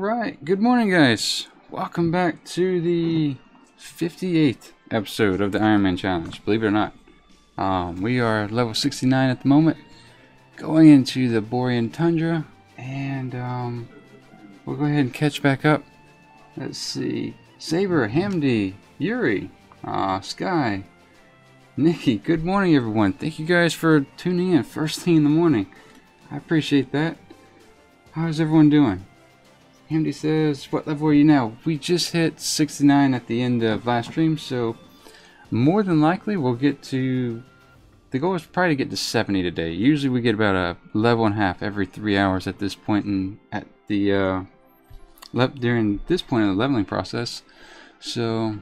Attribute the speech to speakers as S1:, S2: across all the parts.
S1: Alright, good morning guys. Welcome back to the 58th episode of the Ironman challenge, believe it or not. We are level 69 at the moment, going into the Borean Tundra, and we'll go ahead and catch back up. Let's see, Saber, Hamdi, Yuri, Sky, Nikki, good morning everyone. Thank you guys for tuning in first thing in the morning. I appreciate that. How's everyone doing? Hamdi says, what level are you now? We just hit 69 at the end of last stream, so more than likely we'll get to, the goal is probably to get to 70 today. Usually we get about a level and a half every 3 hours at this point in, at the during this point in the leveling process. So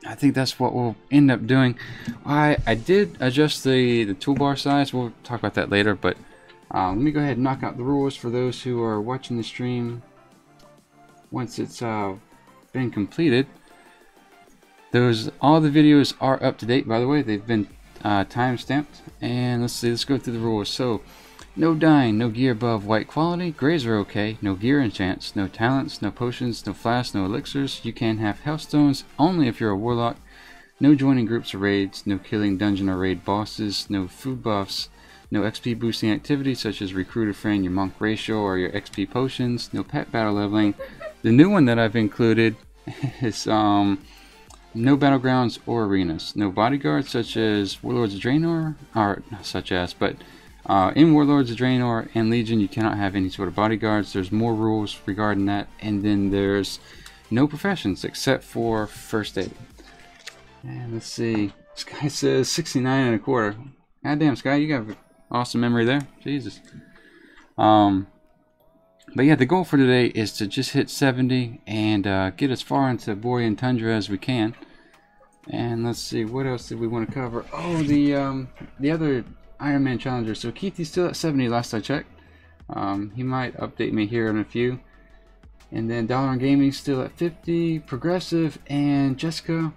S1: I think that's what we'll end up doing. I did adjust the toolbar size. We'll talk about that later, but let me go ahead and knock out the rules for those who are watching the stream. Once it's been completed, all the videos are up to date, by the way. They've been time stamped. And let's go through the rules. So no dying, no gear above white quality, grays are okay, no gear enchants, no talents, no potions, no flasks, no elixirs. You can have healthstones only if you're a warlock, no joining groups or raids, no killing dungeon or raid bosses, no food buffs, no XP boosting activities such as recruit a friend, your monk ratio, or your XP potions, no pet battle leveling. The new one that I've included is no battlegrounds or arenas, no bodyguards such as Warlords of Draenor, or not such as, but in Warlords of Draenor and Legion you cannot have any sort of bodyguards. There's more rules regarding that, and then there's no professions except for first aid. And let's see, Sky says 69 and a quarter. God damn, Sky, you got awesome memory there. Jesus. But yeah, the goal for today is to just hit 70 and get as far into Borean Tundra as we can. And let's see, what else did we want to cover? Oh, the other Ironman challenger. So Keithy's still at 70 last I checked. He might update me here in a few. And then Dollar on Gaming still at 50. Progressive and Jessica,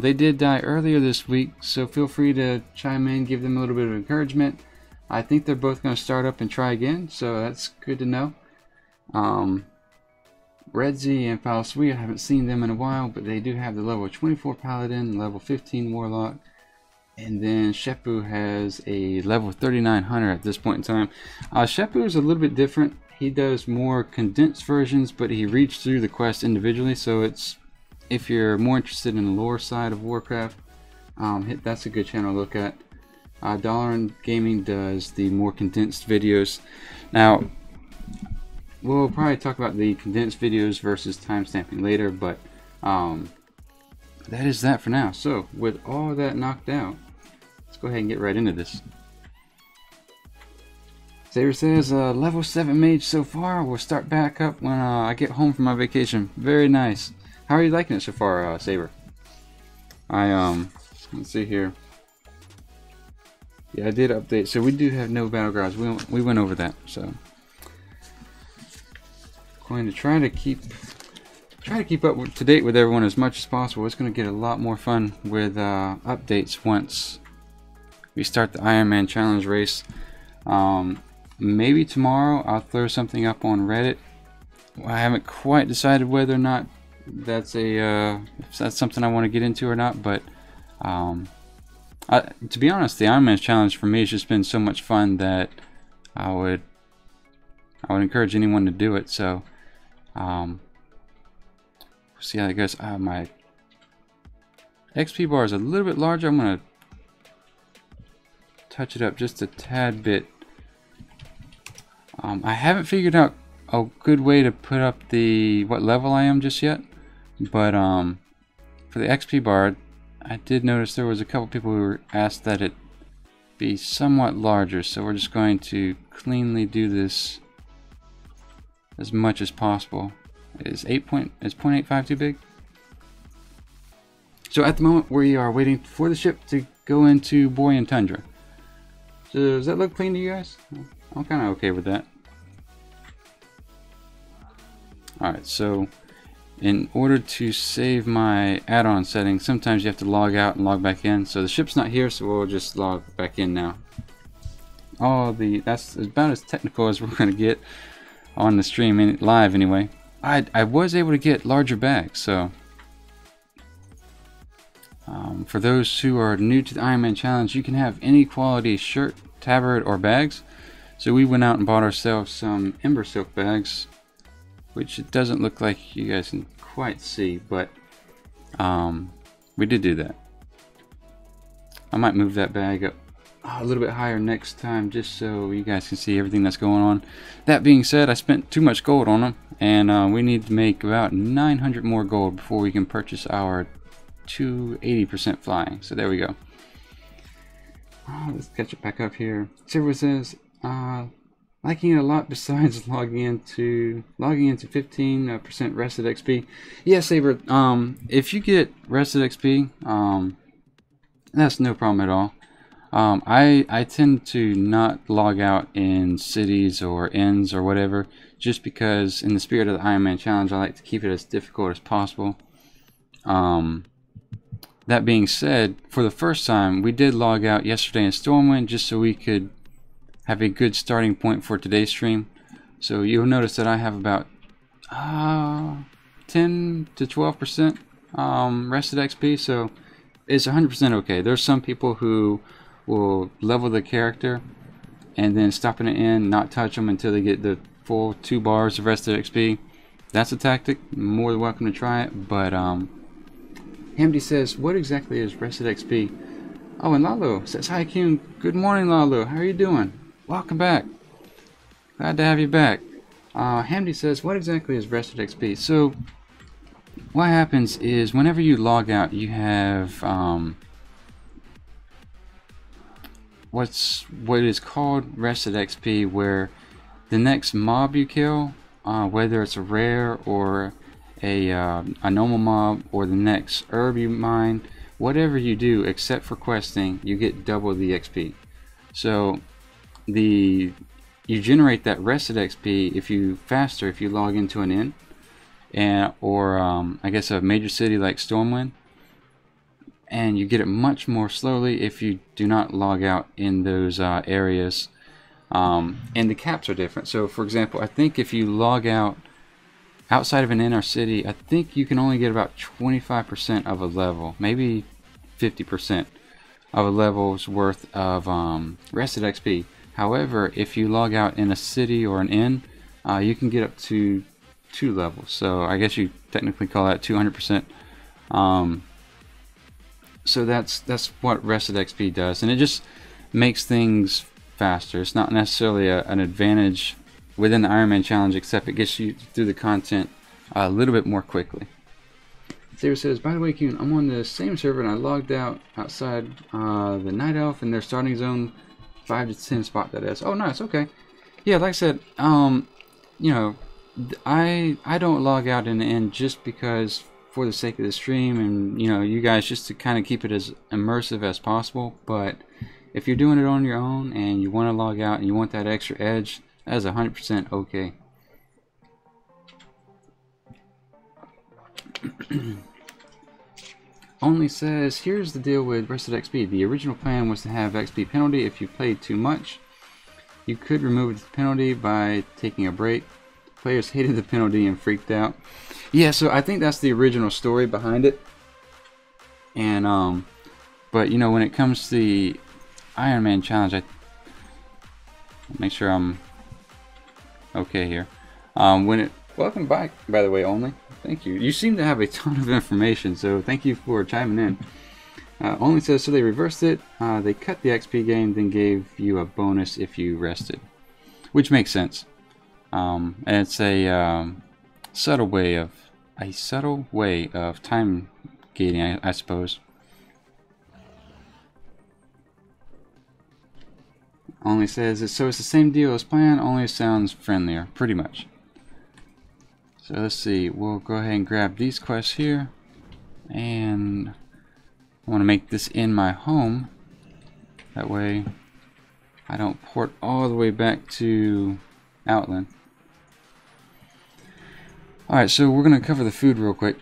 S1: they did die earlier this week, so feel free to chime in, give them a little bit of encouragement. I think they're both going to start up and try again, so that's good to know. Redzi and Falasui, I haven't seen them in a while, but they do have the level 24 Paladin, level 15 Warlock, and then Shepu has a level 39 Hunter at this point in time. Shepu is a little bit different. He does more condensed versions, but he reads through the quest individually, so it's, if you're more interested in the lore side of Warcraft, that's a good channel to look at. Dollar on Gaming does the more condensed videos. Now, we'll probably talk about the condensed videos versus timestamping later, but that is that for now. So, with all that knocked out, let's go ahead and get right into this. Saber says, level 7 mage so far. We'll start back up when I get home from my vacation. Very nice. How are you liking it so far, Saber? Let's see here. Yeah, I did update. So we do have no battlegrounds. We went over that. So going to try to keep up to date with everyone as much as possible. It's going to get a lot more fun with updates once we start the Ironman challenge race. Maybe tomorrow I'll throw something up on Reddit. I haven't quite decided whether or not that's if that's something I want to get into or not, but to be honest, the Ironman challenge for me has just been so much fun that I would encourage anyone to do it. So see how it goes. My XP bar is a little bit larger. I'm gonna touch it up just a tad bit. I haven't figured out a good way to put up what level I am just yet, but for the XP bar, I did notice there was a couple people who were asked that it be somewhat larger, so we're just going to cleanly do this as much as possible. Is 0.85 too big? So at the moment we are waiting for the ship to go into Borean Tundra. So does that look clean to you guys? I'm kind of okay with that. Alright, so in order to save my add-on settings, sometimes you have to log out and log back in. So the ship's not here, so we'll just log back in now. That's about as technical as we're going to get on the stream, live anyway. I was able to get larger bags. So for those who are new to the Ironman challenge, you can have any quality shirt, tabard, or bags. So we went out and bought ourselves some Ember Silk bags, which it doesn't look like you guys can quite see, but we did do that. I might move that bag up a little bit higher next time, just so you guys can see everything that's going on. That being said, I spent too much gold on them, and we need to make about 900 more gold before we can purchase our 280% flying. So there we go. Let's catch it back up here. Silver says, liking it a lot besides logging into 15% rested XP. Yeah, Saber, if you get rested XP, that's no problem at all. I tend to not log out in cities or inns or whatever, just because in the spirit of the Ironman challenge, I like to keep it as difficult as possible. That being said, for the first time, we did log out yesterday in Stormwind just so we could have a good starting point for today's stream. So you'll notice that I have about 10 to 12% rested XP, so it's 100% okay. There's some people who will level the character and then stop in the end, not touch them until they get the full 2 bars of rested XP. That's a tactic. More than welcome to try it, but Hamdi says, what exactly is rested XP? Oh, and Lalo says, hi Qyune. Good morning, Lalo. How are you doing? Welcome back. Glad to have you back. Hamdi says, what exactly is rested XP? So what happens is whenever you log out, you have what is called rested XP, where the next mob you kill, whether it's a rare or a normal mob, or the next herb you mine, whatever you do except for questing, you get double the XP. So you generate that rested XP if you log into an inn or I guess a major city like Stormwind, and you get it much more slowly if you do not log out in those areas, and the caps are different. So for example, I think if you log out outside of an inn or city, I think you can only get about 25% of a level, maybe 50% of a level's worth of rested XP. However, if you log out in a city or an inn, you can get up to 2 levels. So I guess you technically call that 200%. So that's what rested XP does, and it just makes things faster. It's not necessarily an advantage within the Ironman challenge, except it gets you through the content a little bit more quickly. Sarah says, by the way, Qyune, I'm on the same server and I logged out outside the Night Elf in their starting zone 5 to 10 spot, that is. Oh, nice. Okay. Yeah, like I said, you know, I don't log out in the end just because, for the sake of the stream and, you know, you guys, just to kind of keep it as immersive as possible. But if you're doing it on your own and you want to log out and you want that extra edge, that is 100% okay. Only says, here's the deal with rested XP. The original plan was to have XP penalty if you played too much. You could remove the penalty by taking a break. Players hated the penalty and freaked out. Yeah, so I think that's the original story behind it. And but you know, when it comes to the Ironman challenge, I make sure I'm okay here. Welcome back, by the way, Only. Thank you. You seem to have a ton of information, so thank you for chiming in. Only says, so they reversed it. They cut the XP game, then gave you a bonus if you rested, which makes sense. And it's a subtle way of time gating, I suppose. Only says, so it's the same deal as planned, only sounds friendlier, pretty much. So let's see, we'll go ahead and grab these quests here, and I want to make this in my home. That way I don't port all the way back to Outland. Alright, so we're going to cover the food real quick,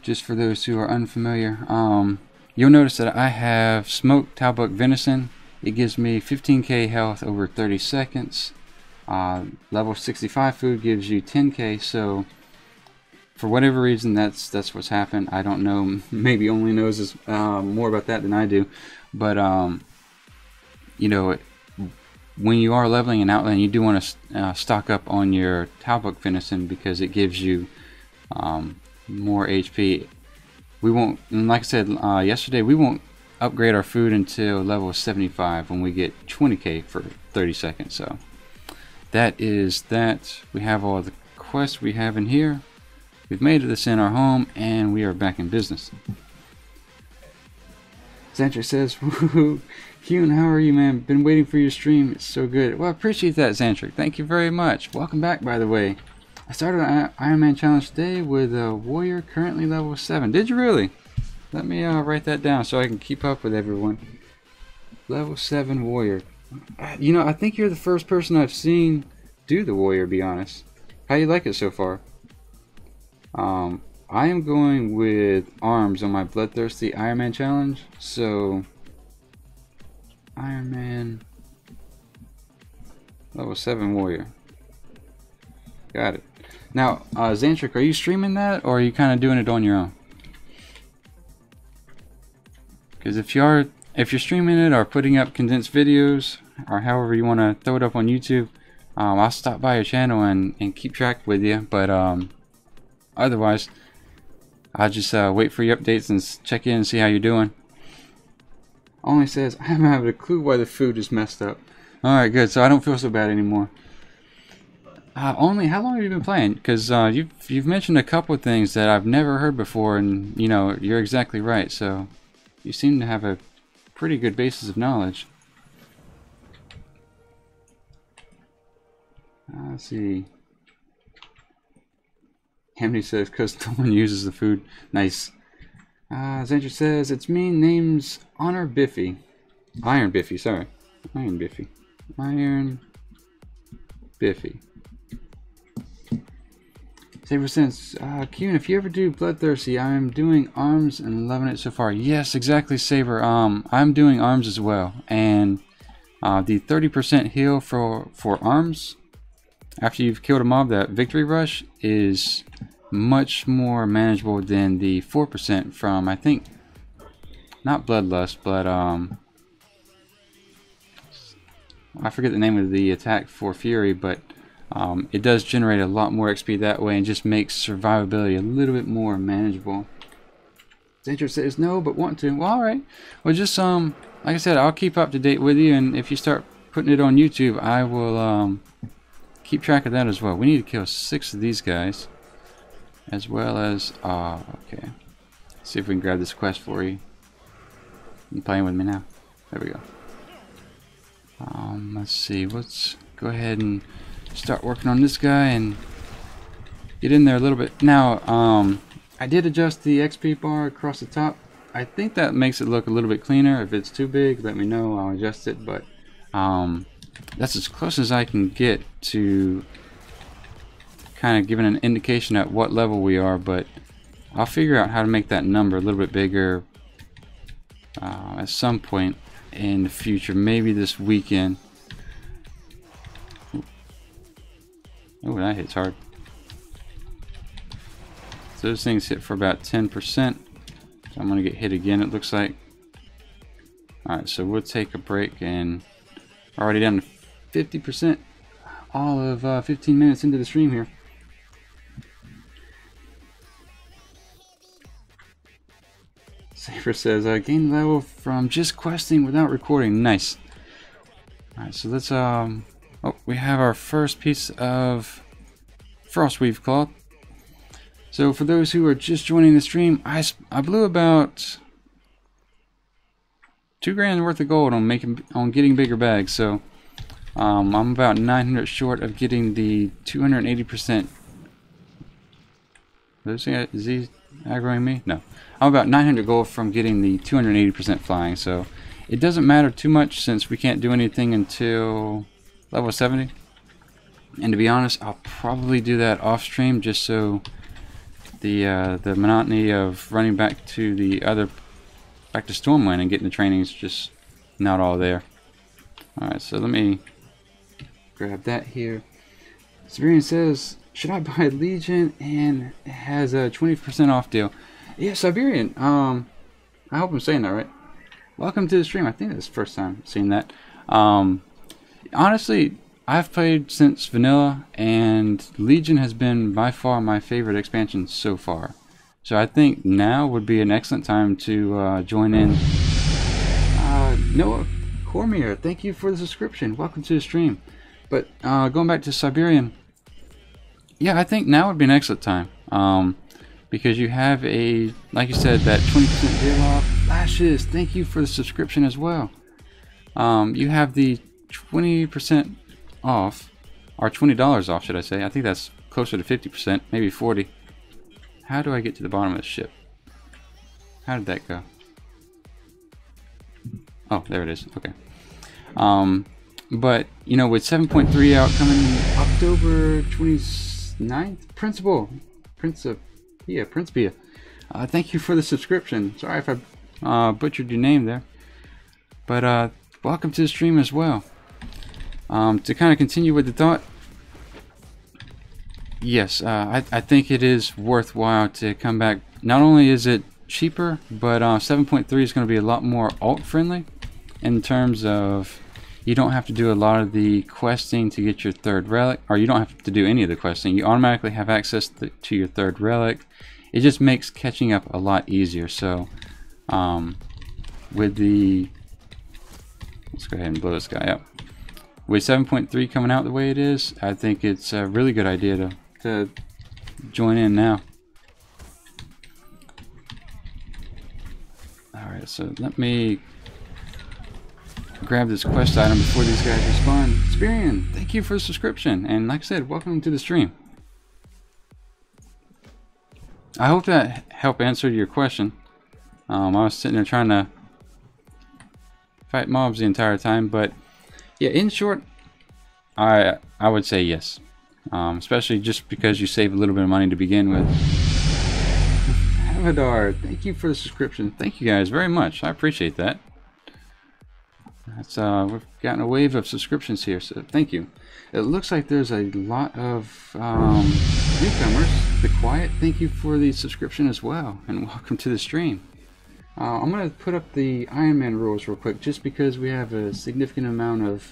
S1: just for those who are unfamiliar. You'll notice that I have smoked Talbuk venison. It gives me 15k health over 30 seconds. Level 65 food gives you 10k, so for whatever reason, that's what's happened. I don't know. Maybe only knows more about that than I do. But you know, when you are leveling an Outland, you do want to stock up on your Talbook venison because it gives you more HP. We won't, and like I said yesterday, we won't upgrade our food until level 75 when we get 20k for 30 seconds. So that is that. We have all the quests we have in here. We've made this in our home, and we are back in business. Xantric says, woohoo, Qyune, how are you, man? Been waiting for your stream. It's so good. Well, I appreciate that, Xantric. Thank you very much. Welcome back, by the way. I started an Ironman challenge today with a warrior currently level 7. Did you really? Let me write that down so I can keep up with everyone. Level 7 warrior. You know, I think you're the first person I've seen do the warrior, to be honest. How you like it so far? I am going with arms on my Bloodthirsty Ironman challenge. So, Ironman level 7 warrior. Got it. Now, Xantric, are you streaming that, or are you kind of doing it on your own? Because if you're streaming it or putting up condensed videos, or however you want to throw it up on YouTube, I'll stop by your channel and keep track with you. But otherwise, I'll just wait for your updates and check in and see how you're doing. Only says, I haven't had a clue why the food is messed up. Alright, good. So I don't feel so bad anymore. Only, how long have you been playing? Because you've mentioned a couple of things that I've never heard before, and you know, you're exactly right. So you seem to have a pretty good basis of knowledge. Let's see. Hamdi says, because no one uses the food. Nice. Xantric says, it's me, name's Honor Biffy. Iron Biffy, sorry. Iron Biffy. Iron Biffy. Saber says, Qyune, if you ever do Bloodthirsty, I'm doing arms and loving it so far. Yes, exactly, Saber. I'm doing arms as well. And the 30% heal for arms, after you've killed a mob, that victory rush is much more manageable than the 4% from, I think, not Bloodlust, but I forget the name of the attack for Fury, but it does generate a lot more XP that way and just makes survivability a little bit more manageable. Xantric says no, but want to. Well, alright. Well, just like I said, I'll keep up to date with you, and if you start putting it on YouTube, I will keep track of that as well. We need to kill 6 of these guys, as well as okay. Let's see if we can grab this quest for you. You playing with me now? There we go. Let's see. Let's go ahead and start working on this guy and get in there a little bit. Now, I did adjust the XP bar across the top. I think that makes it look a little bit cleaner. If it's too big, let me know. I'll adjust it. But that's as close as I can get to kind of giving an indication at what level we are. But I'll figure out how to make that number a little bit bigger at some point in the future. Maybe this weekend. Oh, that hits hard. So those things hit for about 10%. So I'm going to get hit again, it looks like. Alright, so we'll take a break, and already down to 50%. All of 15 minutes into the stream here. Saber says, gain level from just questing without recording. Nice. Alright, so let's oh, we have our first piece of Frostweave cloth. So for those who are just joining the stream, I blew about $2,000 worth of gold on getting bigger bags. So I'm about 900 short of getting the 280%. Is he aggroing me? No. I'm about 900 gold from getting the 280% flying. So it doesn't matter too much since we can't do anything until level 70. And to be honest, I'll probably do that off stream just so the monotony of running back to Stormwind and getting the training is just not all there. Alright, so let me grab that here. Siberian says, Should I buy Legion? And it has a 20% off deal. Yeah, Siberian. I hope I'm saying that right. Welcome to the stream. I think that's the first time seeing that. Honestly, I've played since Vanilla, and Legion has been by far my favorite expansion so far. So I think now would be an excellent time to join in. Noah Cormier, thank you for the subscription. Welcome to the stream. But going back to Siberian, yeah, I think now would be an excellent time. Because you have a, like you said, that 20% deal off. Lashes, thank you for the subscription as well. You have the 20% off, or $20 off, should I say. I think that's closer to 50%, maybe 40. How do I get to the bottom of the ship? How did that go? Oh, there it is. Okay. But, you know, with 7.3 out coming October 29th, Principia. Thank you for the subscription. Sorry if I butchered your name there. But welcome to the stream as well. To kind of continue with the thought, yes, I think it is worthwhile to come back. Not only is it cheaper, but 7.3 is going to be a lot more alt friendly in terms of you don't have to do a lot of the questing to get your third relic, or you don't have to do any of the questing. You automatically have access to your third relic. It just makes catching up a lot easier. So with the, let's go ahead and blow this guy up. With 7.3 coming out the way it is, I think it's a really good idea to join in now. Alright, so let me grab this quest item before these guys respond. Spirian, thank you for the subscription, and like I said, welcome to the stream. I hope that helped answer your question. I was sitting there trying to fight mobs the entire time, but yeah, in short, I would say yes. Especially just because you save a little bit of money to begin with. Havadar, thank you for the subscription. Thank you guys very much. I appreciate that. That's we've gotten a wave of subscriptions here, so thank you. It looks like there's a lot of newcomers. The Quiet, thank you for the subscription as well, and welcome to the stream. I'm going to put up the Ironman rules real quick, just because we have a significant amount of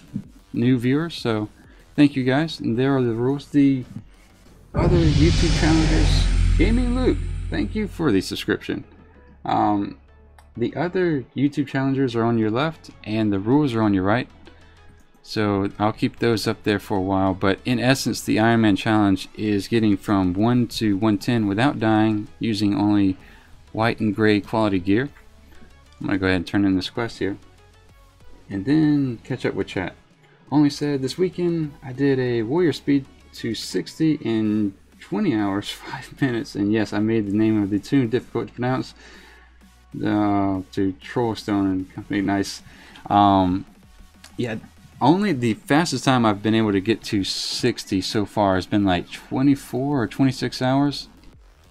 S1: new viewers, so thank you guys. And there are the rules. The other YouTube challengers, Gaming Luke, thank you for the subscription. The other YouTube challengers are on your left, and the rules are on your right. So I'll keep those up there for a while. But in essence, the Ironman challenge is getting from 1 to 110 without dying, using only white and gray quality gear. I'm going to go ahead and turn in this quest here, and then catch up with chat. Only said this weekend I did a warrior speed to 60 in 20 hours, 5 minutes. And yes, I made the name of the tune difficult to pronounce. To Trollstone and company. Nice. Yeah, only the fastest time I've been able to get to 60 so far has been like 24 or 26 hours.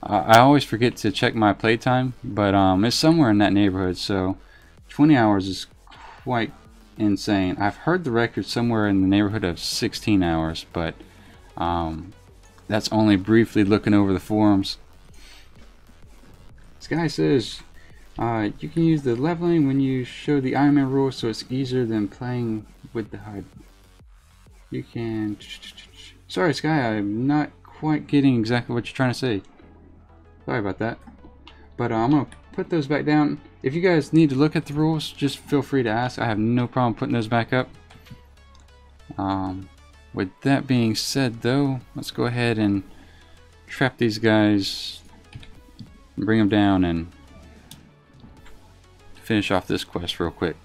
S1: I always forget to check my playtime, but it's somewhere in that neighborhood. So 20 hours is quite insane. I've heard the record somewhere in the neighborhood of 16 hours, but that's only briefly looking over the forums. This guy says you can use the leveling when you show the Ironman rules, so it's easier than playing with the HUD. You can... Sorry, Sky, I'm not quite getting exactly what you're trying to say. Sorry about that. But I'm going to put those back down. If you guys need to look at the rules, just feel free to ask. I have no problem putting those back up. With that being said, though, let's go ahead and trap these guys, bring them down, and finish off this quest real quick.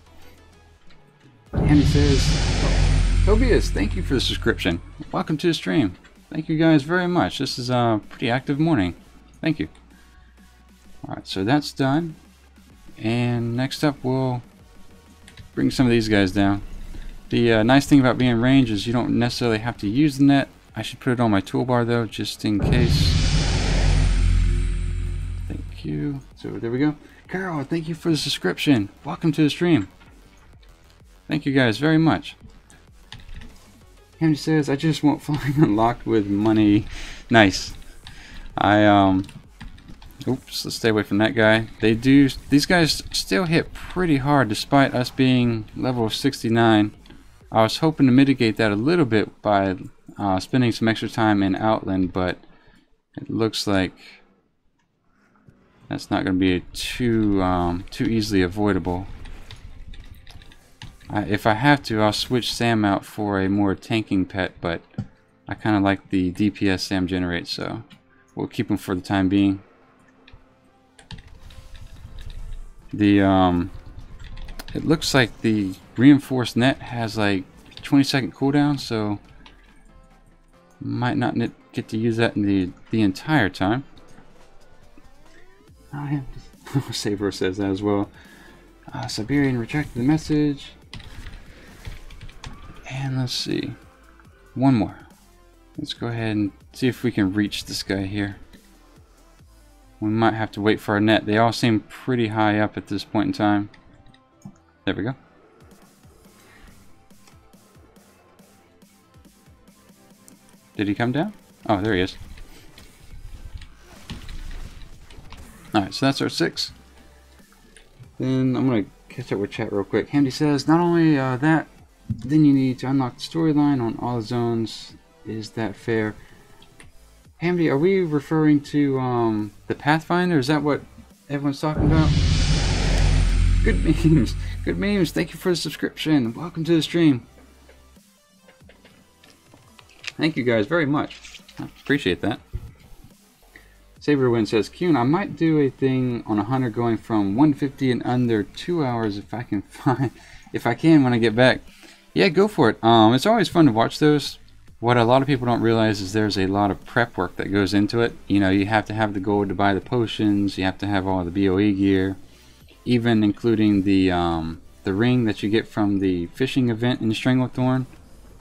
S1: Andy says, Tobias, thank you for the subscription. Welcome to the stream. Thank you guys very much. This is a pretty active morning. Thank you. Alright, so that's done. And next up, we'll bring some of these guys down. The nice thing about being in range is you don't necessarily have to use the net. I should put it on my toolbar though, just in case. Thank you. So there we go. Carol, thank you for the subscription. Welcome to the stream. Thank you guys very much. Hamdi says, I just want flying unlocked with money. Nice. Oops, let's stay away from that guy. These guys still hit pretty hard despite us being level 69. I was hoping to mitigate that a little bit by spending some extra time in Outland, but it looks like that's not going to be too easily avoidable. If I have to, I'll switch Sam out for a more tanking pet, but I kind of like the DPS Sam generates, so we'll keep him for the time being. It looks like the reinforced net has like 20-second cooldown, so might not get to use that in the entire time. Saber says that as well. Siberian retracted the message. And let's see. One more. Let's go ahead and see if we can reach this guy here. We might have to wait for our net. They all seem pretty high up at this point in time. There we go. Did he come down? Oh, there he is. Alright, so that's our 6. Then I'm going to catch up with chat real quick. Hamdi says, not only that, then you need to unlock the storyline on all the zones. Is that fair? Hamdi, are we referring to the Pathfinder? Is that what everyone's talking about? Good memes. Good memes. Thank you for the subscription. Welcome to the stream. Thank you guys very much. I appreciate that. Saberwind says, Qyune, I might do a thing on a hunter going from 150 in under 2 hours if I can when I get back. Yeah, go for it. It's always fun to watch those. What a lot of people don't realize is there's a lot of prep work that goes into it. You know, you have to have the gold to buy the potions. You have to have all the BOE gear, even including the ring that you get from the fishing event in Stranglethorn,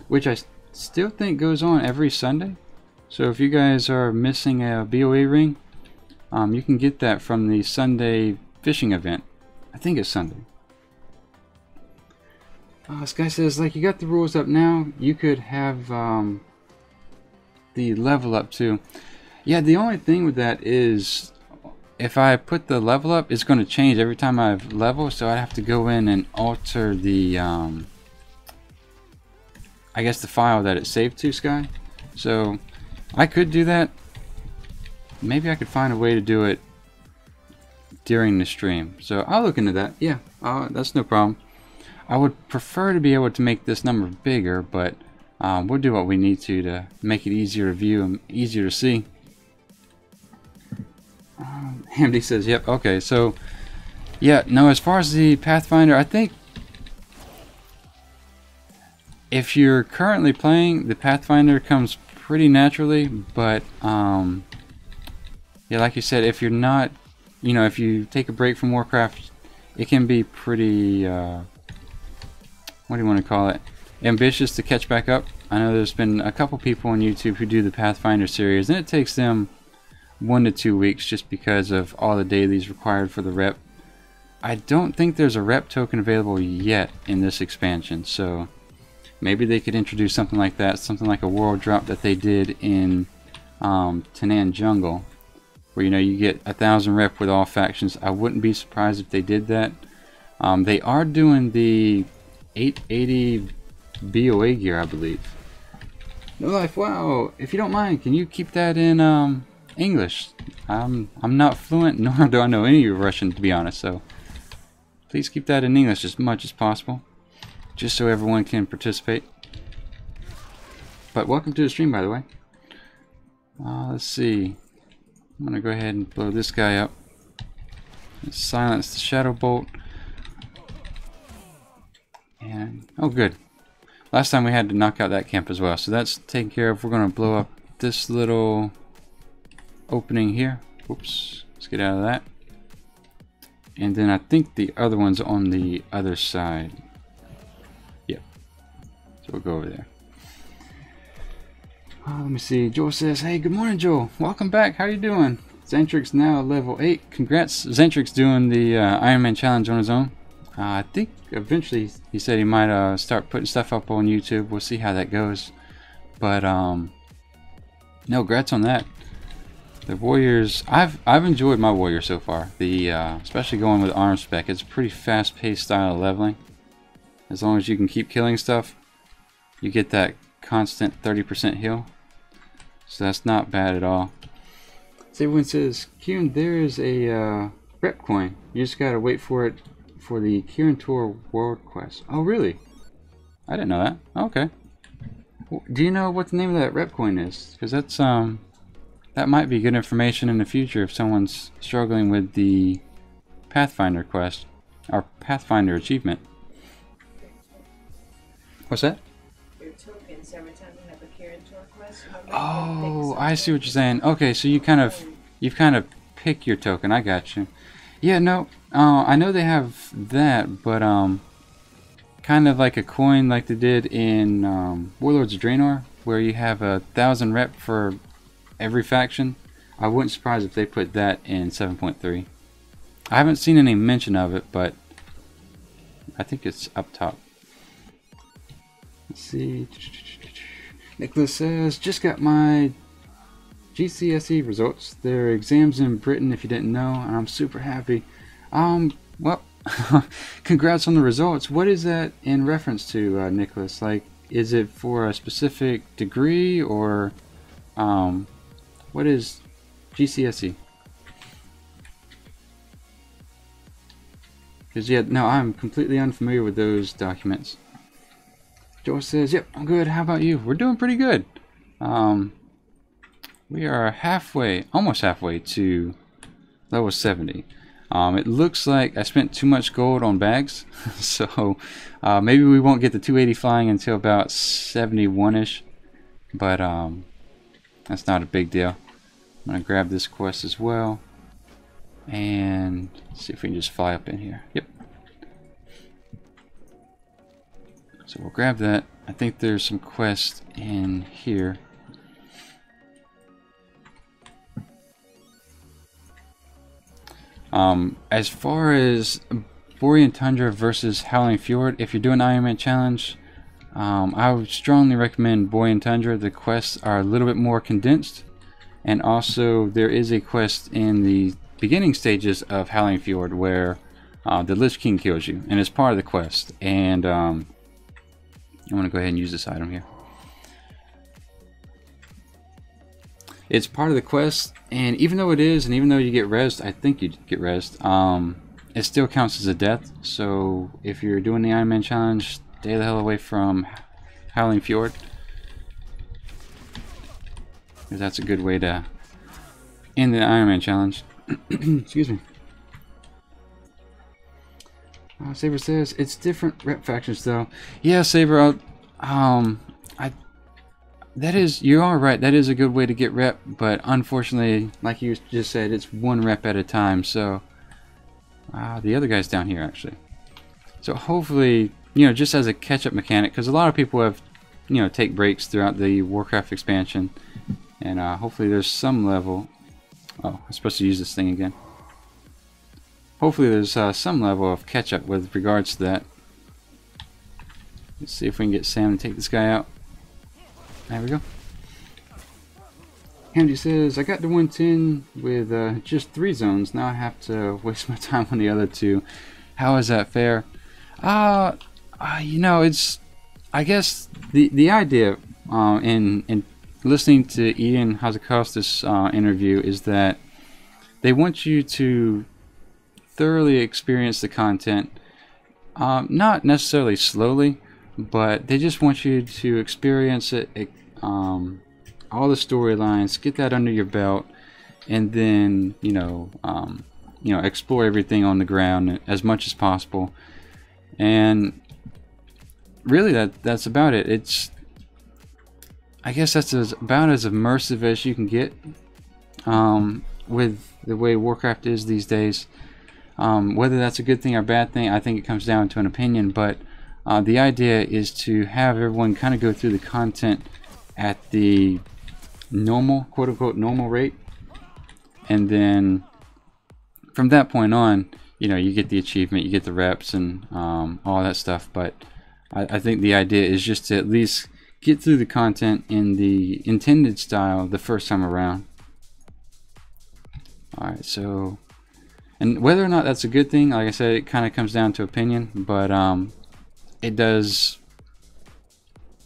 S1: which I still think goes on every Sunday. So if you guys are missing a BOE ring, you can get that from the Sunday fishing event. I think it's Sunday. This guy says, like, you got the rules up now, you could have the level up too. Yeah, the only thing with that is if I put the level up, it's going to change every time I level, so I'd have to go in and alter the I guess the file that it's saved to, Sky. So I could do that. Maybe I could find a way to do it during the stream. So I'll look into that. Yeah, that's no problem. I would prefer to be able to make this number bigger, but we'll do what we need to make it easier to view and easier to see. Hamdi says, yep, okay, so yeah, no, as far as the Pathfinder, I think if you're currently playing, the Pathfinder comes pretty naturally, but yeah, like you said, if you're not, you know, if you take a break from Warcraft, it can be pretty what do you want to call it, ambitious to catch back up. I know there's been a couple people on YouTube who do the Pathfinder series, and it takes them 1 to 2 weeks just because of all the dailies required for the rep. I don't think there's a rep token available yet in this expansion, so maybe they could introduce something like that, something like a world drop that they did in Tanan Jungle, where, you know, you get 1,000 rep with all factions. I wouldn't be surprised if they did that. They are doing the 880 BOA gear, I believe. No Life, wow, if you don't mind, can you keep that in English? I'm not fluent, nor do I know any Russian, to be honest, so please keep that in English as much as possible, just so everyone can participate. But welcome to the stream, by the way. Let's see. I'm gonna go ahead and blow this guy up. Let's silence the Shadow Bolt. And oh, good. Last time we had to knock out that camp as well, so that's taken care of. We're gonna blow up this little opening here. Whoops. Let's get out of that. And then I think the other one's on the other side. Yep. So we'll go over there. Let me see. Joel says, hey, good morning, Joel. Welcome back. How you doing? Zentrix now level 8. Congrats. Zentrix doing the Ironman challenge on his own. I think eventually he said he might start putting stuff up on YouTube. We'll see how that goes. But no, congrats on that. The warriors, I've enjoyed my warrior so far. The especially going with arm spec, it's a pretty fast-paced style of leveling. As long as you can keep killing stuff, you get that constant 30% heal. So that's not bad at all. So everyone says, Qyune, there is a rep coin. You just gotta wait for it for the Qyune Tour World Quest. Oh, really? I didn't know that. Okay. Do you know what the name of that rep coin is? Because that's that might be good information in the future if someone's struggling with the Pathfinder quest or Pathfinder achievement. What's that?
S2: Your tokens every time you have a Qyune Tour quest.
S1: Oh, I see what you're saying. Okay, so you kind of pick your token. I got you. Yeah, no, I know they have that, but kind of like a coin like they did in Warlords of Draenor, where you have 1,000 rep for every faction. I wouldn't be surprised if they put that in 7.3. I haven't seen any mention of it, but I think it's up top. Let's see. Nicholas says, just got my GCSE results. There are exams in Britain if you didn't know, and I'm super happy. Well, congrats on the results. What is that in reference to, Nicholas? Like, is it for a specific degree, or what is GCSE? Because yeah, no, I'm completely unfamiliar with those documents. Joe says, yep, I'm good. How about you? We're doing pretty good. We are halfway, almost halfway to level 70. It looks like I spent too much gold on bags, so maybe we won't get the 280 flying until about 71-ish, but that's not a big deal. I'm going to grab this quest as well, and see if we can just fly up in here. Yep. So we'll grab that. I think there's some quests in here. As far as Borean Tundra versus Howling Fjord, if you're doing Ironman challenge, I would strongly recommend Borean Tundra. The quests are a little bit more condensed, and also there is a quest in the beginning stages of Howling Fjord where the Lich King kills you, and it's part of the quest. And I'm going to go ahead and use this item here. It's part of the quest, and even though it is, and even though you get rezzed, I think you get rezzed, it still counts as a death. So if you're doing the Ironman challenge, stay the hell away from Howling Fjord, because that's a good way to end the Ironman challenge. Excuse me. Saber says it's different rep factions though. Yeah, Saber. That is, you are right. That is a good way to get rep, but unfortunately, like you just said, it's one rep at a time. So the other guy's down here actually. So hopefully, you know, just as a catch-up mechanic, because a lot of people have, you know, take breaks throughout the Warcraft expansion, and hopefully there's some level. Oh, I'm supposed to use this thing again. Hopefully there's some level of catch-up with regards to that. Let's see if we can get Sam to take this guy out. There we go. Andy says, I got to 110 with just 3 zones. Now I have to waste my time on the other 2. How is that fair? You know, it's, I guess the idea in listening to Ian Hazzikostas' interview is that they want you to thoroughly experience the content, not necessarily slowly, but they just want you to experience it, all the storylines, get that under your belt, and then you know, explore everything on the ground as much as possible. And really, that's about it. It's, I guess that's about as immersive as you can get with the way Warcraft is these days. Whether that's a good thing or bad thing, I think it comes down to an opinion, but the idea is to have everyone kind of go through the content at the normal, quote-unquote, normal rate, and then from that point on, you know, you get the achievement, you get the reps, and all that stuff. But I think the idea is just to at least get through the content in the intended style the first time around. Alright, so, and whether or not that's a good thing, like I said, it kind of comes down to opinion, but it does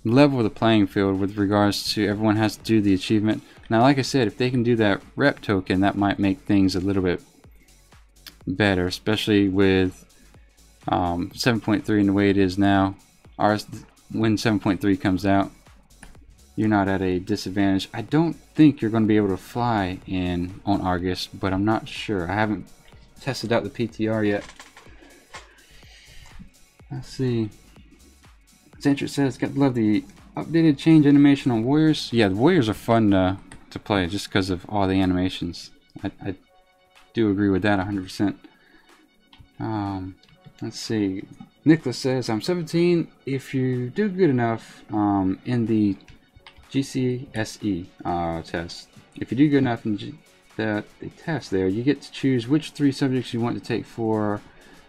S1: level the playing field with regards to everyone has to do the achievement. Now, like I said, if they can do that rep token, that might make things a little bit better, especially with 7.3 and the way it is now. When 7.3 comes out, you're not at a disadvantage. I don't think you're going to be able to fly on Argus, but I'm not sure. I haven't tested out the PTR yet. Let's see. Centric says, "Got to love the updated change animation on Warriors." Yeah, the Warriors are fun to play just because of all the animations. I do agree with that 100%. Let's see. Nicholas says, "I'm 17. If you do good enough in the GCSE test, if you do good enough in the test there, you get to choose which 3 subjects you want to take for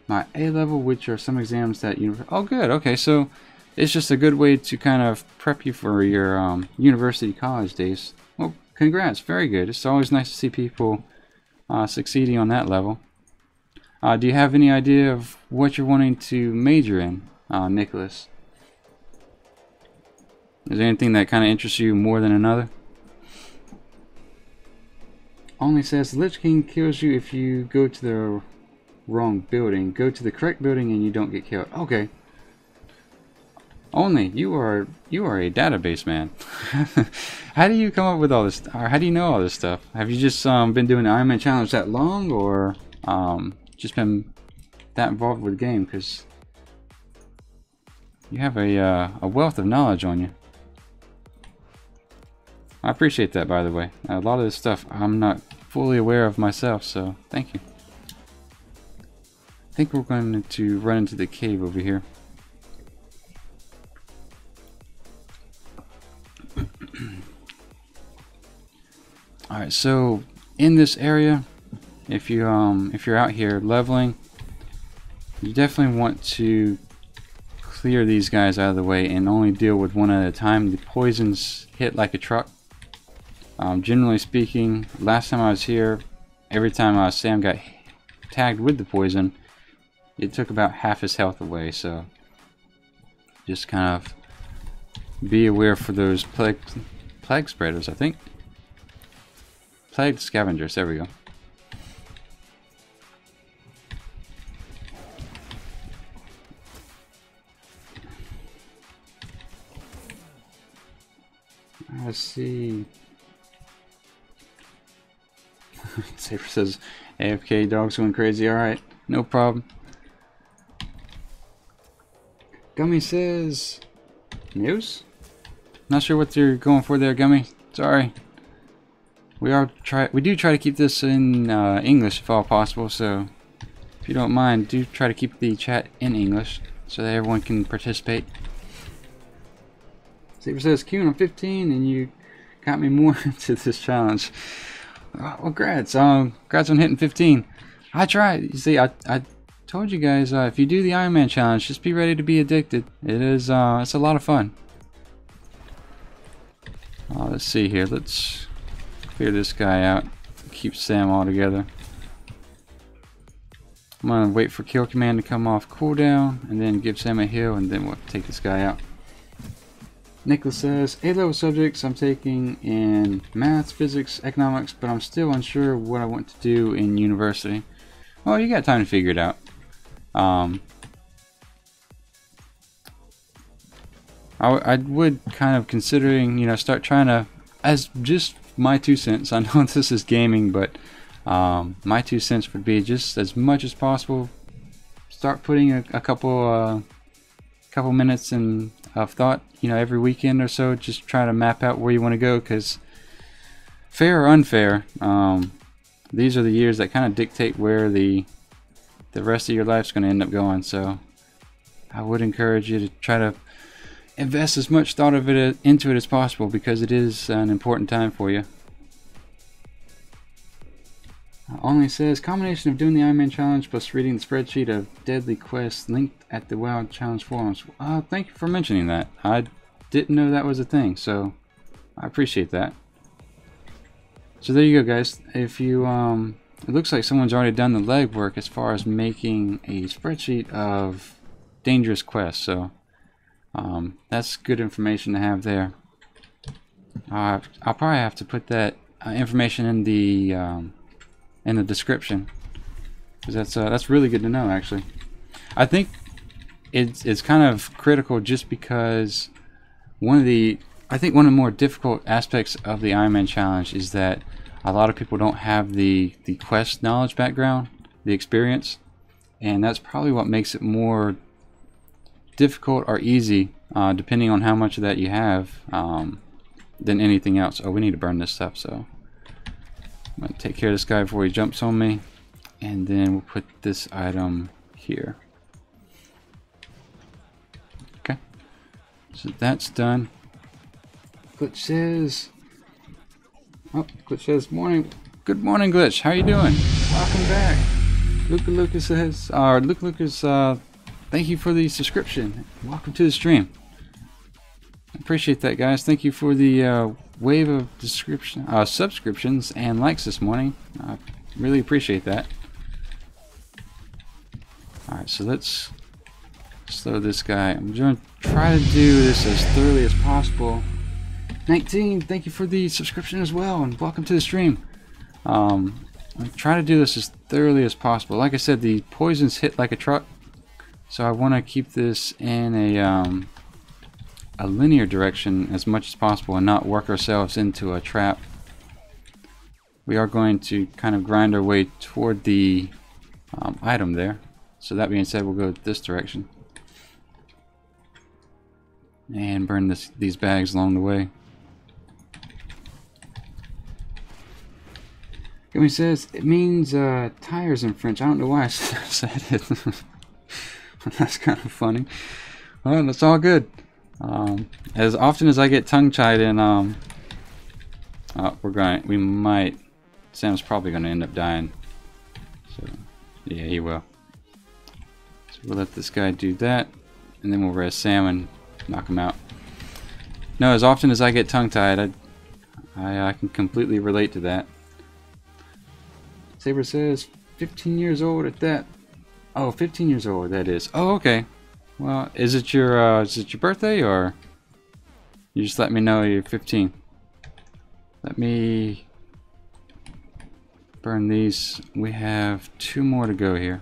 S1: my A level, which are some exams that you." Oh, good. Okay, so it's just a good way to kind of prep you for your university college days. Well, congrats. Very good. It's always nice to see people succeeding on that level. Do you have any idea of what you're wanting to major in, Nicholas? Is there anything that kind of interests you more than another? Only says, "The Lich King kills you if you go to the wrong building. Go to the correct building and you don't get killed." Okay. Only, you are a database man. How do you come up with all this, or how do you know all this stuff? Have you just been doing the Ironman challenge that long, or just been that involved with the game? Because you have a wealth of knowledge on you. I appreciate that, by the way. A lot of this stuff I'm not fully aware of myself, so thank you. I think we're going to run into the cave over here. Alright, so in this area, if you're out here leveling, you definitely want to clear these guys out of the way and only deal with one at a time. The poisons hit like a truck. Generally speaking, last time I was here, every time Sam got tagged with the poison, it took about half his health away. So just kind of be aware for those plague spreaders, I think. Plague scavengers, there we go. Let's see. Safer says, "AFK dog's going crazy." Alright, no problem. Gummy says, "News?" Not sure what you're going for there, Gummy. Sorry. We do try to keep this in English if all possible, so if you don't mind, do try to keep the chat in English so that everyone can participate. Saber says, "Qyune, I'm 15 and you got me more into this challenge." Well, congrats. Congrats on hitting 15. I tried. You see, I told you guys, if you do the Ironman challenge, just be ready to be addicted. It is, it's a lot of fun. Let's see here. Let's clear this guy out. Keep Sam all together. I'm gonna wait for kill command to come off cooldown and then give Sam a heal, and then we'll take this guy out. Nicholas says, "A-level subjects I'm taking in maths, physics, economics, but I'm still unsure what I want to do in university." Well, you got time to figure it out. I would kind of considering, start trying to, as just my 2 cents, I know this is gaming, but my 2 cents would be just as much as possible, start putting a couple minutes of thought, every weekend or so, just try to map out where you want to go, because fair or unfair, these are the years that kind of dictate where the rest of your life's going to end up going. So I would encourage you to try to invest as much thought of it into it as possible, because it is an important time for you. Only says, "Combination of doing the Ironman challenge plus reading the spreadsheet of deadly quests linked at the WoW challenge forums." Thank you for mentioning that. I didn't know that was a thing, so I appreciate that. So there you go, guys. If you it looks like someone's already done the legwork as far as making a spreadsheet of dangerous quests, so that's good information to have there. I'll probably have to put that information in the description, because that's really good to know. Actually, I think it's kind of critical, just because one of the more difficult aspects of the Ironman challenge is that a lot of people don't have the quest knowledge background, the experience, and that's probably what makes it more difficult or easy, depending on how much of that you have, than anything else. Oh, we need to burn this stuff, so I'm going to take care of this guy before he jumps on me, and then we'll put this item here. Okay, so that's done. Glitch says, Glitch says, morning. Good morning, Glitch. How you doing? Welcome back. Luca Lucas says, Luca Lucas, thank you for the subscription. Welcome to the stream. Appreciate that, guys. Thank you for the wave of subscriptions and likes this morning. I really appreciate that. Alright, so let's slow this guy. I'm going to try to do this as thoroughly as possible. 19, thank you for the subscription as well, and welcome to the stream. I'm trying to do this as thoroughly as possible. Like I said, the poisons hit like a truck, so I want to keep this in a linear direction as much as possible and not work ourselves into a trap. We are going to kind of grind our way toward the item there. So that being said, we'll go this direction and burn these bags along the way. Qyune says it means tires in French. I don't know why I said it. That's kind of funny. Well, that's all good. As often as I get tongue-tied in, Sam's probably gonna end up dying. So yeah, he will. So we'll let this guy do that, and then we'll res Sam and knock him out. No, as often as I get tongue-tied, I can completely relate to that. Saber says 15 years old at that. Oh, 15 years old, that is. Oh, okay. Well, is it your birthday, or you just let me know you're 15? Let me burn these. We have 2 more to go here,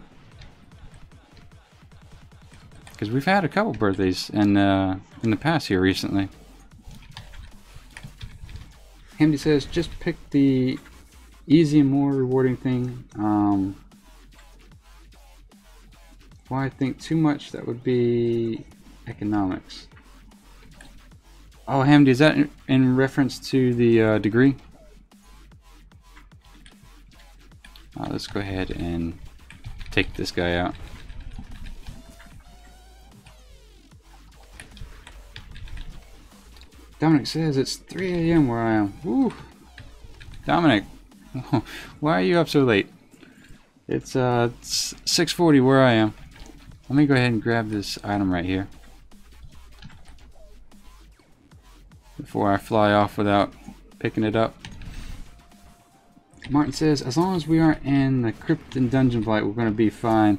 S1: because we've had a couple birthdays in the past here recently. Hamdi says just pick the easy and more rewarding thing. Why think too much? That would be economics. Oh, Hamdi, is that in reference to the degree? Let's go ahead and take this guy out. Dominic says it's 3 a.m. where I am. Woo! Dominic, why are you up so late? It's 6:40 where I am. Let me go ahead and grab this item right here before I fly off without picking it up. Martin says, as long as we aren't in the crypt and dungeon blight, we're going to be fine.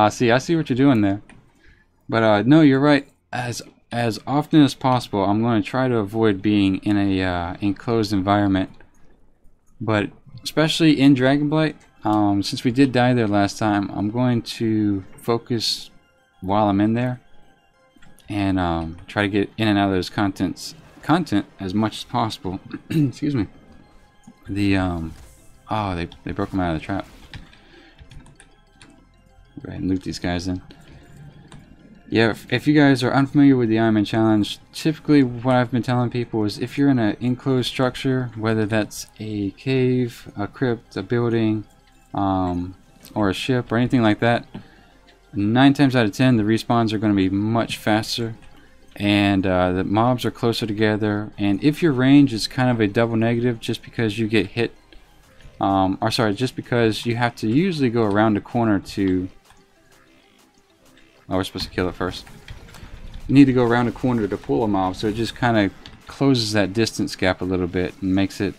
S1: See, I see what you're doing there. But no, you're right. As often as possible, I'm going to try to avoid being in a enclosed environment. But especially in Dragonblight, since we did die there last time, I'm going to focus while I'm in there and try to get in and out of those content as much as possible. Excuse me. The oh, they broke them out of the trap. Go ahead and loot these guys then. Yeah, if you guys are unfamiliar with the Ironman challenge, typically what I've been telling people is if you're in an enclosed structure, whether that's a cave, a crypt, a building, or a ship, or anything like that, 9 times out of 10 the respawns are going to be much faster, and the mobs are closer together, and if your range is kind of a double negative just because you get hit, or sorry, just because you have to usually go around a corner to... Oh, we're supposed to kill it first. need to go around a corner to pull a mob, so it just kind of closes that distance gap a little bit and makes it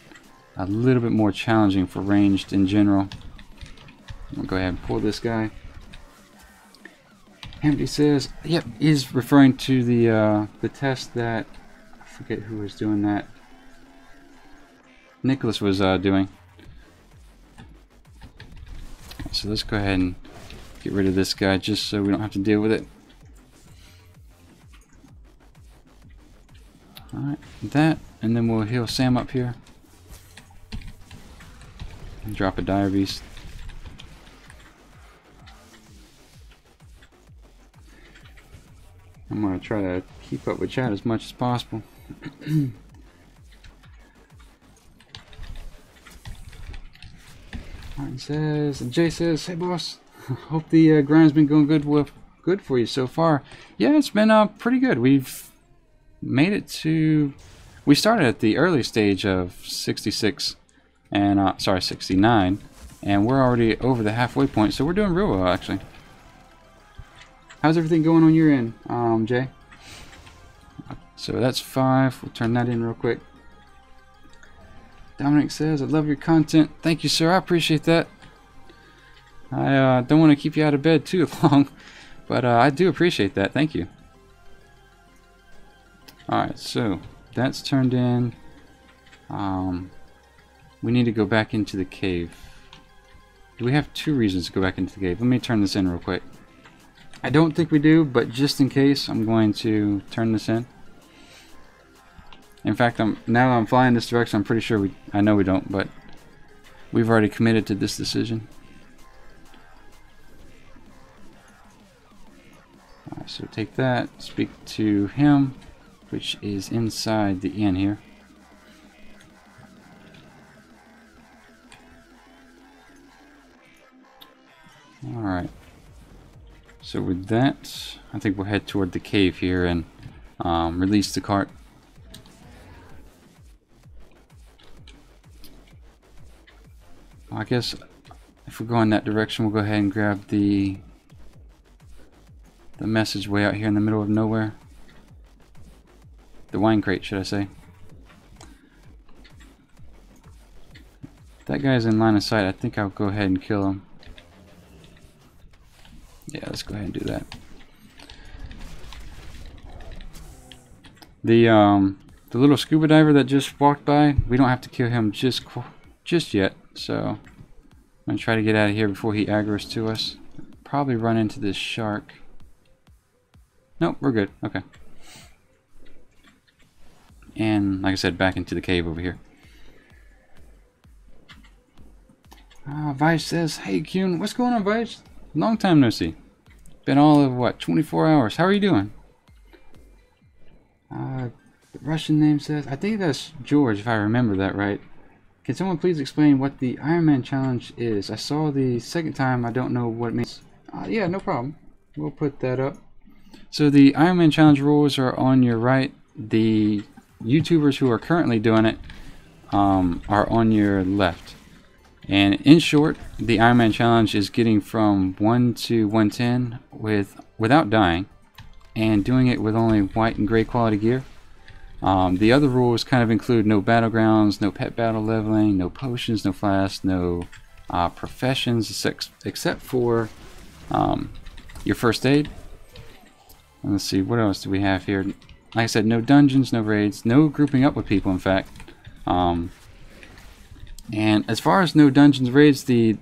S1: a little bit more challenging for ranged in general. I'll go ahead and pull this guy. Empty says, yep, he's referring to the test that, I forget who was doing that. Nicholas was doing. So let's go ahead and get rid of this guy just so we don't have to deal with it. Alright, that, and then we'll heal Sam up here. And drop a Dire Beast. I'm going to try to keep up with chat as much as possible. Martin says, and Jay says, hey boss, hope the grind's been going good for you so far. Yeah, it's been pretty good. We've made it to, we started at the early stage of 66 and 69, and we're already over the halfway point, so we're doing real well actually. How's everything going on your end, Jay? So that's 5. We'll turn that in real quick. Dominic says, I love your content. Thank you, sir. I appreciate that. I don't want to keep you out of bed too long, but I do appreciate that. Thank you. Alright, so that's turned in. We need to go back into the cave. Do we have 2 reasons to go back into the cave? Let me turn this in real quick. I don't think we do, but just in case, I'm going to turn this in. In fact, now that I'm flying this direction, I'm pretty sure I know we don't, but we've already committed to this decision. Alright, so take that, speak to him, which is inside the inn here. Alright. So with that, I think we'll head toward the cave here and release the cart. I guess if we're going that direction, we'll go ahead and grab the message way out here in the middle of nowhere. The wine crate, should I say. That guy's in line of sight. I think I'll go ahead and kill him. Yeah, let's go ahead and do that. The little scuba diver that just walked by, we don't have to kill him just yet. So I'm gonna try to get out of here before he aggroes to us. Probably run into this shark. Nope, we're good. Okay. And like I said, back into the cave over here. Vice says, hey Qyune, what's going on, Vice? Long time no see. Been all of what, 24 hours. How are you doing? The Russian name says, I think that's George, if I remember that right. Can someone please explain what the Ironman challenge is? I saw the second time, I don't know what it means. Yeah, no problem. We'll put that up. So the Ironman challenge rules are on your right. The YouTubers who are currently doing it are on your left. And in short, the Ironman challenge is getting from 1 to 110 without dying, and doing it with only white and gray quality gear. The other rules kind of include no battlegrounds, no pet battle leveling, no potions, no flasks, no professions except for your first aid. And let's see, what else do we have here? Like I said, no dungeons, no raids, no grouping up with people, in fact. And as far as no dungeons raids, the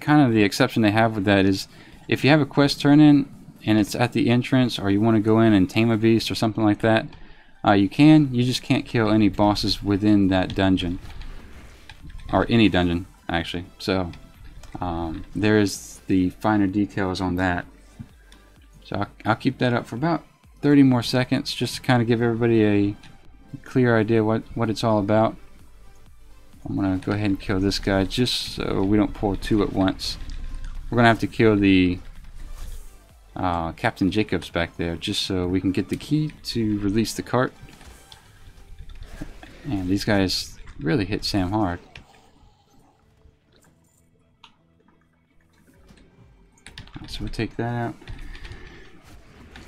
S1: kind of the exception they have with that is if you have a quest turn in and it's at the entrance, or you want to go in and tame a beast or something like that, you just can't kill any bosses within that dungeon, or any dungeon actually. So there is the finer details on that. So I'll keep that up for about 30 more seconds just to kind of give everybody a clear idea what it's all about. I'm gonna go ahead and kill this guy just so we don't pull 2 at once. We're gonna have to kill the Captain Jacobs back there just so we can get the key to release the cart. And these guys really hit Sam hard. So we'll take that out.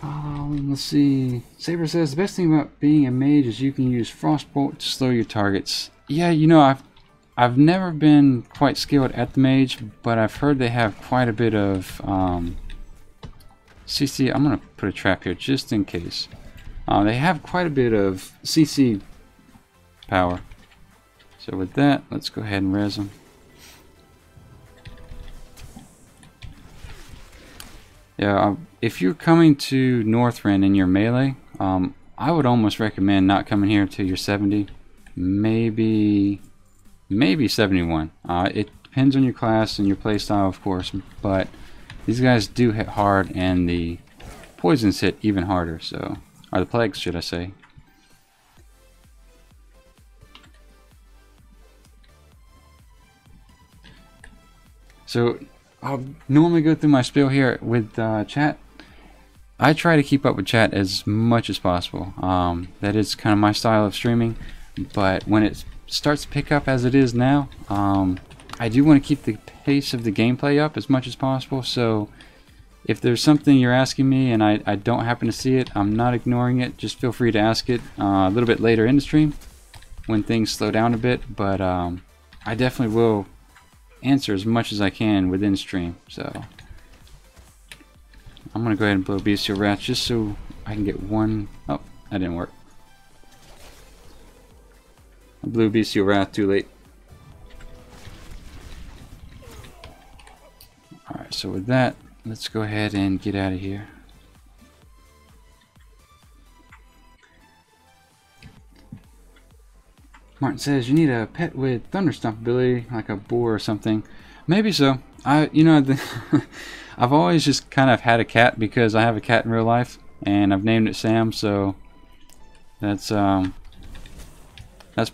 S1: Let's see. Saber says the best thing about being a mage is you can use Frostbolt to slow your targets. Yeah, you know, I've never been quite skilled at the mage, but I've heard they have quite a bit of CC. I'm gonna put a trap here just in case. They have quite a bit of CC power. So with that, let's go ahead and res them. Yeah, if you're coming to Northrend in your melee, I would almost recommend not coming here until you're 70, maybe 71. It depends on your class and your playstyle, of course, but these guys do hit hard, and the poisons hit even harder. So, or the plagues, should I say? So I'll normally go through my spiel here with chat. I try to keep up with chat as much as possible. That is kind of my style of streaming. But when it starts to pick up as it is now, I do want to keep the pace of the gameplay up as much as possible. So if there's something you're asking me and I don't happen to see it, I'm not ignoring it. Just feel free to ask it a little bit later in the stream when things slow down a bit. But I definitely will answer as much as I can within stream. So I'm gonna go ahead and blow Bestial Wrath just so I can get one. Oh, that didn't work. I blew Bestial Wrath too late. Alright, so with that, let's go ahead and get out of here. Martin says you need a pet with Thunderstomp ability, like a boar or something. Maybe so. You know, I've always just kind of had a cat because I have a cat in real life, and I've named it Sam. So that's my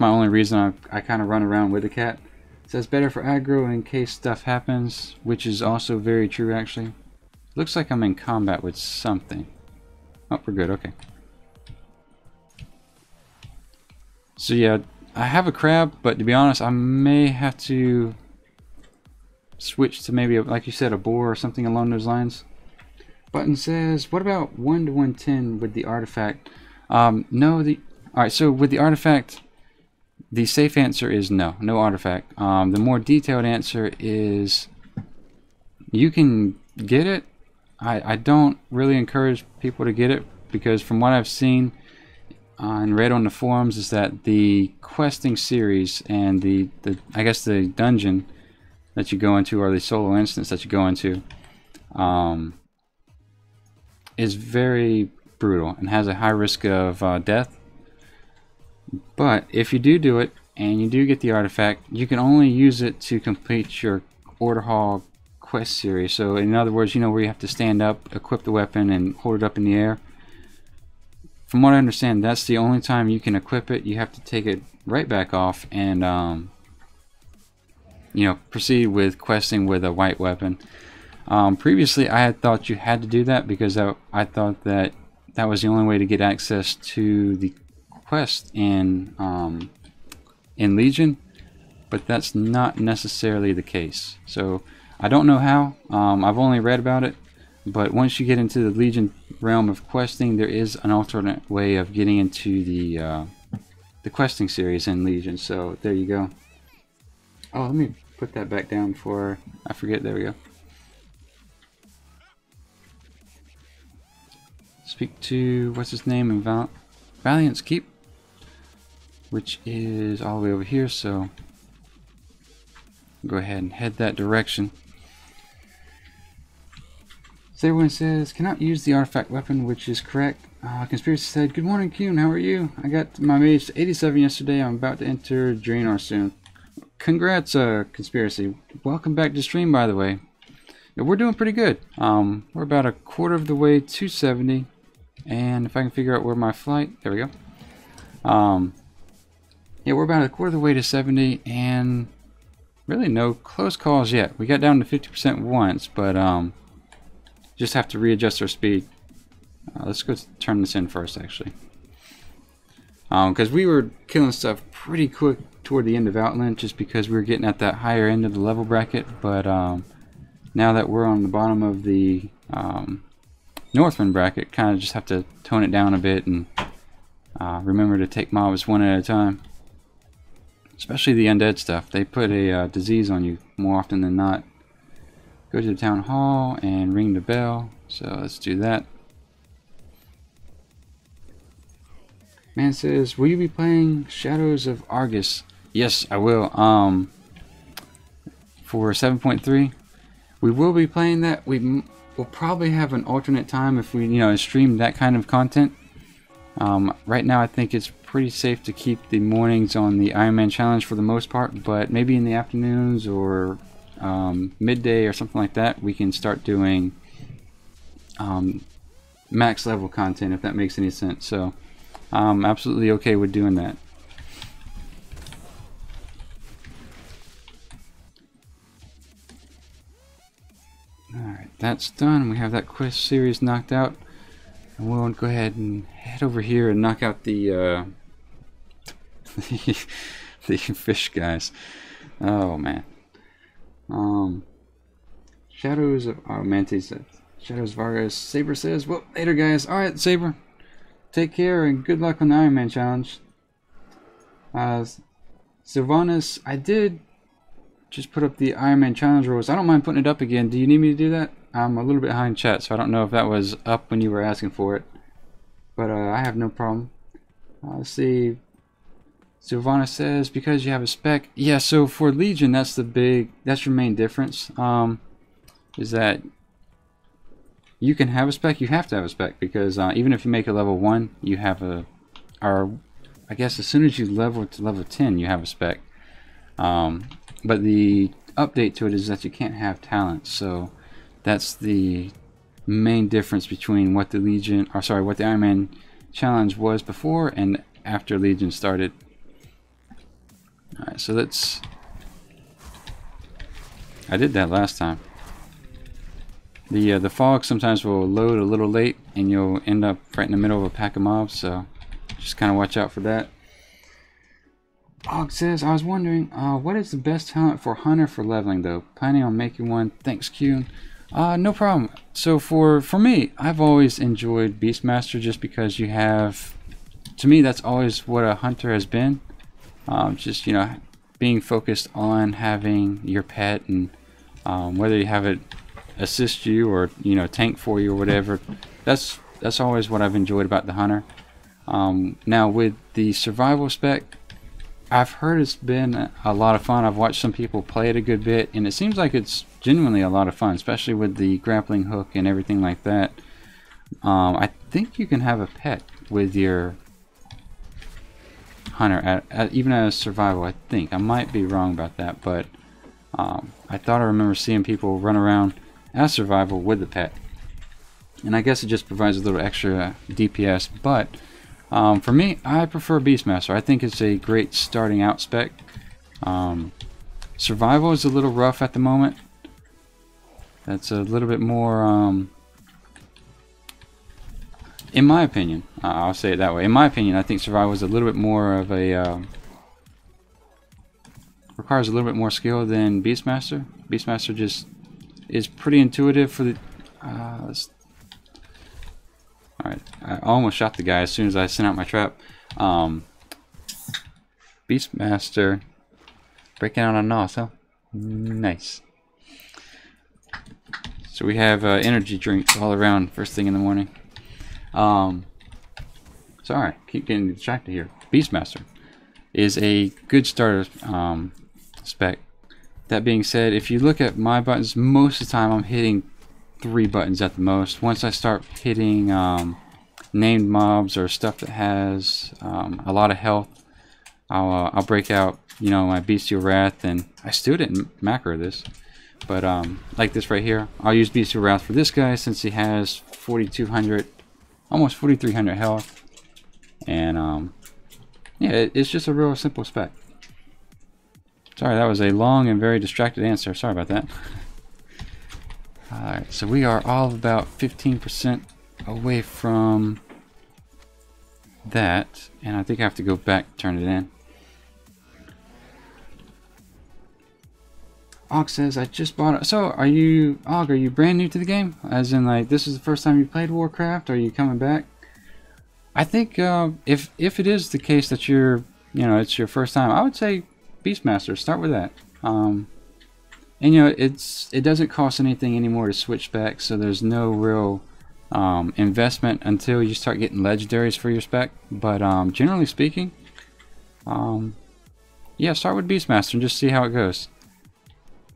S1: only reason I kind of run around with a cat. It says better for aggro in case stuff happens, which is also very true actually. Looks like I'm in combat with something. Oh, we're good. Okay. So yeah. I have a crab, but to be honest, I may have to switch to maybe, like you said, a boar or something along those lines. Button says, what about 1 to 110 with the artifact? No, alright, so with the artifact, the safe answer is no artifact. The more detailed answer is you can get it. I don't really encourage people to get it because from what I've seen and read on the forums is that the questing series and the I guess the dungeon that you go into, or the solo instance that you go into, is very brutal and has a high risk of death. But if you do it and you do get the artifact, you can only use it to complete your Order Hall quest series. So in other words, you know, where you have to stand up, equip the weapon, and hold it up in the air. From what I understand, that's the only time you can equip it. You have to take it right back off and, you know, proceed with questing with a white weapon. Previously, I had thought you had to do that because I thought that was the only way to get access to the quest in Legion, but that's not necessarily the case. So I don't know how. I've only read about it. But once you get into the Legion realm of questing, there is an alternate way of getting into the questing series in Legion. So there you go. Oh, let me put that back down before I forget. There we go. Speak to, what's his name, in Valiant's Keep, which is all the way over here. So go ahead and head that direction. So everyone says, cannot use the artifact weapon, which is correct. Conspiracy said, good morning, Qyune, how are you? I got my mage to 87 yesterday. I'm about to enter Draenor soon. Congrats, Conspiracy. Welcome back to stream, by the way. Yeah, we're doing pretty good. We're about a quarter of the way to 70. And if I can figure out where my flight, there we go. Yeah, we're about a quarter of the way to 70, and really no close calls yet. We got down to 50% once, but just have to readjust our speed. Let's go turn this in first, actually. Because we were killing stuff pretty quick toward the end of Outland, just because we were getting at that higher end of the level bracket. But now that we're on the bottom of the Northwind bracket, kind of just have to tone it down a bit and remember to take mobs one at a time. Especially the undead stuff. They put a disease on you more often than not. Go to the town hall and ring the bell. So let's do that. Man says, will you be playing Shadows of Argus? Yes, I will. For 7.3, we will be playing that. We'll probably have an alternate time if we, stream that kind of content. Right now, I think it's pretty safe to keep the mornings on the Ironman challenge for the most part, but maybe in the afternoons or midday or something like that, we can start doing max level content, if that makes any sense. So I'm absolutely okay with doing that. Alright, that's done. We have that quest series knocked out. And we'll go ahead and head over here and knock out the the fish guys. Oh man. Shadows of Mante says, Shadows of Argus. Saber says, well, later guys. Alright, Saber. Take care and good luck on the Ironman challenge. Sylvanas, I did just put up the Ironman challenge rules. I don't mind putting it up again. Do you need me to do that? I'm a little bit behind chat, so I don't know if that was up when you were asking for it. But I have no problem. Let's see. Sylvana says, because you have a spec. Yeah, so for Legion, that's your main difference. Is that you can have a spec, you have to have a spec, because even if you make a level 1, you have I guess as soon as you level to level 10, you have a spec. But the update to it is that you can't have talent, so that's the main difference between what the Legion, or sorry, what the Ironman challenge was before and after Legion started. Alright, so let's... I did that last time. The fog sometimes will load a little late and you'll end up right in the middle of a pack of mobs, so just kind of watch out for that. Og says, I was wondering, what is the best talent for Hunter for leveling though? Planning on making one. Thanks, Qyune. No problem. So for me, I've always enjoyed Beastmaster just because you have, to me, that's always what a hunter has been. Just, being focused on having your pet and whether you have it assist you or, tank for you or whatever. That's always what I've enjoyed about the hunter. Now with the survival spec, I've heard it's been a lot of fun. I've watched some people play it a good bit, and it seems like it's genuinely a lot of fun, especially with the grappling hook and everything like that. I think you can have a pet with your hunter, even as survival, I think. I might be wrong about that, but I thought I remember seeing people run around as survival with the pet. And I guess it just provides a little extra DPS, but for me, I prefer Beastmaster. I think it's a great starting out spec. Survival is a little rough at the moment. That's a little bit more, in my opinion, I'll say it that way. In my opinion, I think survival is a little bit more of a, requires a little bit more skill than Beastmaster. Beastmaster just is pretty intuitive for the, alright, I almost shot the guy as soon as I sent out my trap. Beastmaster breaking out on NOS, huh? Nice. So we have energy drinks all around first thing in the morning. Sorry, keep getting distracted here. Beastmaster is a good starter spec. That being said, if you look at my buttons, most of the time I'm hitting 3 buttons at the most. Once I start hitting named mobs or stuff that has a lot of health, I'll break out, my Bestial Wrath, and I still didn't macro this, but like this right here, I'll use Bestial Wrath for this guy since he has 4,200, almost 4,300 health, and yeah, it's just a real simple spec. Sorry, that was a long and very distracted answer. Sorry about that. Alright, so we are all about 15% away from that, and I think I have to go back and turn it in. Og says, I just bought it. So, are you, Og, are you brand new to the game? As in, like, this is the first time you played Warcraft? Are you coming back? I think if it is the case that you're, you know, it's your first time, I would say Beastmaster. Start with that. And you know, it doesn't cost anything anymore to switch back, so there's no real investment until you start getting legendaries for your spec. But generally speaking, yeah, start with Beastmaster and just see how it goes.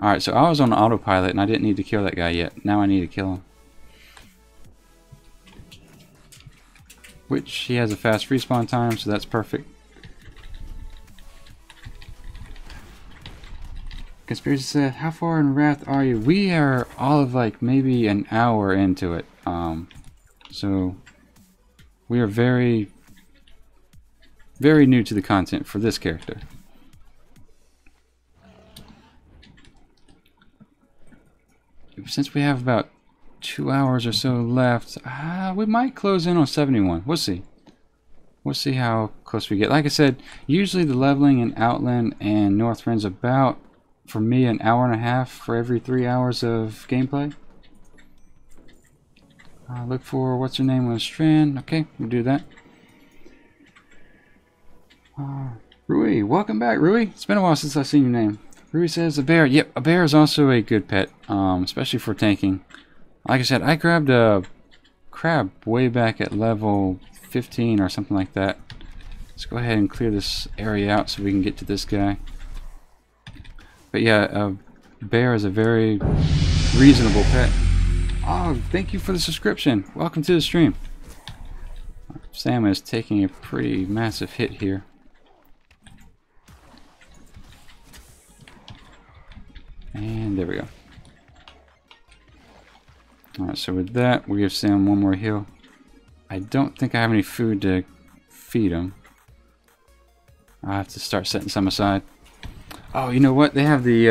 S1: Alright, so I was on autopilot and I didn't need to kill that guy yet. Now I need to kill him. Which, he has a fast respawn time, so that's perfect. Conspiracy said, how far in Wrath are you? We are all of like maybe an hour into it. So we are very, very new to the content for this character. Since we have about 2 hours or so left, we might close in on 71. We'll see. We'll see how close we get. Like I said, usually the leveling in Outland and Northrend's about, for me, an hour and a half for every 3 hours of gameplay. Look for what's her name on Strand. Okay, we'll do that. Rui, welcome back, Rui. It's been a while since I've seen your name. Rui says a bear. Yep, a bear is also a good pet, especially for tanking. Like I said, I grabbed a crab way back at level 15 or something like that. Let's go ahead and clear this area out so we can get to this guy. But yeah, a bear is a very reasonable pet. Oh, thank you for the subscription. Welcome to the stream. Sam is taking a pretty massive hit here. And there we go. Alright, so with that, we'll give Sam one more heal. I don't think I have any food to feed him. I'll have to start setting some aside. Oh, you know what? They have the,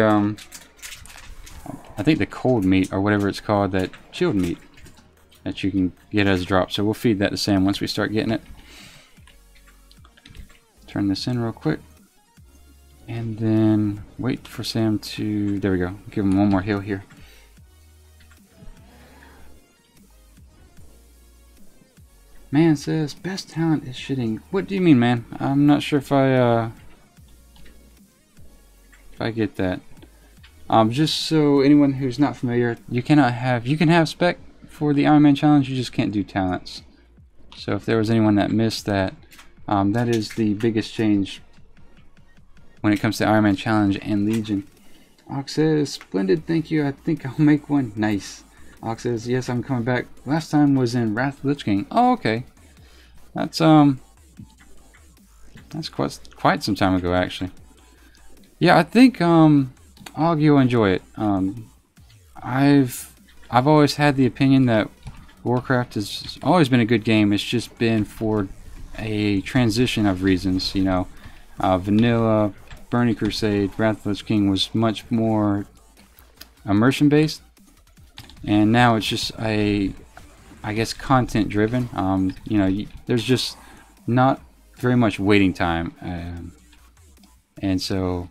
S1: I think the cold meat, or whatever it's called, that chilled meat that you can get as a drop. So we'll feed that to Sam once we start getting it. Turn this in real quick. And then wait for Sam to, there we go. Give him one more heal here. Man says, best talent is shitting. What do you mean, man? I'm not sure if I get that. Just so anyone who's not familiar, you can have spec for the Ironman challenge, you just can't do talents. So if there was anyone that missed that, that is the biggest change when it comes to Ironman challenge and Legion. Ox says, splendid, thank you. I think I'll make one. Nice. Ox says, yes, I'm coming back. Last time was in Wrath of the Lich King. Oh, okay. That's quite some time ago, actually. Yeah, I think Og, you'll enjoy it. I've always had the opinion that Warcraft has always been a good game. It's just been for a transition of reasons, you know. Vanilla, Burning Crusade, Wrath of the Lich King was much more immersion based, and now it's just I guess content driven. You know, there's just not very much waiting time, and so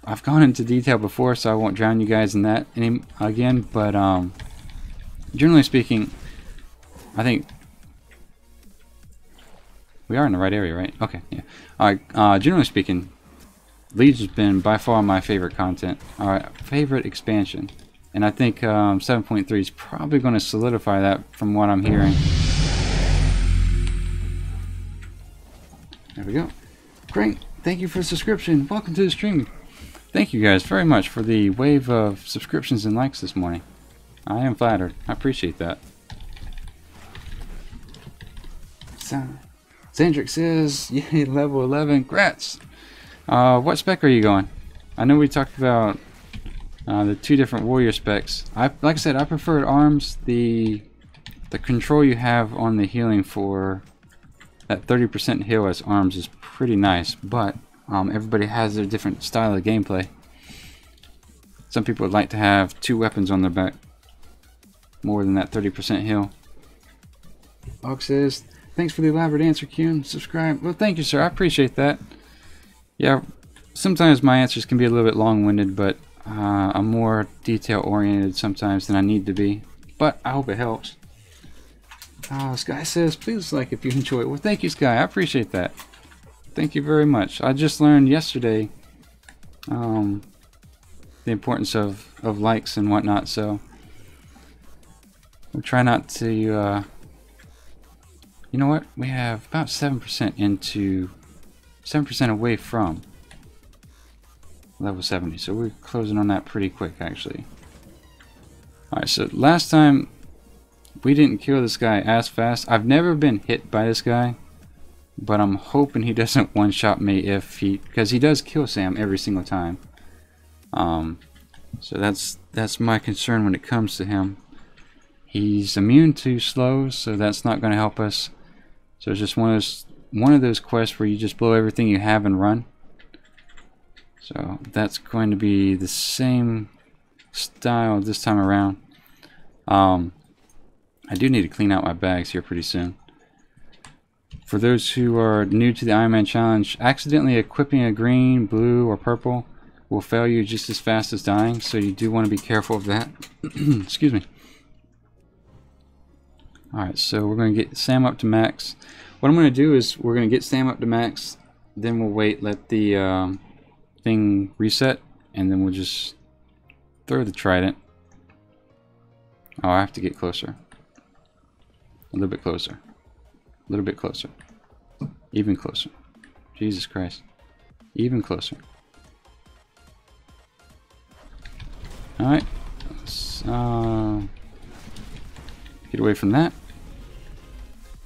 S1: I've gone into detail before, so I won't drown you guys in that again. But generally speaking, I think we are in the right area, right? Okay, yeah. Alright, generally speaking, Legion's been by far my favorite content, favorite expansion. And I think 7.3 is probably going to solidify that from what I'm hearing. There we go. Great, thank you for the subscription. Welcome to the stream. Thank you guys very much for the wave of subscriptions and likes this morning. I am flattered. I appreciate that. Zandrick says, yay, level 11, grats! What spec are you going? I know we talked about the two different warrior specs. Like I said, I prefer arms. The control you have on the healing for that 30% heal as arms is pretty nice, but everybody has their different style of gameplay. Some people would like to have 2 weapons on their back, more than that 30% heal. Og says, thanks for the elaborate answer, Qyune. Subscribe. Well, thank you, sir. I appreciate that. Yeah, sometimes my answers can be a little bit long-winded, but I'm more detail-oriented sometimes than I need to be. But I hope it helps. Sky says, please like if you enjoy it. Well, thank you, Sky. I appreciate that. Thank you very much. I just learned yesterday the importance of likes and whatnot, so we'll try not to... you know what? We have about 7% into... 7% away from level 70, so we're closing on that pretty quick, actually. Alright, so last time we didn't kill this guy as fast. I've never been hit by this guy, but I'm hoping he doesn't one-shot me if he... because he does kill Sam every single time. So that's my concern when it comes to him. He's immune to slows, so that's not going to help us. So it's just one of those quests where you just blow everything you have and run. So that's going to be the same style this time around. I do need to clean out my bags here pretty soon. For those who are new to the Ironman challenge, accidentally equipping a green, blue, or purple will fail you just as fast as dying, so you do want to be careful of that. Excuse me. Alright, so we're going to get Sam up to max. What I'm going to do is we're going to get Sam up to max, then we'll wait, let the thing reset, and then we'll just throw the trident. Oh, I have to get closer. A little bit closer. A little bit closer. Even closer. Jesus Christ. Even closer. Alright. Let's get away from that.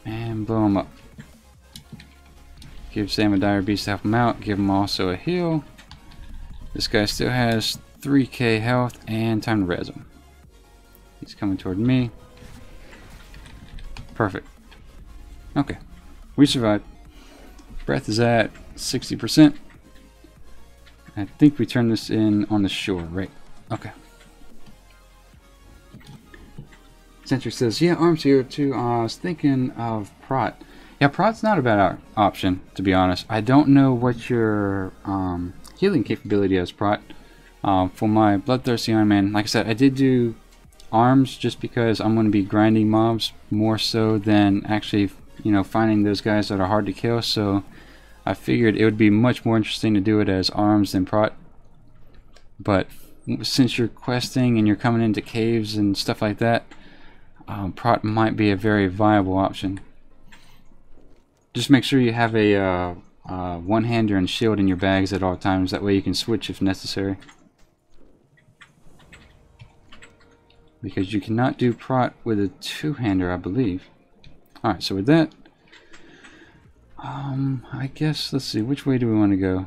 S1: And blow him up. Give Sam a dire beast to help him out. Give him also a heal. This guy still has 3k health and time to res him. He's coming toward me. Perfect. Okay. We survived. Breath is at 60%. I think we turned this in on the shore, right? Okay. Centric says, yeah, Arms here too. I was thinking of Prot. Yeah, Prot's not a bad option, to be honest. I don't know what your healing capability is, Prot. For my Bloodthirsty Ironman, like I said, I did do Arms just because I'm going to be grinding mobs more so than actually, you know, finding those guys that are hard to kill. So I figured it would be much more interesting to do it as Arms than Prot. But since you're questing and you're coming into caves and stuff like that, Prot might be a very viable option. Just make sure you have a one-hander and shield in your bags at all times. That way you can switch if necessary. Because you cannot do Prot with a two-hander, I believe. Alright, so with that, I guess, let's see, which way do we want to go?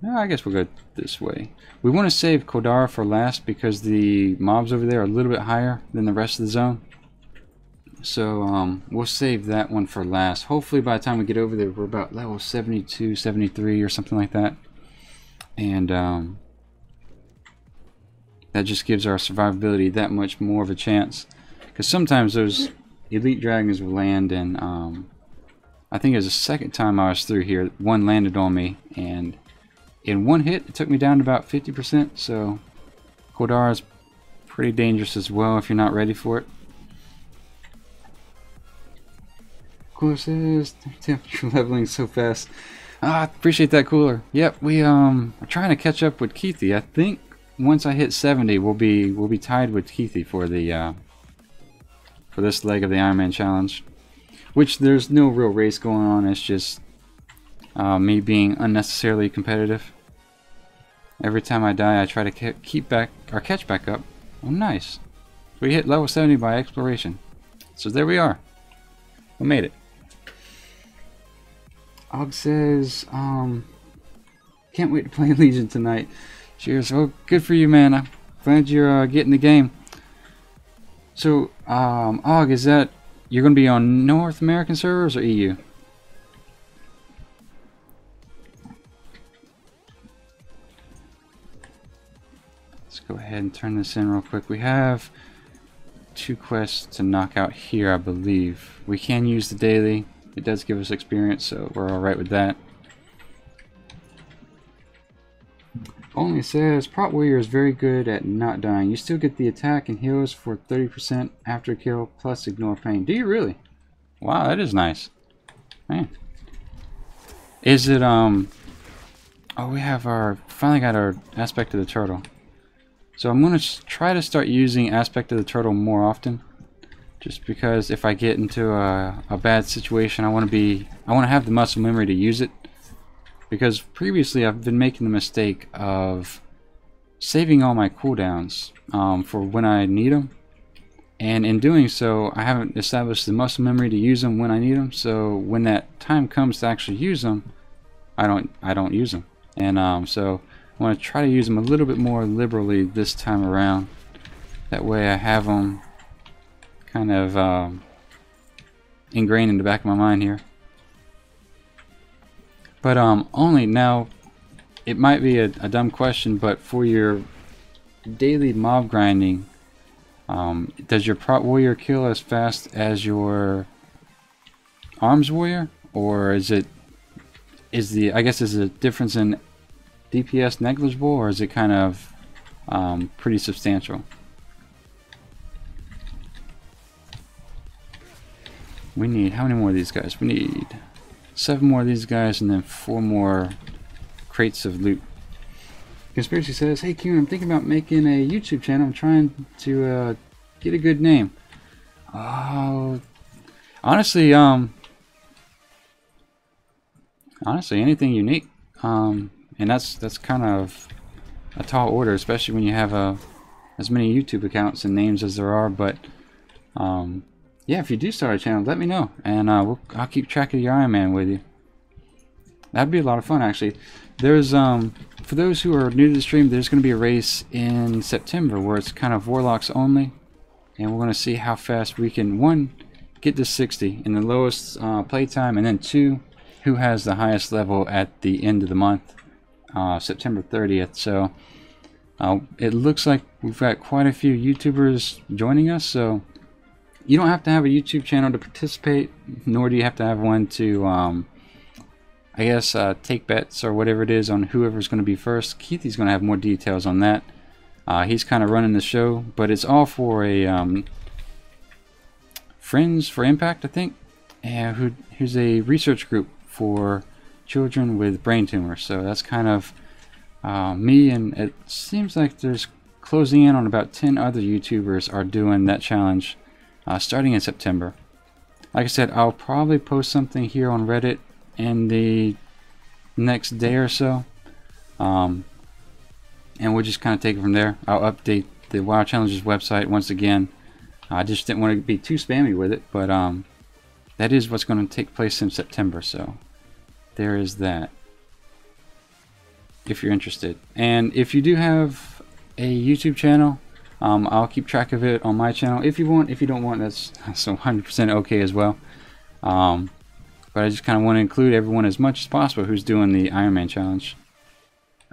S1: I guess we'll go this way. We want to save Kodara for last because the mobs over there are a little bit higher than the rest of the zone. So we'll save that one for last. Hopefully by the time we get over there we're about level 72, 73 or something like that. And that just gives our survivability that much more of a chance. Because sometimes those elite dragons will land, and I think it was the second time I was through here, one landed on me, and in one hit it took me down to about 50%. So Kodara is pretty dangerous as well if you're not ready for it. Cooler says temperature leveling so fast. I appreciate that, Cooler. Yep, we are trying to catch up with Keithy. I think once I hit 70, we'll be tied with Keithy for the for this leg of the Ironman challenge. Which there's no real race going on. It's just me being unnecessarily competitive. Every time I die, I try to keep back or catch back up. Oh, nice. We hit level 70 by exploration. So there we are. We made it. Og says, can't wait to play Legion tonight. Cheers. Well, good for you, man. I'm glad you're getting the game. So, Og, is that you're going to be on North American servers or EU? Let's go ahead and turn this in real quick. We have 2 quests to knock out here, I believe. We can use the daily. It does give us experience, so we're alright with that. Only says Prot Warrior is very good at not dying. You still get the attack and heals for 30% after kill plus ignore pain. Do you really? Wow, that is nice. Man. Is it oh, we have our finally got our aspect of the turtle. So I'm going to try to start using aspect of the turtle more often. Just because if I get into a bad situation, I want to have the muscle memory to use it. Because previously I've been making the mistake of saving all my cooldowns for when I need them, and in doing so I haven't established the muscle memory to use them when I need them. So when that time comes to actually use them, I don't use them, and so I want to try to use them a little bit more liberally this time around. That way I have them kind of ingrained in the back of my mind here. But only now, it might be a dumb question, but for your daily mob grinding, does your Prot Warrior kill as fast as your Arms Warrior, or is the difference in DPS negligible, or is it kind of pretty substantial? We need, how many more of these guys? We need 7 more of these guys, and then 4 more crates of loot. Conspiracy says, "Hey Qyune, I'm thinking about making a YouTube channel. I'm trying to get a good name." Oh, honestly, anything unique, and that's kind of a tall order, especially when you have as many YouTube accounts and names as there are. But yeah, if you do start a channel, let me know, and I'll keep track of your Ironman with you. That'd be a lot of fun, actually. There's for those who are new to the stream, there's going to be a race in September where it's kind of Warlocks only, and we're going to see how fast we can, 1, get to 60 in the lowest playtime, and then 2, who has the highest level at the end of the month, September 30th. So it looks like we've got quite a few YouTubers joining us, so you don't have to have a YouTube channel to participate, nor do you have to have one to, I guess, take bets or whatever it is on whoever's going to be first. Keithy's going to have more details on that. He's kind of running the show, but it's all for a Friends for Impact, I think, who's a research group for children with brain tumors. So that's kind of me, and it seems like there's closing in on about 10 other YouTubers are doing that challenge. Starting in September. Like I said, I'll probably post something here on Reddit in the next day or so, and we'll just kind of take it from there. I'll update the WoW Challenges website once again. I just didn't want to be too spammy with it, but that is what's going to take place in September, so there is that, if you're interested. And if you do have a YouTube channel, I'll keep track of it on my channel if you want. If you don't want, that's 100% okay as well. But I just kind of want to include everyone as much as possible who's doing the Ironman challenge.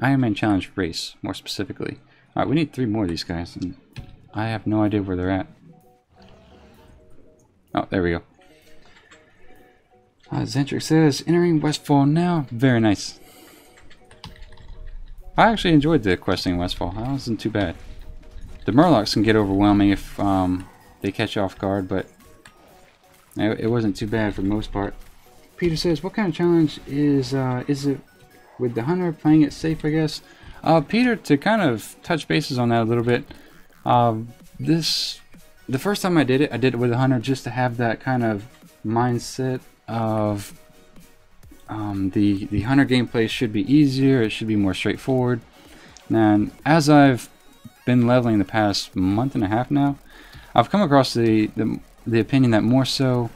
S1: Ironman challenge race, more specifically. Alright, we need 3 more of these guys, and I have no idea where they're at. Oh, there we go. Zentric says, "Entering Westfall now." Very nice. I actually enjoyed the questing in Westfall. That wasn't too bad. The Murlocs can get overwhelming if they catch you off guard, but it wasn't too bad for the most part. Peter says, "What kind of challenge is it with the hunter playing it safe, I guess?" Peter, to kind of touch bases on that a little bit, the first time I did it with the hunter just to have that kind of mindset of the hunter gameplay should be easier, it should be more straightforward. And as I've been leveling the past month and a half now, I've come across the opinion that more so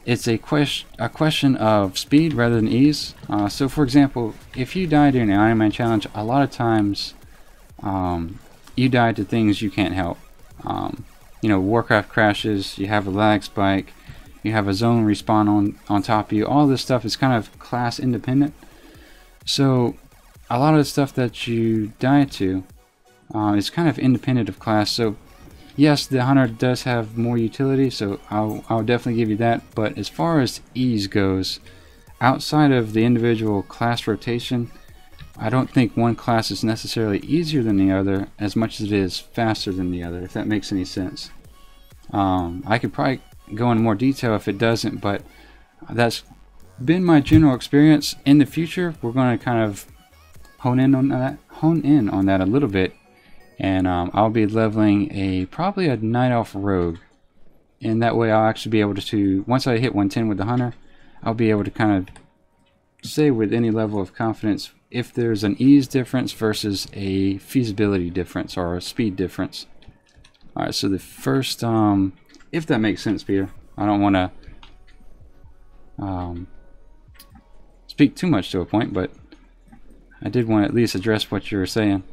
S1: it's a question of speed rather than ease. So for example, if you die during the Ironman challenge, a lot of times you die to things you can't help. You know, Warcraft crashes, you have a lag spike, you have a zone respawn on top of you. All this stuff is kind of class independent. So a lot of the stuff that you die to is kind of independent of class. So yes, the hunter does have more utility, so I'll definitely give you that. But as far as ease goes, outside of the individual class rotation, I don't think one class is necessarily easier than the other as much as it is faster than the other, if that makes any sense. I could probably go into more detail if it doesn't, but that's been my general experience. In the future, we're going to kind of hone in on that a little bit, and I'll be leveling probably a Night Elf Rogue, and that way I'll actually be able to, once I hit 110 with the Hunter, I'll be able to kind of say with any level of confidence if there's an ease difference versus a feasibility difference or a speed difference. Alright, so the first, if that makes sense, Peter, I don't want to speak too much to a point, but I did want to at least address what you were saying.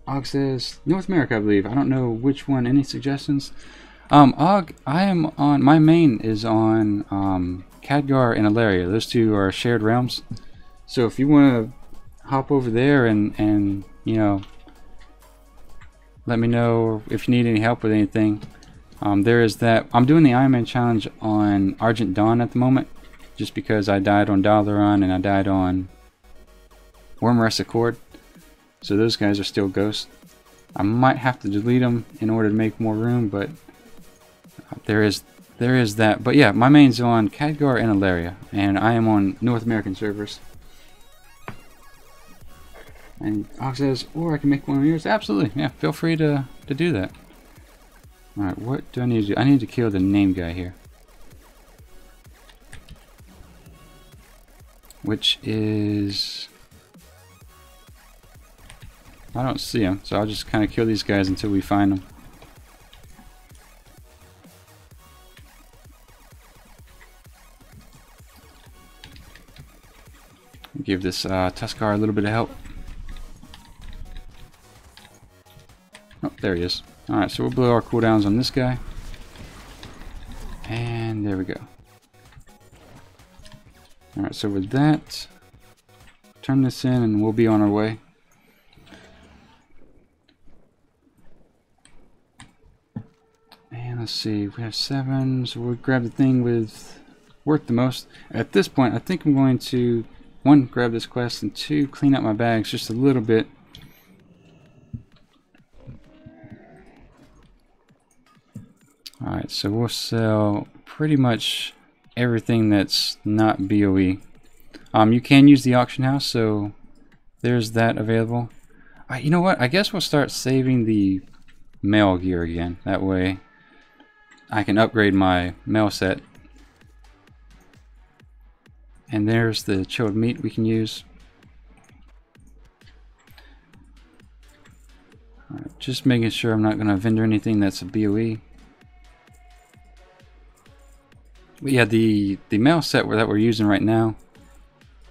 S1: Og says, North America, I believe. I don't know which one. Any suggestions? Og, I am on, my main is on Khadgar and Ilaria. Those two are shared realms. So if you want to hop over there and you know, let me know if you need any help with anything. There is that. I'm doing the Ironman challenge on Argent Dawn at the moment, just because I died on Dalaran and I died on Wormrest Accord. So those guys are still ghosts. I might have to delete them in order to make more room, but there is that. But yeah, my main's on Khadgar and Ilaria, and I am on North American servers. And Og says, or I can make one of yours. Absolutely, yeah. Feel free to do that. All right, what do I need to do? I need to kill the name guy here, which is, I don't see him, so I'll just kind of kill these guys until we find them. Give this Tuskar a little bit of help. Oh, there he is. Alright, so we'll blow our cooldowns on this guy. And there we go. Alright, so with that, turn this in and we'll be on our way. And let's see, we have 7, so we'll grab the thing with worth the most. At this point, I think I'm going to, 1, grab this quest, and 2, clean up my bags just a little bit. Alright, so we'll sell pretty much everything that's not BOE. You can use the auction house, so there's that available. You know what? I guess we'll start saving the mail gear again. That way I can upgrade my mail set. And there's the chilled meat we can use. Alright, just making sure I'm not going to vendor anything that's a BOE. But yeah, the mail set that we're using right now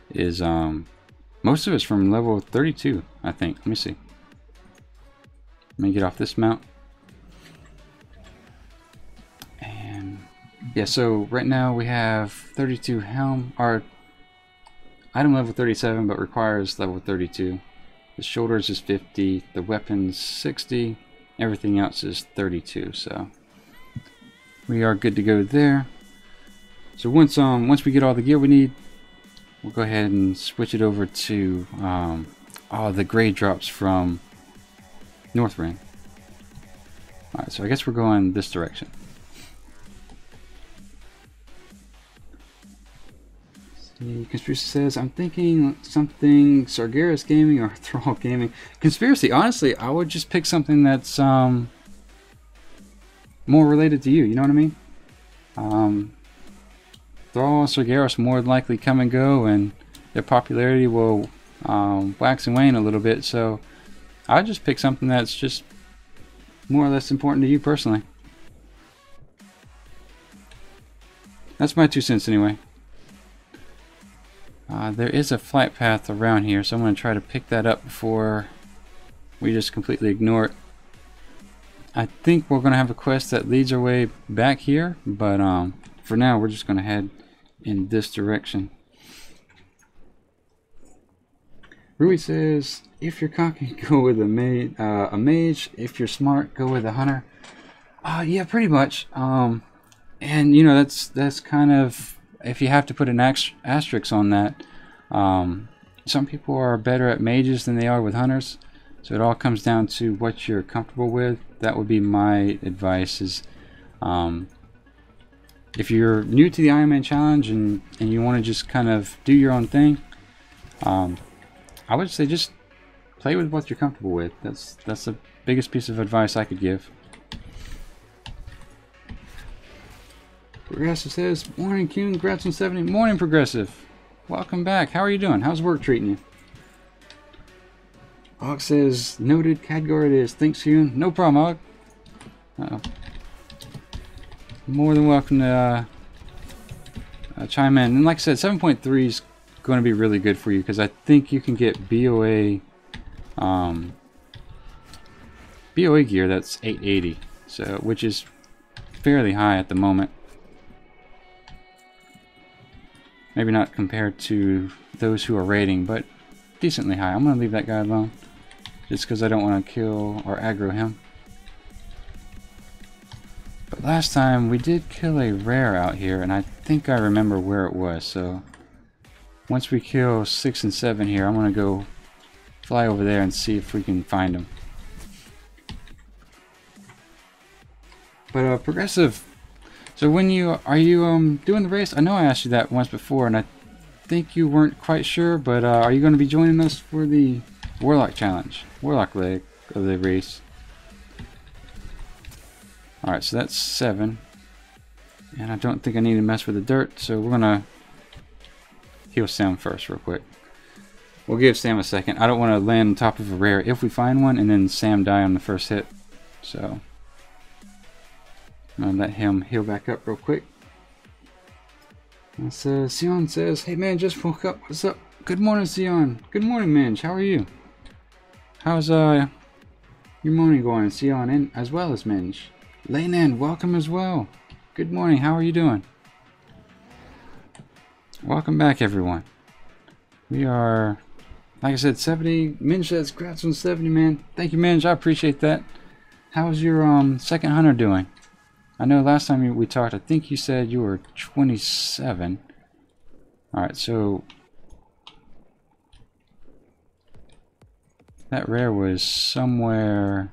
S1: is most of it's from level 32, I think. Let me see. Let me get off this mount. And yeah, so right now we have 32 helm. Our item level 37, but requires level 32. The shoulders is 50, the weapons 60, everything else is 32. So we are good to go there. So once we get all the gear we need, we'll go ahead and switch it over to all the grade drops from Northrend. Alright, so I guess we're going this direction. See, Conspiracy says, I'm thinking something Sargeras Gaming or Thrall Gaming. Conspiracy, honestly, I would just pick something that's more related to you, you know what I mean? Thrall and Sargeras more than likely come and go, and their popularity will wax and wane a little bit, so I'll just pick something that's just more or less important to you personally. That's my 2 cents anyway. There is a flight path around here, so I'm going to try to pick that up before we just completely ignore it. I think we're going to have a quest that leads our way back here, but for now we're just going to head in this direction. Rui says, if you're cocky, go with a mage. If you're smart, go with a hunter. Yeah, pretty much. And you know, that's kind of, if you have to put an asterisk on that, some people are better at mages than they are with hunters, so it all comes down to what you're comfortable with. That would be my advice, is if you're new to the Ironman challenge and you want to just kind of do your own thing, I would say just play with what you're comfortable with. That's the biggest piece of advice I could give. Progressive says, morning Qyune, congrats on 70. Morning Progressive. Welcome back. How are you doing? How's work treating you? Og says, noted, Khadgar it is. Thanks Qyune. No problem, Og. More than welcome to chime in. And like I said, 7.3 is going to be really good for you, because I think you can get BOA BOA gear that's 880, so which is fairly high at the moment. Maybe not compared to those who are raiding, but decently high. I'm going to leave that guy alone, just because I don't want to kill or aggro him. But last time we did kill a rare out here, and I think I remember where it was. So once we kill 6 and 7 here, I'm going to go fly over there and see if we can find them. But Progressive, so when are you doing the race? I know I asked you that once before, and I think you weren't quite sure. But are you going to be joining us for the Warlock challenge, Warlock leg of the race? All right, so that's 7, and I don't think I need to mess with the dirt, so we're gonna heal Sam first, real quick. We'll give Sam a second. I don't want to land on top of a rare if we find one, and then Sam die on the first hit. So I'm gonna let him heal back up real quick. And so Sion says, "Hey man, just woke up. What's up? Good morning, Sion. Good morning, Minge. How are you? How's your morning going, Sion, and as well as Minge? Leynan, welcome as well. Good morning. How are you doing? Welcome back, everyone. We are, like I said, 70. Minge says, congrats on 70, man. Thank you, Minge. I appreciate that. How's your second hunter doing? I know last time we talked, I think you said you were 27. Alright, so that rare was somewhere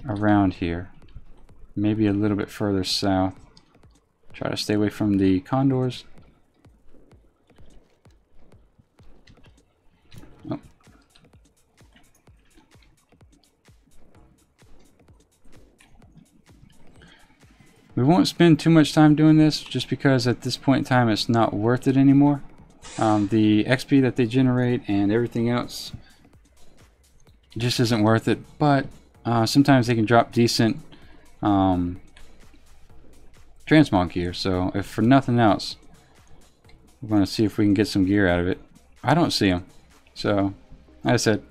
S1: around here. Maybe a little bit further south. Try to stay away from the condors. Oh. We won't spend too much time doing this, just because at this point in time it's not worth it anymore. The XP that they generate and everything else just isn't worth it, but sometimes they can drop decent transmog gear, so if for nothing else, we're going to see if we can get some gear out of it. I don't see them, so like I said,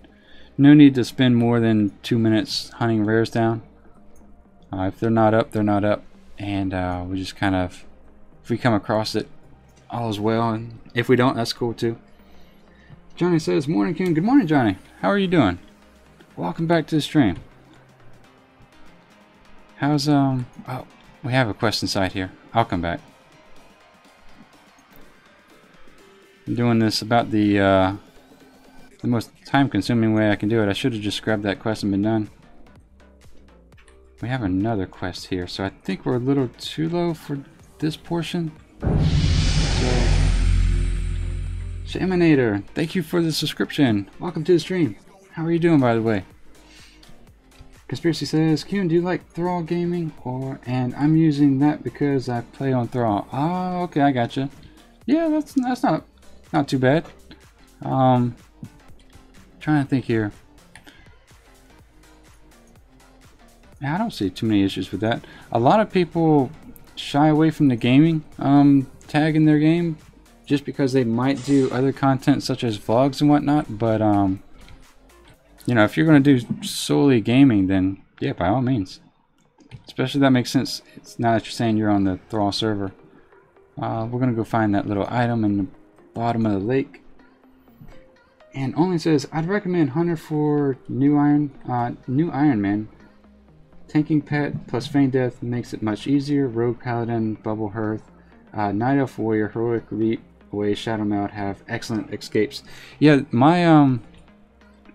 S1: no need to spend more than 2 minutes hunting rares down. If they're not up, they're not up. And we just kind of, if we come across it, all is well, and if we don't, that's cool too. Johnny says, morning Qyune. Good morning, Johnny. How are you doing? Welcome back to the stream. How's oh, we have a quest inside here. I'll come back. I'm doing this about the most time-consuming way I can do it. I should have just grabbed that quest and been done. We have another quest here, so I think we're a little too low for this portion. So, Shaminator, thank you for the subscription. Welcome to the stream. How are you doing, by the way? Conspiracy says, Qyune, do you like Thrall gaming? And I'm using that because I play on Thrall. Oh, okay, I gotcha. Yeah, that's not too bad. Trying to think here. I don't see too many issues with that. A lot of people shy away from the gaming tag in their game just because they might do other content such as vlogs and whatnot, but you know, if you're going to do solely gaming, then yeah, by all means. Especially that makes sense. It's now that you're saying you're on the Thrall server. We're going to go find that little item in the bottom of the lake. And only says, I'd recommend Hunter for new Ironman. Tanking pet plus feign death makes it much easier. Rogue paladin, bubble hearth, night elf warrior, heroic elite, away Shadow Meld have excellent escapes. Yeah, my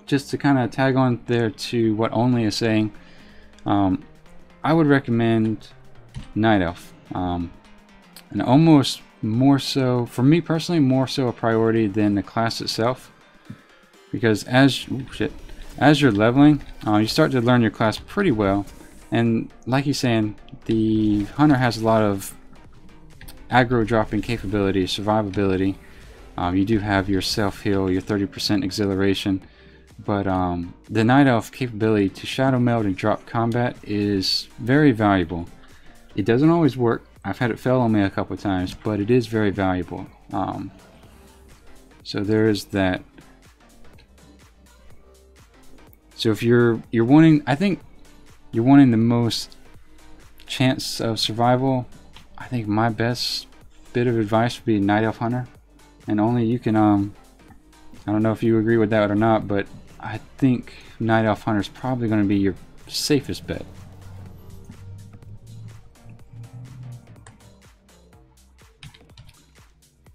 S1: just to kind of tag on there to what Only is saying, I would recommend Night Elf, and almost more so for me personally, more so a priority than the class itself, because as you're leveling, you start to learn your class pretty well, and like he's saying, the hunter has a lot of aggro dropping capability, survivability. You do have your self heal, your 30% exhilaration, but the Night Elf capability to Shadow Meld and drop combat is very valuable. It doesn't always work. I've had it fail on me a couple of times, but it is very valuable. So there is that. So if you're wanting, I think you're wanting the most chance of survival, I think my best bit of advice would be Night Elf Hunter. And Only you can, I don't know if you agree with that or not, but I think Night Elf Hunter is probably going to be your safest bet.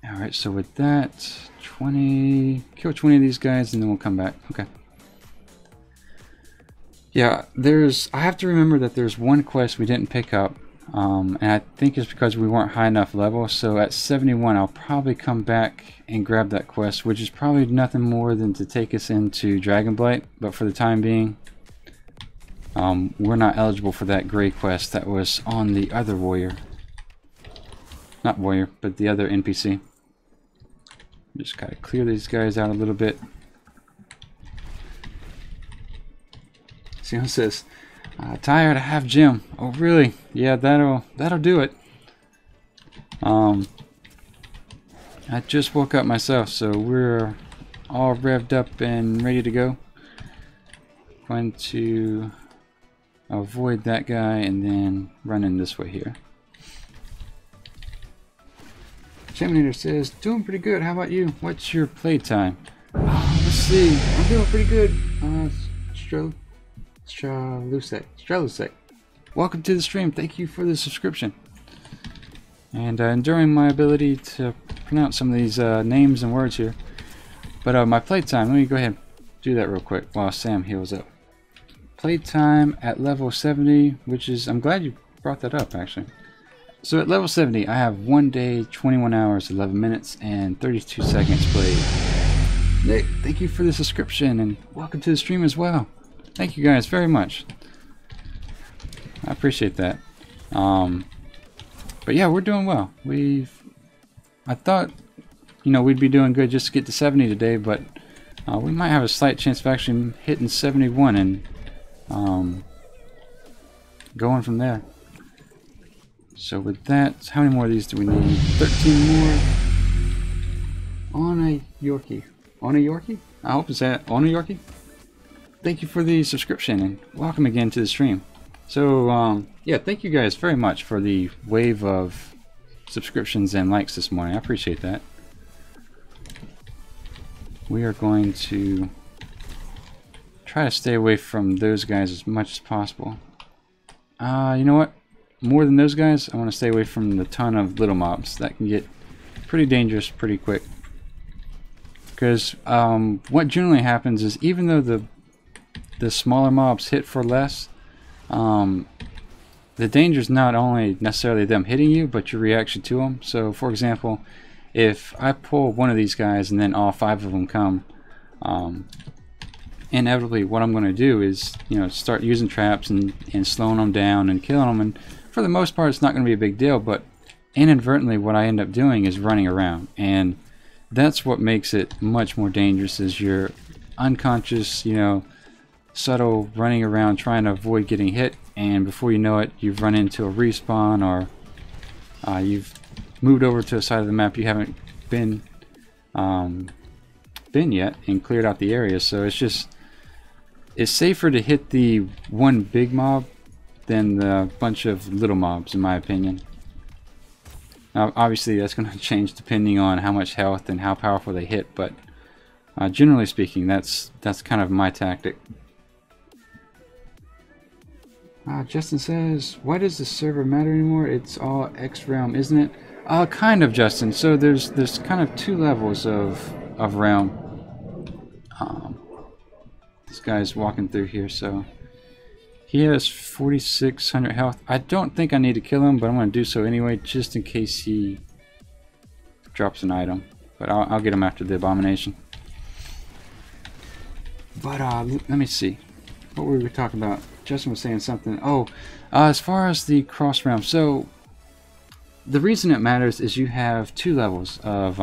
S1: Alright, so with that, kill 20 of these guys and then we'll come back. Okay. Yeah, I have to remember that there's one quest we didn't pick up, and I think it's because we weren't high enough level, so at 71 I'll probably come back and grab that quest, which is probably nothing more than to take us into Dragonblight, but for the time being, we're not eligible for that gray quest that was on the other warrior. Not warrior, but the other NPC. Just gotta clear these guys out a little bit. Sion says, tired, I have gym. Oh really? Yeah, that'll do it. I just woke up myself, so we're all revved up and ready to go. Going to avoid that guy and then run in this way here. Chaminator says, doing pretty good. How about you? What's your playtime? Let's see. I'm doing pretty good. Stralusek. Welcome to the stream. Thank you for the subscription. And enduring my ability to pronounce some of these names and words here. But my playtime, let me go ahead and do that real quick while Sam heals up. Playtime at level 70, which is, I'm glad you brought that up actually. So at level 70, I have 1 day, 21 hours, 11 minutes, and 32 seconds played. Nick, thank you for the subscription, and welcome to the stream as well. Thank you guys very much. I appreciate that. But yeah, we're doing well. I thought, we'd be doing good just to get to 70 today, but we might have a slight chance of actually hitting 71 and going from there. So with that, how many more of these do we need? 13 more. On a Yorkie. On a Yorkie? I hope it's that. On a Yorkie? Thank you for the subscription and welcome again to the stream. So, yeah, thank you guys very much for the wave of subscriptions and likes this morning. I appreciate that. We are going to try to stay away from those guys as much as possible. You know what? More than those guys, I want to stay away from the ton of little mobs. That can get pretty dangerous pretty quick. Because what generally happens is, even though the smaller mobs hit for less, the danger is not only necessarily them hitting you, but your reaction to them. So for example, if I pull one of these guys and then all 5 of them come, inevitably what I'm going to do is start using traps and slowing them down and killing them, and for the most part it's not going to be a big deal, but inadvertently what I end up doing is running around, and that's what makes it much more dangerous, is your unconscious, subtle running around trying to avoid getting hit, and before you know it, you've run into a respawn, or you've moved over to a side of the map you haven't been yet and cleared out the area. So it's safer to hit the one big mob than the bunch of little mobs, in my opinion. Now, obviously that's going to change depending on how much health and how powerful they hit, but generally speaking, that's kind of my tactic. Justin says, why does the server matter anymore? It's all X realm, isn't it? Kind of, Justin. So there's kind of two levels of realm. This guy's walking through here, so he has 4,600 health. I don't think I need to kill him, but I'm going to do so anyway, just in case he drops an item. But I'll get him after the abomination. But let me see. What were we talking about? Justin was saying something. Oh, as far as the cross realm. So the reason it matters is you have two levels of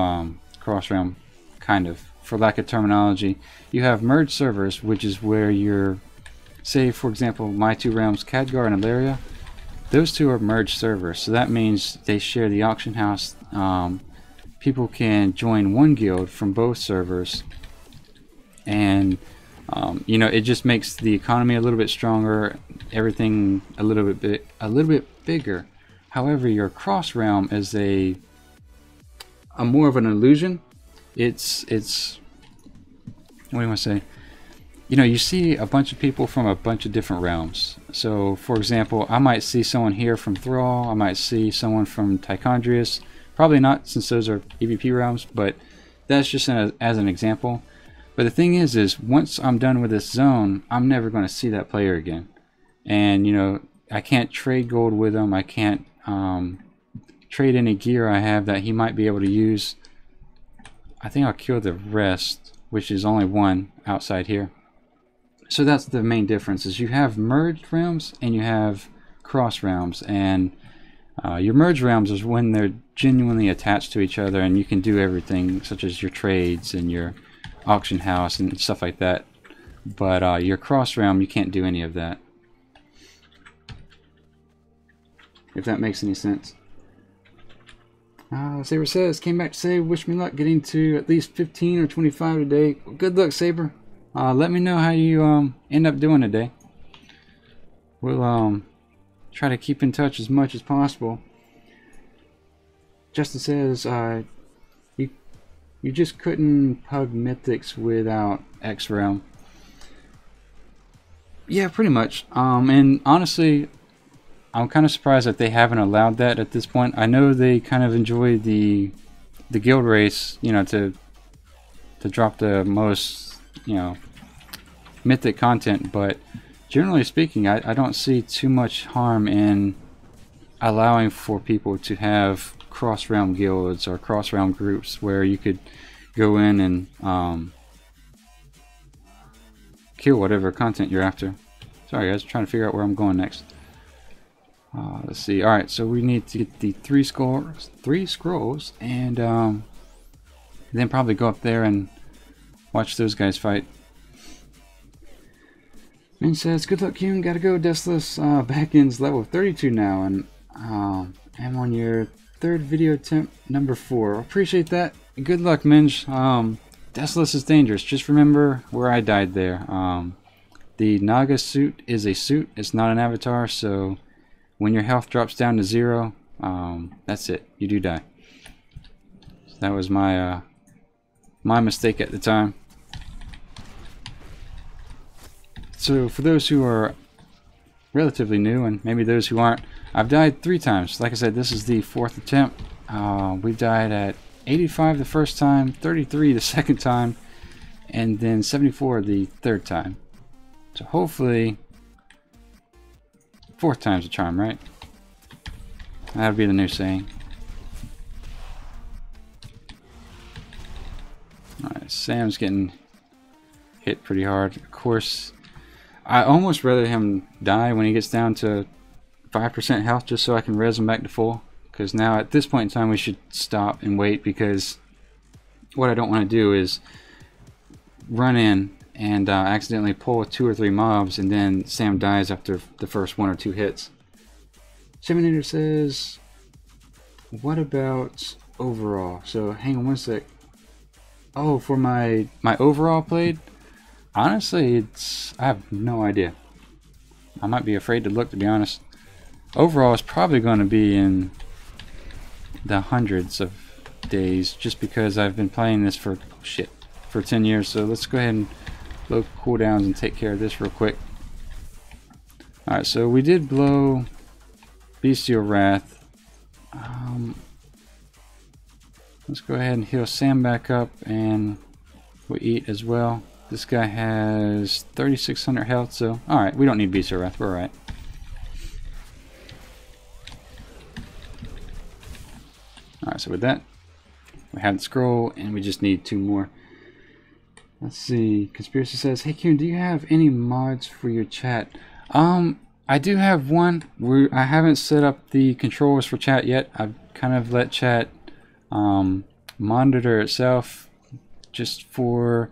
S1: cross realm, kind of, for lack of terminology. You have merged servers, which is where you're, say for example, my two realms, Khadgar and Ilaria. Those two are merged servers, so that means they share the auction house. People can join one guild from both servers, and you know, it just makes the economy a little bit stronger, everything a little bit bigger. However, your cross realm is a more of an illusion. It's what do you want to say? You know, you see a bunch of people from a bunch of different realms. So, for example, I might see someone here from Thrall. I might see someone from Tichondrius. Probably not, since those are EVP realms, but that's just as an example. But the thing is once I'm done with this zone, I'm never going to see that player again. And, you know, I can't trade gold with him. I can't trade any gear I have that he might be able to use. I think I'll kill the rest, which is only one outside here. So that's the main difference, is you have merged realms and you have cross realms. And your merged realms is when they're genuinely attached to each other and you can do everything, such as your trades and your auction house and stuff like that. But your cross realm, you can't do any of that. If that makes any sense. Saber says, came back to say, wish me luck getting to at least 15 or 25 today. Good luck, Saber. Let me know how you end up doing today. We'll try to keep in touch as much as possible. Justin says, you just couldn't pug mythics without X realm. Yeah, pretty much. And honestly, I'm kind of surprised that they haven't allowed that at this point. I know they kind of enjoy the guild race, you know, to drop the most, you know, mythic content, but generally speaking, I don't see too much harm in allowing for people to have cross-realm guilds or cross-realm groups where you could go in and kill whatever content you're after. Sorry guys, I'm trying to figure out where I'm going next. Let's see. Alright, so we need to get the three scrolls, and then probably go up there and watch those guys fight. Min says, good luck, Qyune. Gotta go. Deathless backend's level 32 now, and I'm on your third video attempt, number 4. Appreciate that. Good luck, Minj. Deathless is dangerous. Just remember where I died there. The Naga suit is a suit. It's not an avatar, so when your health drops down to 0, that's it. You do die. So that was my my mistake at the time. So for those who are relatively new, and maybe those who aren't, I've died 3 times. Like I said, this is the 4th attempt. We died at 85 the first time, 33 the second time, and then 74 the 3rd time. So hopefully 4th time's a charm, right? That'll be the new saying. Alright, Sam's getting hit pretty hard. Of course, I almost rather him die when he gets down to 5% health, just so I can res him back to full. Because now at this point in time we should stop and wait, because what I don't want to do is run in and accidentally pull 2 or 3 mobs, and then Sam dies after the first 1 or 2 hits. Seminator says, what about overall? So hang on one sec. Oh, for my overall played, honestly, I have no idea. I might be afraid to look, to be honest. Overall, it's probably going to be in the hundreds of days, just because I've been playing this for 10 years. So let's go ahead and blow cooldowns and take care of this real quick. Alright, so we did blow Bestial Wrath. Let's go ahead and heal Sam back up, and we'll eat as well. This guy has 3,600 health, so alright, we don't need Beast of Wrath, we're alright. Alright, so with that, we have the scroll, and we just need 2 more. Let's see, Conspiracy says, hey Qyune, do you have any mods for your chat? I do have one. I haven't set up the controls for chat yet. I've kind of let chat monitor itself just for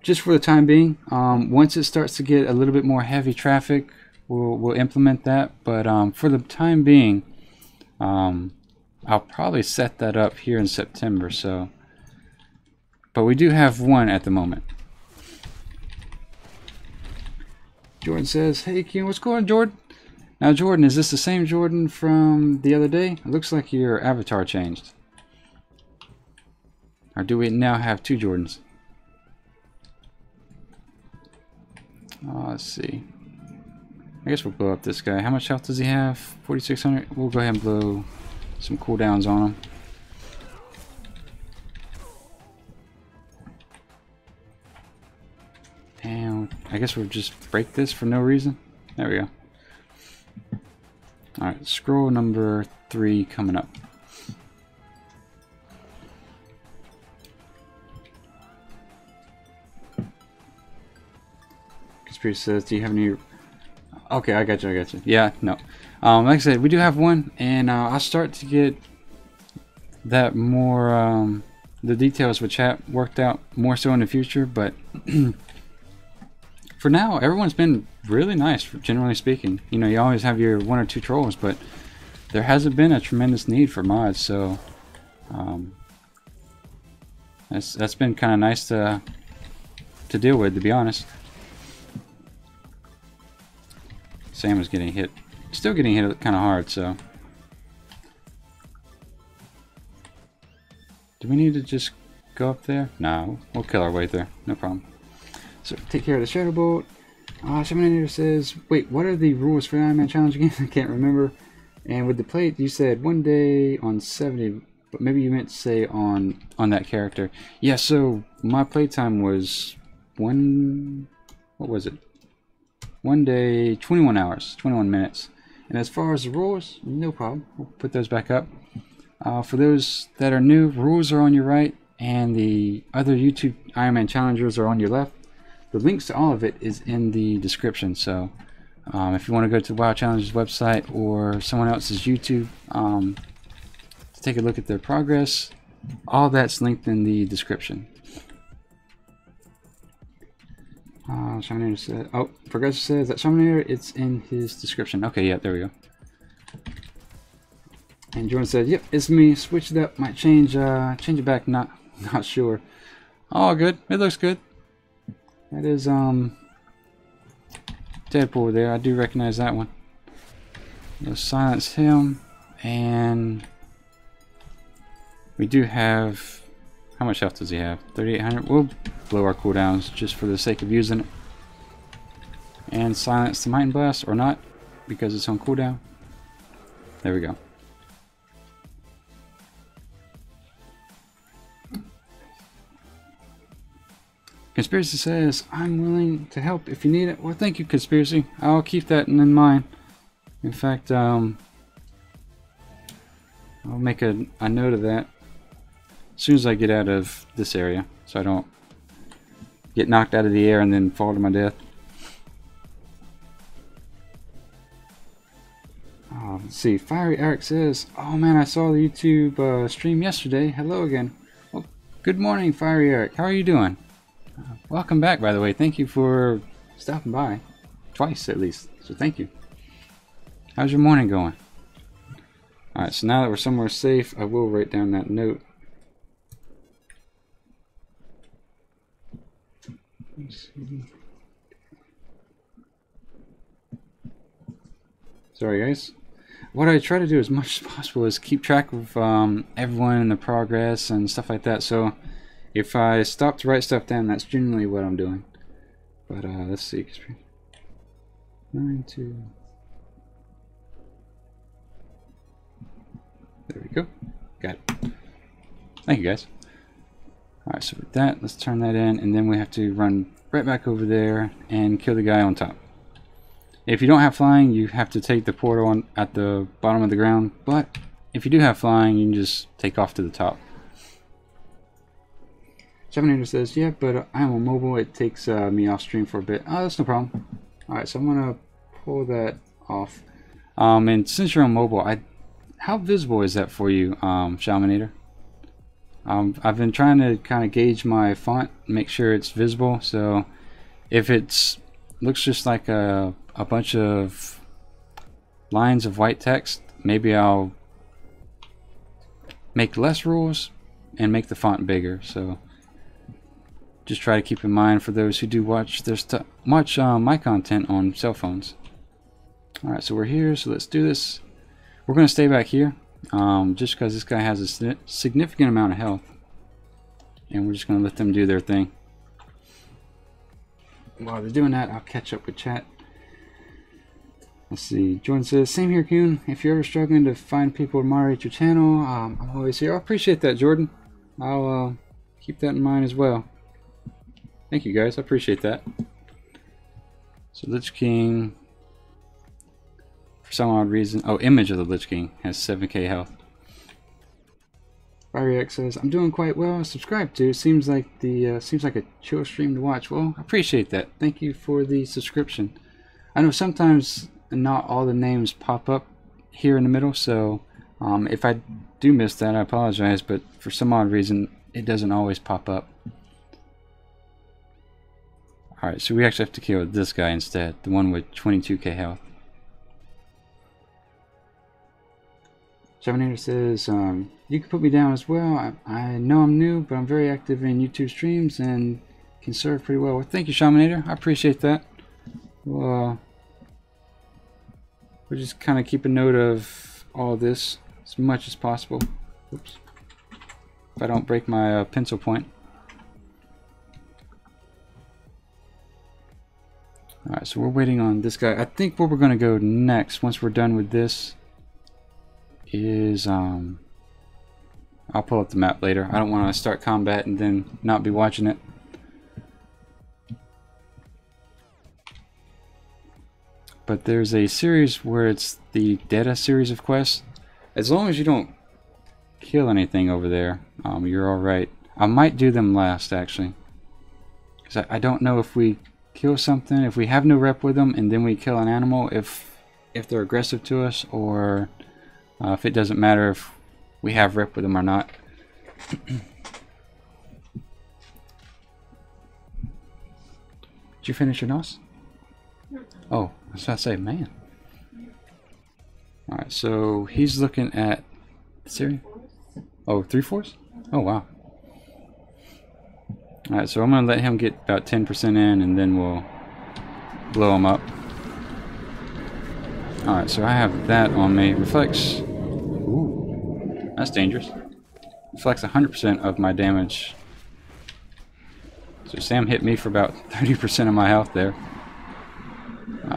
S1: the time being. Once it starts to get a little bit more heavy traffic, we'll implement that. But for the time being, I'll probably set that up here in September. So, but we do have one at the moment. Jordan says, hey Qyune, what's going on, Jordan? Now Jordan, is this the same Jordan from the other day? It looks like your avatar changed. Or do we now have 2 Jordans? Let's see. I guess we'll blow up this guy. How much health does he have? 4,600. We'll go ahead and blow some cooldowns on him. And I guess we'll just break this for no reason. There we go. Alright, scroll number 3 coming up. Conspiracy says, do you have any... Okay, I got you. Yeah, no. Like I said, we do have one, and I'll start to get that more, the details with chat worked out more so in the future, but... For now, everyone's been really nice, generally speaking. You know, you always have your 1 or 2 trolls, but there hasn't been a tremendous need for mods, so that's been kind of nice to deal with, to be honest. Sam is getting hit, still getting hit kind of hard, so. Do we need to just go up there? No, we'll kill our way there, no problem. So take care of the Shadow Bolt. Shaman says, wait, what are the rules for the Ironman challenge again? I can't remember. And with the plate, you said 1 day on 70, but maybe you meant to say on that character. Yeah, so my playtime was what was it? 1 day, 21 hours, 21 minutes. And as far as the rules, no problem. We'll put those back up. For those that are new, rules are on your right, and the other YouTube Ironman challengers are on your left. The links to all of it is in the description, so if you want to go to WoW Challenge's website or someone else's YouTube to take a look at their progress, all that's linked in the description. Shaman said, oh, Progressive says that Shaman, it's in his description. Okay, yeah, there we go. And Jordan said, yep, it's me. Switched it up, might change it back. Not sure. Oh, good. It looks good. That is Deadpool there. I do recognize that one. We'll silence him, and we do have. How much health does he have? 3,800. We'll blow our cooldowns just for the sake of using it, and silence the Might Blast or not because it's on cooldown. There we go. Conspiracy says, I'm willing to help if you need it. Well, thank you, Conspiracy. I'll keep that in mind. In fact, I'll make a note of that as soon as I get out of this area, so I don't get knocked out of the air and then fall to my death. Let's see. Fiery Eric says, oh man, I saw the YouTube stream yesterday. Hello again. Well, good morning, Fiery Eric. How are you doing? Welcome back, by the way. Thank you for stopping by. Twice, at least. So thank you. How's your morning going? Alright, so now that we're somewhere safe, I will write down that note. Let's see. Sorry, guys. What I try to do as much as possible is keep track of everyone and the progress and stuff like that. So if I stop to write stuff down, that's generally what I'm doing. But let's see. 9, 2. There we go. Got it. Thank you guys. Alright, so with that, let's turn that in, and then we have to run right back over there and kill the guy on top. If you don't have flying, you have to take the portal on at the bottom of the ground, but if you do have flying, you can just take off to the top. Sevenator says, yeah, but I'm on mobile, it takes me off stream for a bit. Oh, that's no problem. Alright, so I'm gonna pull that off. And since you're on mobile, how visible is that for you, Shaminator? I've been trying to kind of gauge my font, make sure it's visible, so if it looks just like a bunch of lines of white text, maybe I'll make less rules and make the font bigger. So just try to keep in mind for those who do watch my content on cell phones. Alright, so we're here, so let's do this. We're going to stay back here, just because this guy has a significant amount of health. And we're just going to let them do their thing. While they're doing that, I'll catch up with chat. Let's see, Jordan says, same here, Qyune. If you're ever struggling to find people to moderate your channel, I'm always here. I appreciate that, Jordan. I'll keep that in mind as well. Thank you, guys. I appreciate that. So, Lich King, for some odd reason, oh, Image of the Lich King has 7k health. Ryrex says, I'm doing quite well. Subscribe to. Seems like a chill stream to watch. Well, I appreciate that. Thank you for the subscription. I know sometimes not all the names pop up here in the middle, so if I do miss that, I apologize, but for some odd reason it doesn't always pop up. Alright, so we actually have to kill this guy instead, the one with 22k health. Sevenator says, you can put me down as well. I know I'm new, but I'm very active in YouTube streams and can serve pretty well. Well, thank you, Shaminator. I appreciate that. Well, we'll just kind of keep a note of all this as much as possible. Oops. If I don't break my pencil point. Alright, so we're waiting on this guy. I think where we're going to go next, once we're done with this, is I'll pull up the map later. I don't want to start combat and then not be watching it. But there's a series where it's the Data series of quests. As long as you don't kill anything over there, you're alright. I might do them last, actually, because I don't know if we kill something, if we have no rep with them and then we kill an animal, if they're aggressive to us, or if it doesn't matter if we have rep with them or not. Did you finish your NOS? Oh, I was about to say, man. Alright, so he's looking at Syria. Oh, 3/4? Oh, wow. Alright, so I'm going to let him get about 10% in and then we'll blow him up. Alright, so I have that on me. Reflects. Ooh, that's dangerous. Reflects 100% of my damage. So Sam hit me for about 30% of my health there.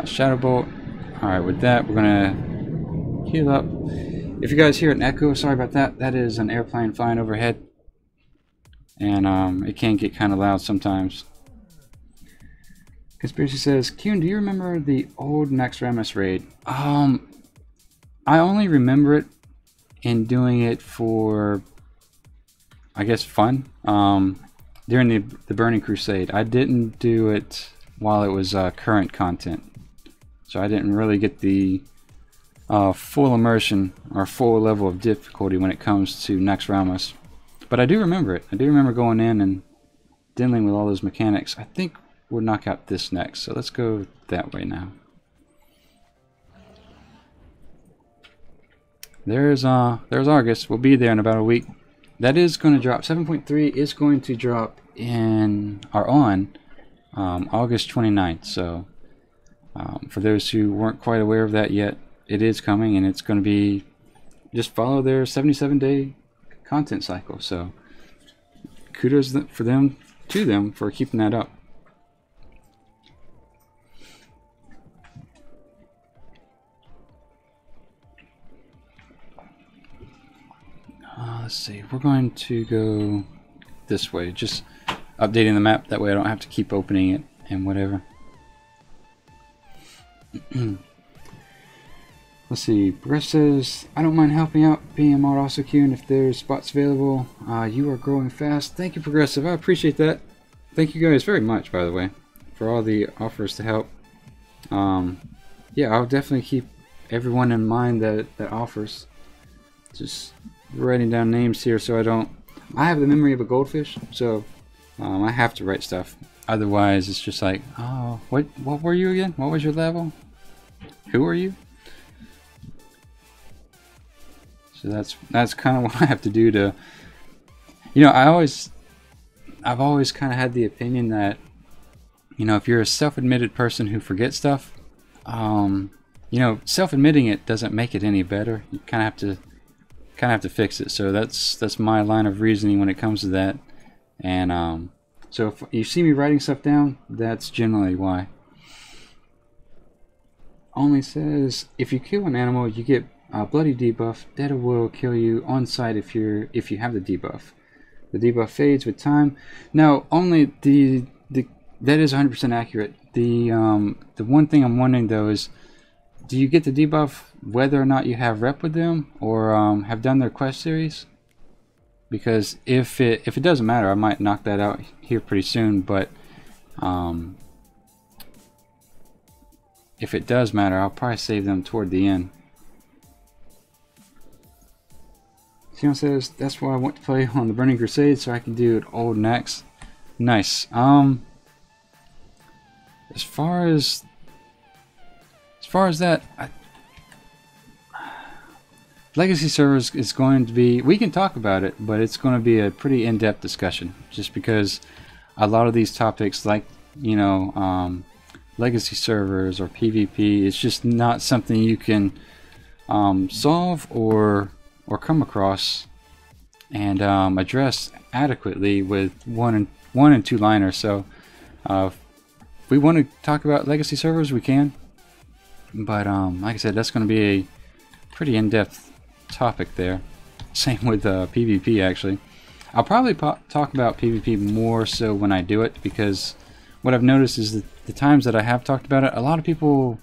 S1: Shadow Bolt. Alright, with that, we're going to heal up. If you guys hear an echo, sorry about that. That is an airplane flying overhead. And it can get kind of loud sometimes. Conspiracy says, Qyune, do you remember the old Naxxramas raid? I only remember it in doing it for, I guess, fun. During the Burning Crusade. I didn't do it while it was current content. So I didn't really get the full immersion or full level of difficulty when it comes to Naxxramas. But I do remember it. I do remember going in and dealing with all those mechanics. I think we'll knock out this next. So let's go that way now. There's Argus. We'll be there in about a week. That is going to drop. 7.3 is going to drop on August 29th. So for those who weren't quite aware of that yet, it is coming, and it's going to be just follow their 77-day content cycle. So kudos to them for keeping that up. let's see. We're going to go this way. Just updating the map. That way I don't have to keep opening it and whatever. Let's see. Progress says, I don't mind helping out BMR also Qyune if there's spots available. You are growing fast. Thank you, Progressive. I appreciate that. Thank you guys very much, by the way, for all the offers to help. Yeah, I'll definitely keep everyone in mind that offers. Just writing down names here so I have the memory of a goldfish, so I have to write stuff. Otherwise, it's just like, oh, what were you again? What was your level? Who are you? So that's kind of what I have to do to, you know, I've always kind of had the opinion that, you know, if you're a self-admitted person who forgets stuff, you know, self-admitting it doesn't make it any better. You kind of have to fix it. So that's my line of reasoning when it comes to that. And so if you see me writing stuff down, that's generally why. Only says if you kill an animal, you get a bloody debuff. That will kill you on sight if you have the debuff. The debuff fades with time. Now, only that is 100% accurate. The one thing I'm wondering though is, do you get the debuff whether or not you have rep with them or have done their quest series? Because if it doesn't matter, I might knock that out here pretty soon. But if it does matter, I'll probably save them toward the end. Sion says, that's why I want to play on the Burning Crusade so I can do it old next. Nice. As far as that, Legacy servers is going to be, we can talk about it, but it's going to be a pretty in-depth discussion, just because a lot of these topics, like, you know, Legacy servers or PvP, it's just not something you can solve or come across and address adequately with one and two liners. So if we want to talk about Legacy servers, we can, but like I said, that's going to be a pretty in-depth topic there. Same with PvP. Actually, I'll probably talk about PvP more so when I do it, because what I've noticed is that the times that I have talked about it, a lot of people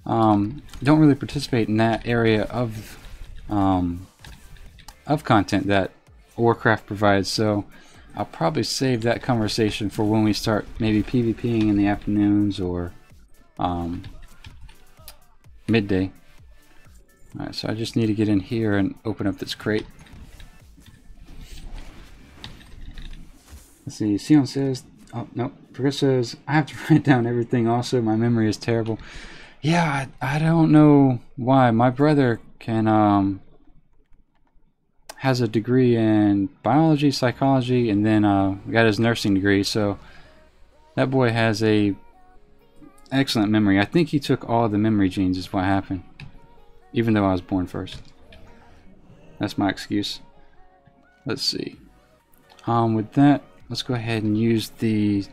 S1: don't really participate in that area of content that Warcraft provides. So I'll probably save that conversation for when we start maybe PvPing in the afternoons or midday. Alright, so I just need to get in here and open up this crate. Let's see, Sion says, oh no, Progress says, I have to write down everything also, my memory is terrible. Yeah, I don't know why. My brother can has a degree in biology, psychology, and then got his nursing degree, so that boy has a excellent memory. I think he took all the memory genes is what happened, even though I was born first. That's my excuse. Let's see. With that, let's go ahead and use the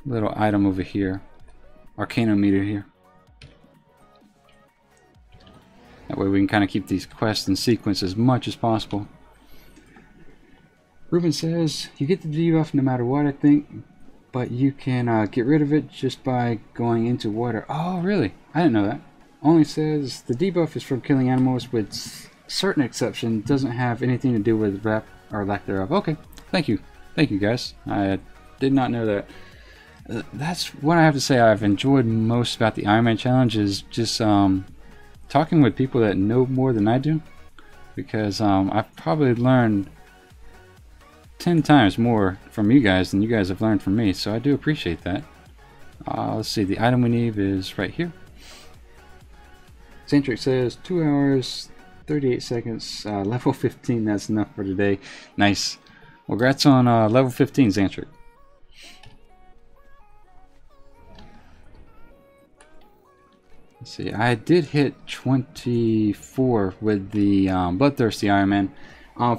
S1: little item over here, Arcanometer here. That way we can kind of keep these quests in sequence as much as possible. Ruben says, you get the debuff no matter what, I think, but you can get rid of it just by going into water. Oh, really? I didn't know that. Only says, the debuff is from killing animals with certain exception. Doesn't have anything to do with rep or lack thereof. Okay, thank you. Thank you, guys. I did not know that. That's what I have to say I've enjoyed most about the Ironman challenge, is just talking with people that know more than I do, because I've probably learned 10 times more from you guys than you guys have learned from me, so I do appreciate that. Let's see, the item we need is right here. Xantric says 2 hours 38 seconds, level 15, that's enough for today. Nice. Well, congrats on level 15, Xantric. Let's see, I did hit 24 with the Bloodthirsty Ironman.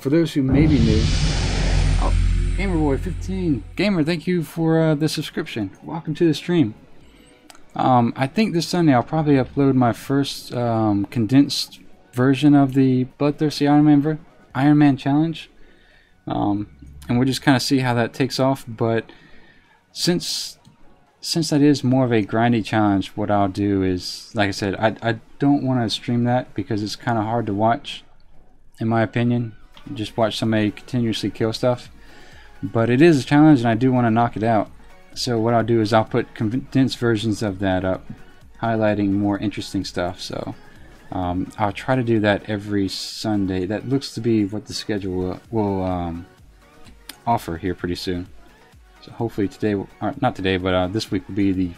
S1: For those who may be new, oh, Gamerboy15, Gamer, thank you for the subscription. Welcome to the stream. I think this Sunday I'll probably upload my first condensed version of the Bloodthirsty Ironman challenge, and we'll just kind of see how that takes off. But since that is more of a grindy challenge, what I'll do is, like I said, I don't want to stream that because it's kind of hard to watch, in my opinion. Just watch somebody continuously kill stuff. But it is a challenge, and I do want to knock it out. So what I'll do is I'll put condensed versions of that up, highlighting more interesting stuff. So I'll try to do that every Sunday. That looks to be what the schedule will offer here pretty soon. So hopefully today, or not today, but this week will be the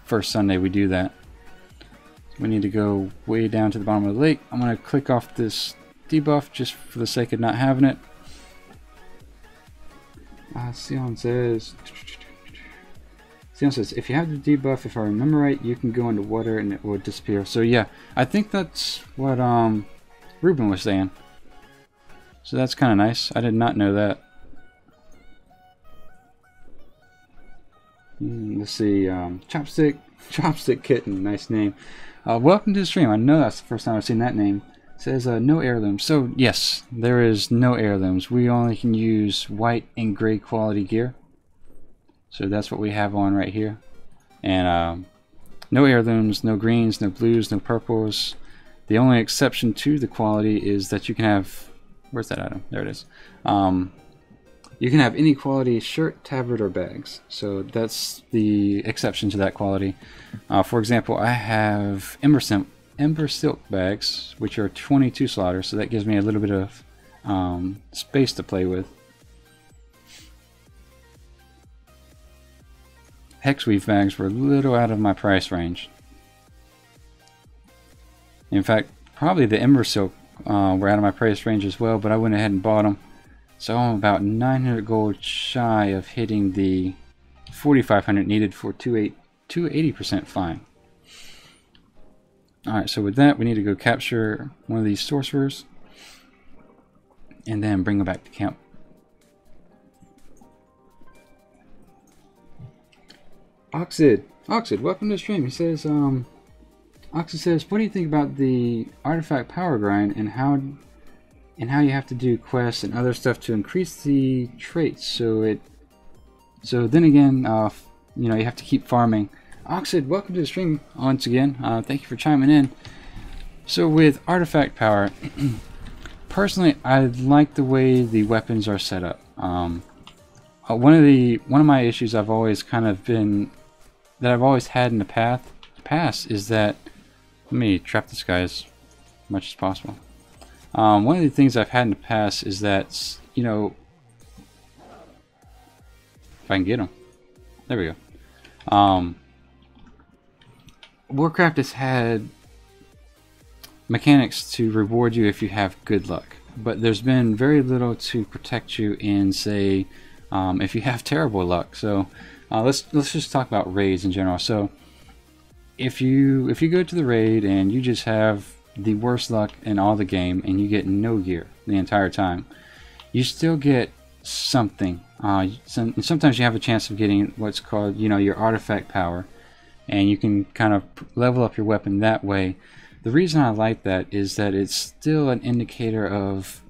S1: first Sunday we do that. We need to go way down to the bottom of the lake. I'm going to click off this debuff just for the sake of not having it. Sion says, if you have the debuff, if I remember right, you can go into water and it will disappear. So yeah, I think that's what Ruben was saying. So that's kind of nice. I did not know that. Let's see, Chopstick Kitten, nice name. Welcome to the stream. I know that's the first time I've seen that name. It says no heirlooms. So yes, there is no heirlooms. We only can use white and gray quality gear. So that's what we have on right here. And no heirlooms, no greens, no blues, no purples. The only exception to the quality is that you can have, where's that item? There it is. You can have any quality shirt, tabard, or bags. So that's the exception to that quality. For example, I have Ember Silk bags, which are 22 slaughters, so that gives me a little bit of space to play with. Hexweave bags were a little out of my price range. In fact, probably the Ember Silk were out of my price range as well, but I went ahead and bought them. So I'm about 900 gold shy of hitting the 4,500 needed for 280% flying. Alright, so with that, we need to go capture one of these sorcerers and then bring them back to camp. Oxid, welcome to the stream. He says, Oxid says, what do you think about the artifact power grind and how you have to do quests and other stuff to increase the traits? So then again, you know, you have to keep farming. Oxid, welcome to the stream once again. Thank you for chiming in. So with artifact power, personally, I like the way the weapons are set up. One of my issues I've always had in the past is that, let me trap this guy as much as possible. One of the things I've had in the past is that, you know, if I can get him, there we go. Warcraft has had mechanics to reward you if you have good luck, but there's been very little to protect you in, say, if you have terrible luck. So let's just talk about raids in general. So if you go to the raid and you just have the worst luck in all the game and you get no gear the entire time, you still get something. Sometimes you have a chance of getting what's called, you know, your artifact power, and you can kind of level up your weapon that way. The reason I like that is that it's still an indicator of,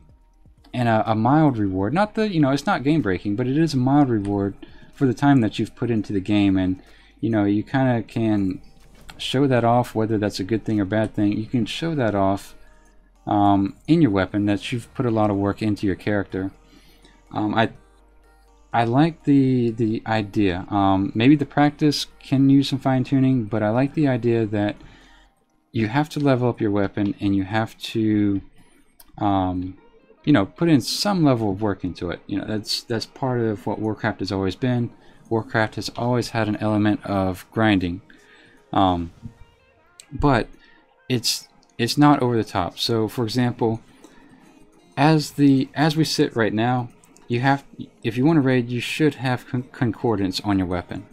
S1: and a mild reward. Not the, you know, it's not game breaking, but it is a mild reward for the time that you've put into the game. And you know, you kind of can show that off, whether that's a good thing or bad thing. You can show that off in your weapon, that you've put a lot of work into your character. I like the idea. Maybe the practice can use some fine-tuning, but I like the idea that you have to level up your weapon and you have to you know, put in some level of work into it. You know, that's part of what Warcraft has always been. Warcraft has always had an element of grinding, but it's not over the top. So for example, as we sit right now, you have, if you want to raid, you should have concordance on your weapon.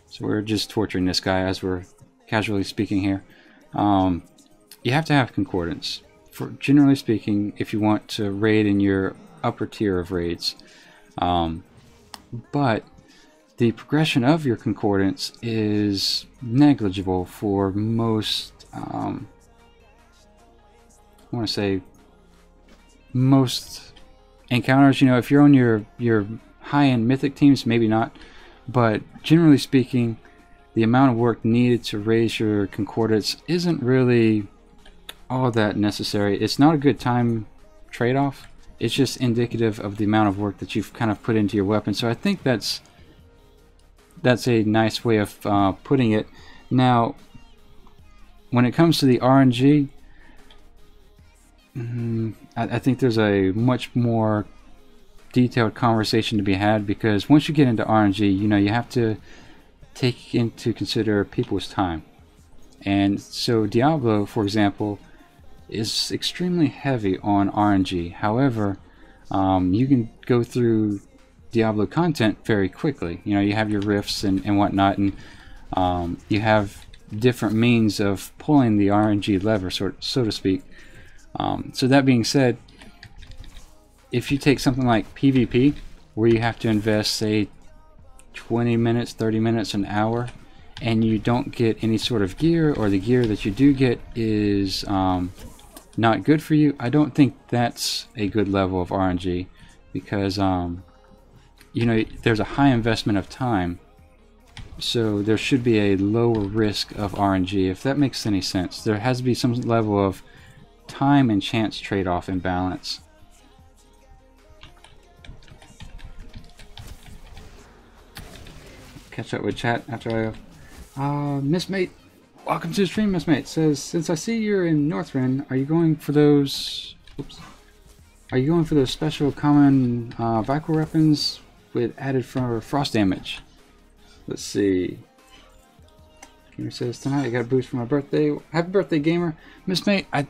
S1: So we're just torturing this guy as we're casually speaking here. You have to have concordance, for generally speaking, if you want to raid in your upper tier of raids. But the progression of your concordance is negligible for most want to say, most encounters. You know, if you're on your high-end mythic teams, maybe not, but generally speaking, the amount of work needed to raise your concordance isn't really all that necessary. It's not a good time trade-off. It's just indicative of the amount of work that you've kind of put into your weapon. So I think that's a nice way of putting it. Now, when it comes to the RNG, I think there's a much more detailed conversation to be had, because once you get into RNG, you know, you have to take into consider people's time. And so Diablo, for example, is extremely heavy on RNG. However, you can go through Diablo content very quickly. You know, you have your rifts and whatnot, and you have different means of pulling the RNG lever, so to speak. So that being said, if you take something like PvP, where you have to invest, say, 20 minutes, 30 minutes, an hour, and you don't get any sort of gear, or the gear that you do get is not good for you, I don't think that's a good level of RNG, because you know, there's a high investment of time, so there should be a lower risk of RNG, if that makes any sense. There has to be some level of time and chance trade-off and balance. Catch up with chat after I Miss Mate, welcome to the stream. Miss Mate says, since I see you're in Northrend, are you going for those special common Vical weapons with added for frost damage? Let's see. Gamer says, tonight I got a boost for my birthday. Happy birthday, Gamer. Miss Mate, I'm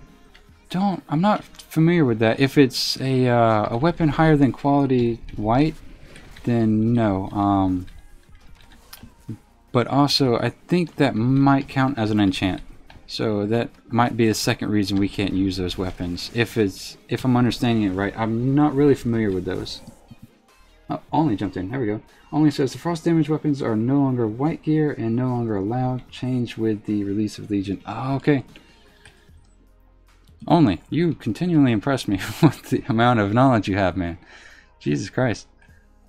S1: not familiar with that. If it's a weapon higher than quality white, then no. But also, I think that might count as an enchant. So that might be the second reason we can't use those weapons. If I'm understanding it right, I'm not really familiar with those. Oh, Only jumped in. There we go. Only says the frost damage weapons are no longer white gear and no longer allowed. Change with the release of Legion. Oh, okay. Only, you continually impress me with the amount of knowledge you have, man. Jesus Christ.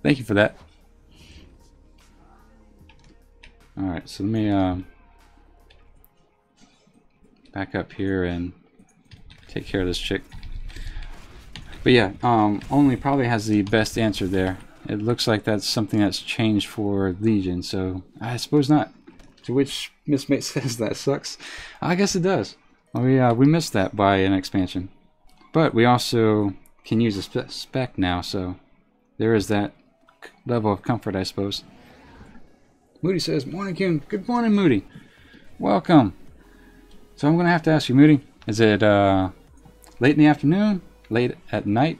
S1: Thank you for that. Alright, so let me back up here and take care of this chick. But yeah, Only probably has the best answer there. It looks like that's something that's changed for Legion, so I suppose not. To which Miss Mate says that sucks. I guess it does. We missed that by an expansion. But we also can use a spec now, so there is that level of comfort, I suppose. Moody says, morning, Qyune. Good morning, Moody. Welcome. So I'm going to have to ask you, Moody, is it late in the afternoon? Late at night?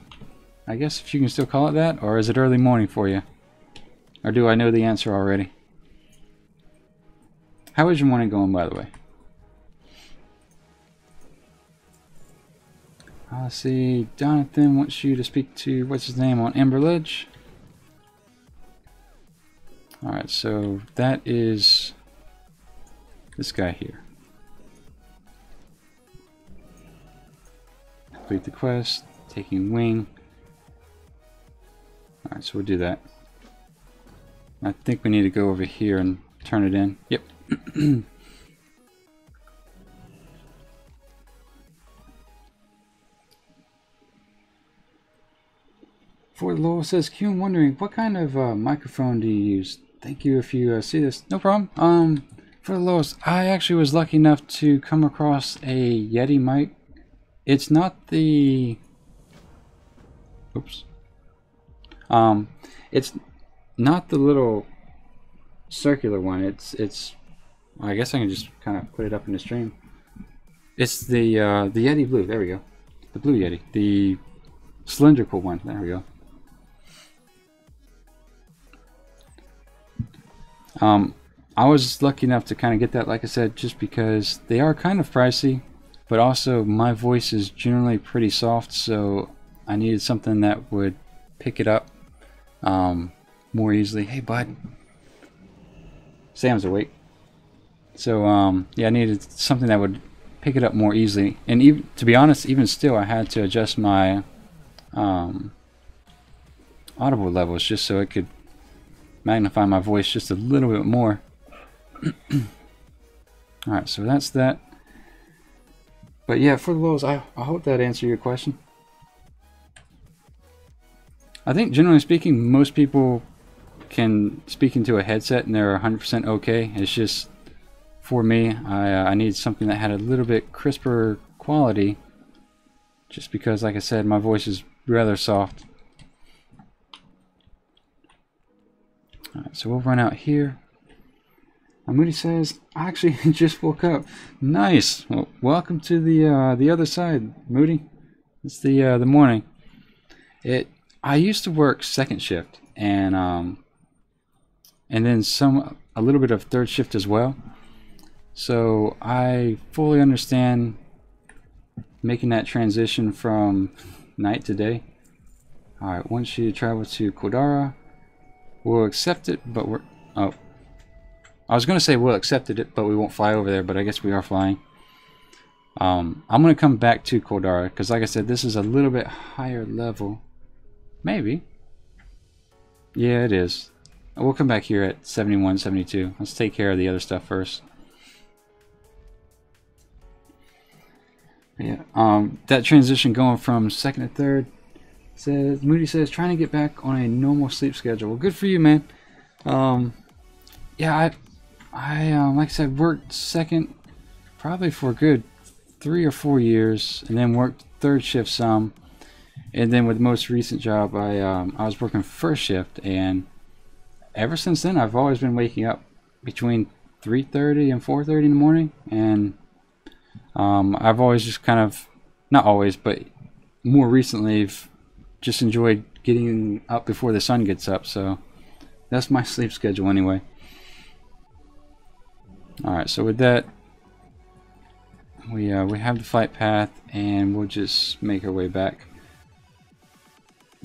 S1: I guess, if you can still call it that? Or is it early morning for you? Or do I know the answer already? How is your morning going, by the way? Let's see. Jonathan wants you to speak to, what's his name, on Amber Ledge. Alright, so that is this guy here. Complete the quest, taking wing. Alright, so we'll do that. I think we need to go over here and turn it in. Yep. Fort Lowell says, Qyune, wondering what kind of microphone do you use? Thank you if you see this. No problem. For the lowest, I actually was lucky enough to come across a Yeti mic. It's not the... Oops. It's not the little circular one. It's. I guess I can just kind of put it up in the stream. It's the Yeti Blue. There we go. The Blue Yeti. The cylindrical one. There we go. I was lucky enough to kind of get that, like I said, just because they are kind of pricey, but also my voice is generally pretty soft, so I needed something that would pick it up more easily. Hey, bud. Sam's awake. So, yeah, I needed something that would pick it up more easily. And even, to be honest, even still, I had to adjust my audible levels just so it could magnify my voice just a little bit more. Alright, so that's that. But yeah, for the lows, I hope that answered your question. I think generally speaking, most people can speak into a headset and they're 100% okay. It's just, for me, I need something that had a little bit crisper quality, just because, like I said, my voice is rather soft. Alright, so we'll run out here. Moody says, I actually just woke up. Nice. Well, welcome to the other side, Moody. It's the morning. I used to work second shift and then a little bit of third shift as well. So I fully understand making that transition from night to day. All right, once you travel to Kodara, we'll accept it, but I was going to say we'll accept it, but we won't fly over there, but I guess we are flying. I'm going to come back to Kodara, because like I said, this is a little bit higher level. Maybe. Yeah, it is. We'll come back here at 71, 72. Let's take care of the other stuff first. Yeah, that transition going from second to third, Moody says, trying to get back on a normal sleep schedule. Well, good for you, man. Yeah, I like I said, worked second probably for a good 3 or 4 years, and then worked third shift some, and then with the most recent job, I was working first shift, and ever since then, I've always been waking up between 3:30 and 4:30 in the morning, and I've always just kind of, not always, but more recently, just enjoyed getting up before the sun gets up, so that's my sleep schedule anyway. Alright, so with that, we have the flight path, and we'll just make our way back.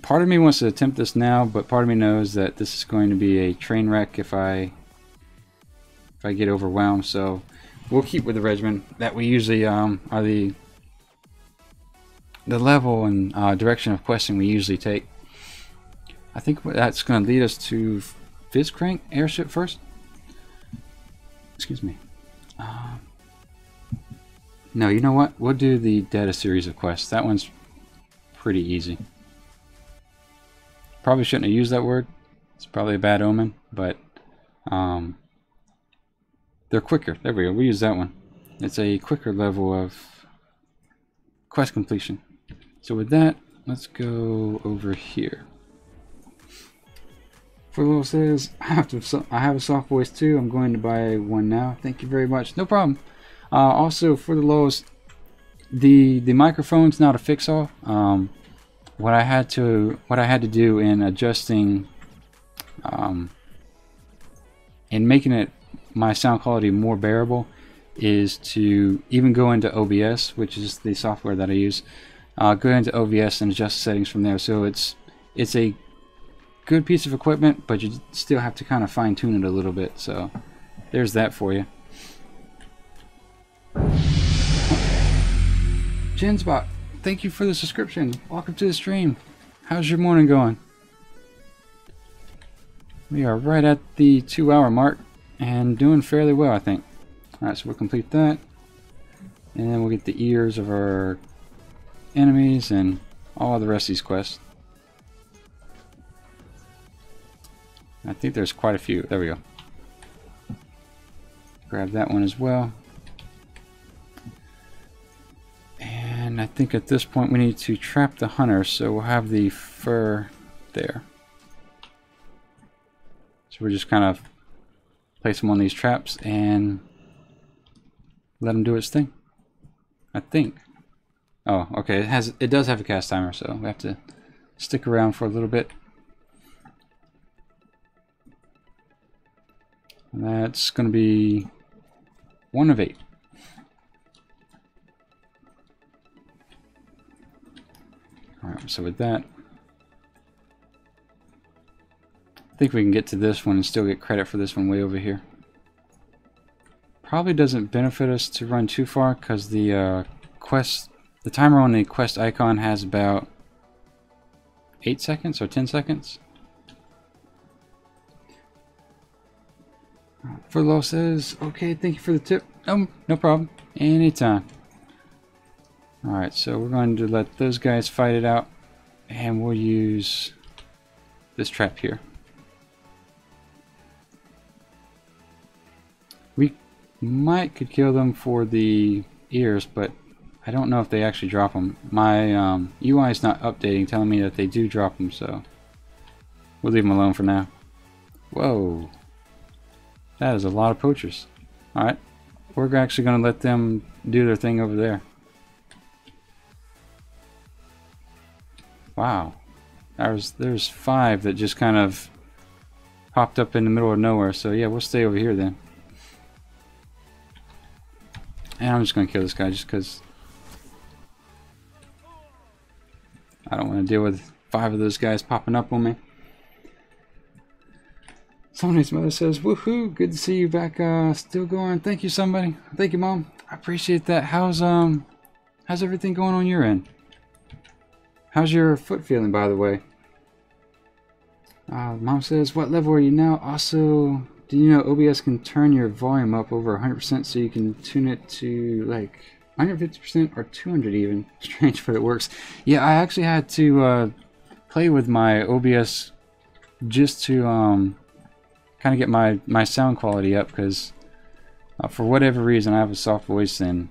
S1: Part of me wants to attempt this now, but part of me knows that this is going to be a train wreck if I get overwhelmed, so we'll keep with the regimen that we usually are the level and direction of questing we usually take. I think that's going to lead us to Fizzcrank airship first. Excuse me. No, you know what? We'll do the data series of quests. That one's pretty easy. Probably shouldn't have used that word. It's probably a bad omen, but they're quicker. There we go. We use that one. It's a quicker level of quest completion. So with that, let's go over here. Furlough says, I have a soft voice too. I'm going to buy one now. Thank you very much. No problem. Also, for the lows, the microphone's not a fix-all. What I had to do in adjusting, in making it my sound quality more bearable, is to even go into OBS, which is the software that I use. Go into OBS and adjust settings from there. So it's a good piece of equipment, but you still have to kind of fine-tune it a little bit. So there's that for you. Jensbot, thank you for the subscription. Welcome to the stream. How's your morning going? We are right at the 2-hour mark and doing fairly well, I think. Alright, so we'll complete that. And then we'll get the ears of our enemies and all of the rest of these quests. I think there's quite a few. There we go. Grab that one as well. And I think at this point we need to trap the hunter, so we'll have the fur there. So we're just kind of place him on these traps and let him do its thing. I think. Oh, okay. It does have a cast timer, so we have to stick around for a little bit. And that's going to be 1 of 8. Alright, so with that, I think we can get to this one and still get credit for this one way over here. probably doesn't benefit us to run too far because the the timer on the quest icon has about 8 seconds or 10 seconds. Furlough says, okay, thank you for the tip. No problem. Anytime. Alright, so we're going to let those guys fight it out. And we'll use this trap here. We could kill them for the ears, but I don't know if they actually drop them. My UI is not updating, telling me that they do drop them, so we'll leave them alone for now. Whoa. That is a lot of poachers. Alright, we're actually going to let them do their thing over there. Wow. There's 5 that just kind of popped up in the middle of nowhere, so yeah, we'll stay over here then. And I'm just going to kill this guy just because I don't want to deal with 5 of those guys popping up on me. Somebody's mother says, woohoo, good to see you back, still going. Thank you, somebody. Thank you, Mom. I appreciate that. How's everything going on your end? How's your foot feeling, by the way? Mom says, what level are you now? Also, do you know OBS can turn your volume up over 100% so you can tune it to like 150% or 200 even? Strange, but it works. Yeah, I actually had to play with my OBS just to kind of get my sound quality up, because for whatever reason I have a soft voice, and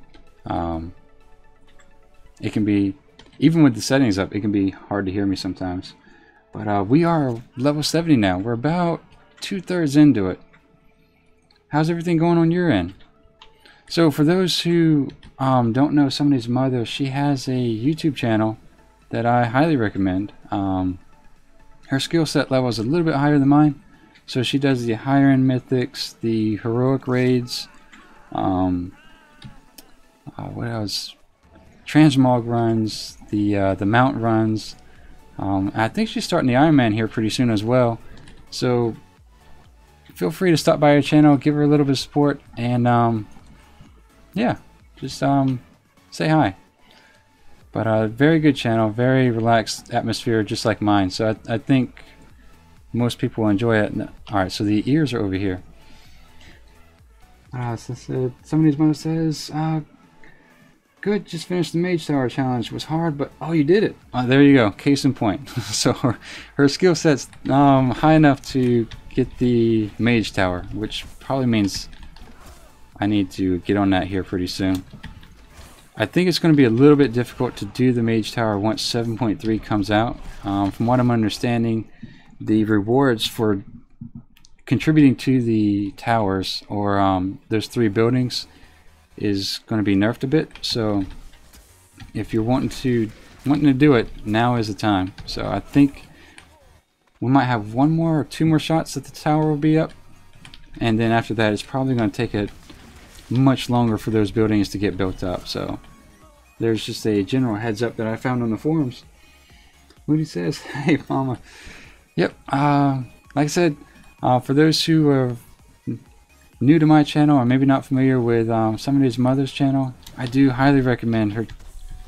S1: it can be, even with the settings up, it can be hard to hear me sometimes. But we are level 70 now. We're about 2/3 into it. How's everything going on your end? So for those who don't know somebody's mother, she has a YouTube channel that I highly recommend. Her skill set level is a little bit higher than mine. So she does the higher end mythics, the heroic raids, what else? Transmog runs, the mount runs. I think she's starting the Ironman here pretty soon as well. So feel free to stop by her channel, give her a little bit of support, and yeah, just say hi. But very good channel, very relaxed atmosphere, just like mine. So I think most people enjoy it. Alright, so the ears are over here. So somebody's mother says, good, just finished the Mage Tower challenge. It was hard, but oh, you did it. There you go, case in point. So her skill set's high enough to get the Mage Tower, which probably means I need to get on that here pretty soon. I think it's going to be a little bit difficult to do the Mage Tower once 7.3 comes out. From what I'm understanding, the rewards for contributing to the towers, or those 3 buildings, is going to be nerfed a bit. So if you're wanting to do it, now is the time. So I think we might have 1 more or 2 more shots that the tower will be up, and then after that it's probably going to take it much longer for those buildings to get built up. So there's just a general heads up that I found on the forums. Moody says, hey mama. Yep, like I said, for those who are new to my channel or maybe not familiar with somebody's mother's channel, I do highly recommend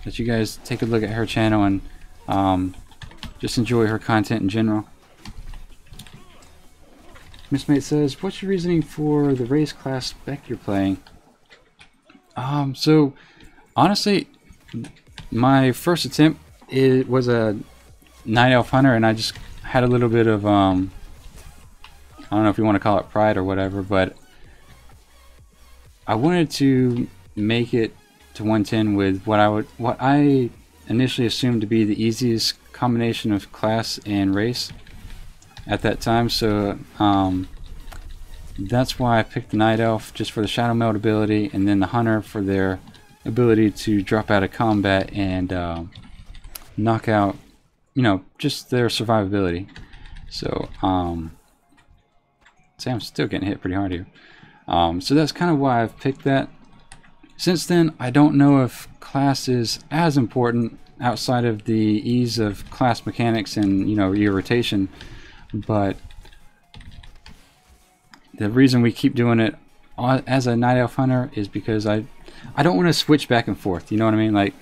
S1: that you guys take a look at her channel and just enjoy her content in general. Miss Mate says, what's your reasoning for the race class spec you're playing? So honestly, my first attempt, it was a Night Elf Hunter, and I just had a little bit of I don't know if you want to call it pride or whatever, but I wanted to make it to 110 with what I initially assumed to be the easiest combination of class and race at that time. So that's why I picked the Night Elf, just for the Shadow Meld ability, and then the Hunter for their ability to drop out of combat and knock out, just their survivability. So see, I'm still getting hit pretty hard here. So that's kind of why I've picked that. Since then, I don't know if class is as important outside of the ease of class mechanics and your rotation, but the reason we keep doing it as a night elf hunter is because I don't want to switch back and forth. You know what I mean? Like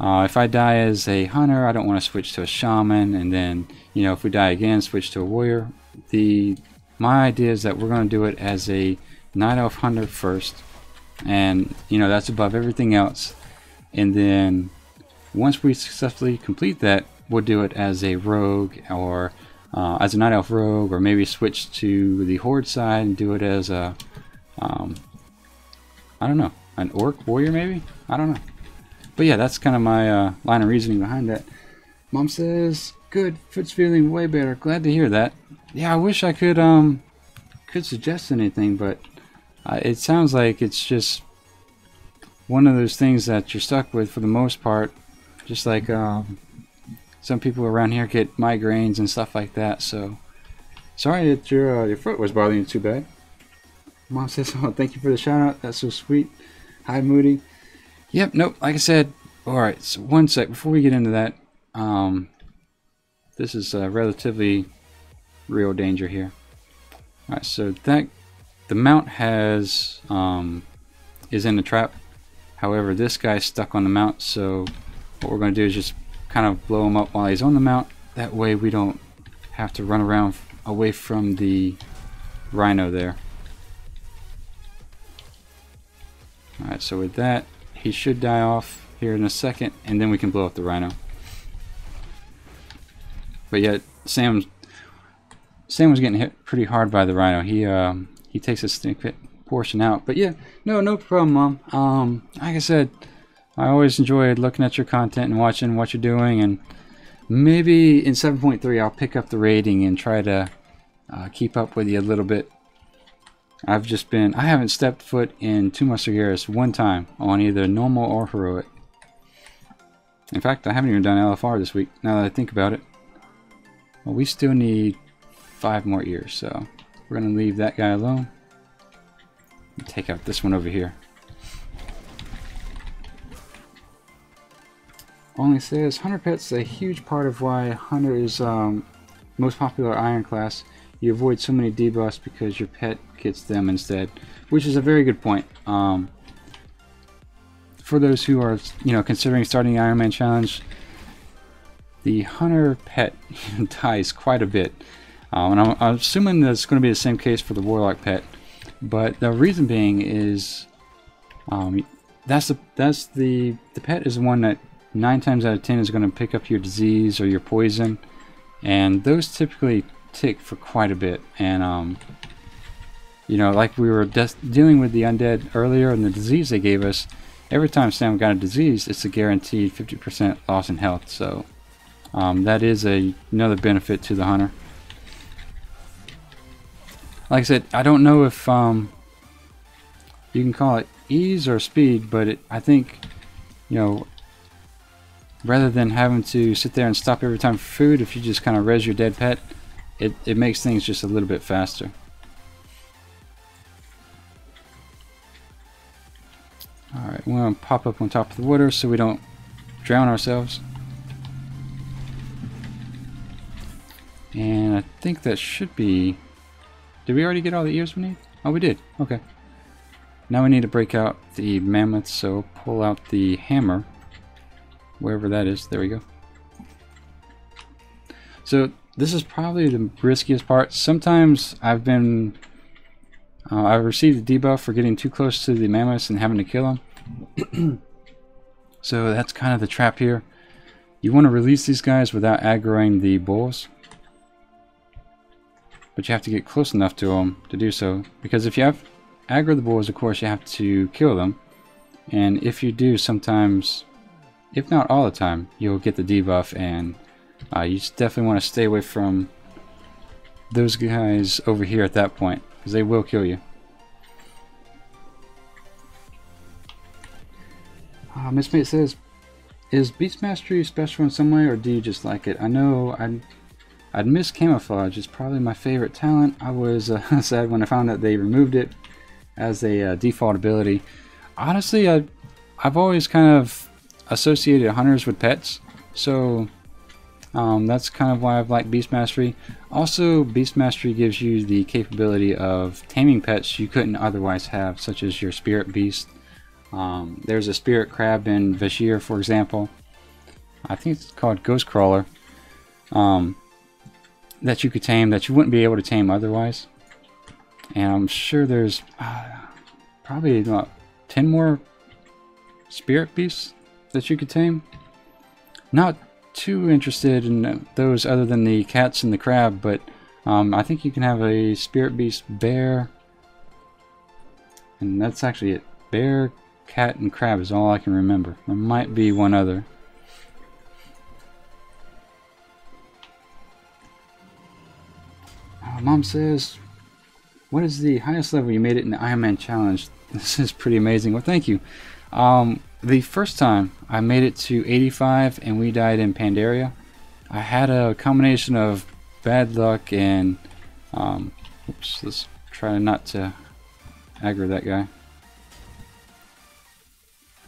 S1: if I die as a hunter, I don't want to switch to a shaman, and then if we die again, switch to a warrior. My idea is that we're going to do it as a night elf hunter first, and that's above everything else. And then once we successfully complete that, we'll do it as a rogue, or as a night elf rogue, or maybe switch to the horde side and do it as a I don't know, an orc warrior maybe? I don't know. But yeah, that's kind of my line of reasoning behind that. Mom says, good, Foot's feeling way better. Glad to hear that. Yeah, I wish I could suggest anything, but it sounds like it's just one of those things that you're stuck with for the most part. Just like some people around here get migraines and stuff like that. So sorry that your foot was bothering you too bad. Mom says, oh, thank you for the shout out. That's so sweet. Hi, Moody. Yep, nope, like I said. Alright, so one sec before we get into that. This is relatively real danger here. Alright, so the mount is in the trap. However, this guy's stuck on the mount, so what we're going to do is just kind of blow him up while he's on the mount. That way we don't have to run around away from the rhino there. Alright, so with that, he should die off here in a second, and then we can blow up the rhino. But yet, Sam was getting hit pretty hard by the rhino. He takes a snippet portion out. But yeah, no problem, Mom. Like I said, I always enjoy looking at your content and watching what you're doing, and maybe in 7.3 I'll pick up the rating and try to keep up with you a little bit. I haven't stepped foot in Two Mustageras one time on either normal or heroic. In fact, I haven't even done LFR this week, now that I think about it. Well, we still need 5 more ears, so we're going to leave that guy alone. And take out this one over here. Only says, Hunter Pet's a huge part of why Hunter is most popular iron class. You avoid so many debuffs because your pet gets them instead, which is a very good point. For those who are considering starting the Ironman challenge, the hunter pet dies quite a bit, and I'm assuming that's going to be the same case for the warlock pet. But the reason being is the pet is the one that 9 times out of 10 is going to pick up your disease or your poison, and those typically tick for quite a bit. And like we were dealing with the undead earlier and the disease they gave us, every time Sam got a disease, it's a guaranteed 50% loss in health. So that is another benefit to the hunter. Like I said, I don't know if you can call it ease or speed, but I think rather than having to sit there and stop every time for food, if you just kind of res your dead pet, it makes things just a little bit faster. Alright, we're going to pop up on top of the water so we don't drown ourselves. And I think that should be... Did we already get all the ears we need? Oh, we did. Okay. Now we need to break out the mammoth, so pull out the hammer. Wherever that is. There we go. So this is probably the riskiest part. Sometimes I've received a debuff for getting too close to the mammoths and having to kill them. So that's kind of the trap here. You want to release these guys without aggroing the bulls, but you have to get close enough to them to do so, because if you have aggro the bulls, of course you have to kill them, and if you do, sometimes, if not all the time, you'll get the debuff, and you definitely want to stay away from those guys over here at that point, because they will kill you. Miss Mate says, is Beast Mastery special in some way, or do you just like it? I know I'd miss camouflage. It's probably my favorite talent. I was sad when I found out they removed it as a default ability. Honestly, I've always kind of associated hunters with pets, so That's kind of why I've liked Beast Mastery. Also, Beast Mastery gives you the capability of taming pets you couldn't otherwise have, such as your Spirit Beast. There's a Spirit Crab in Vashir, for example. I think it's called Ghost Crawler. That you could tame that you wouldn't be able to tame otherwise. And I'm sure there's probably about 10 more Spirit Beasts that you could tame. Not too interested in those other than the cats and the crab, but I think you can have a Spirit Beast bear, and that's actually it. Bear, cat, and crab is all I can remember. There might be one other. Mom says, what is the highest level you made it in the Ironman challenge? This is pretty amazing. Well, thank you. The first time I made it to 85 and we died in Pandaria. I had a combination of bad luck and oops, let's try not to aggro that guy.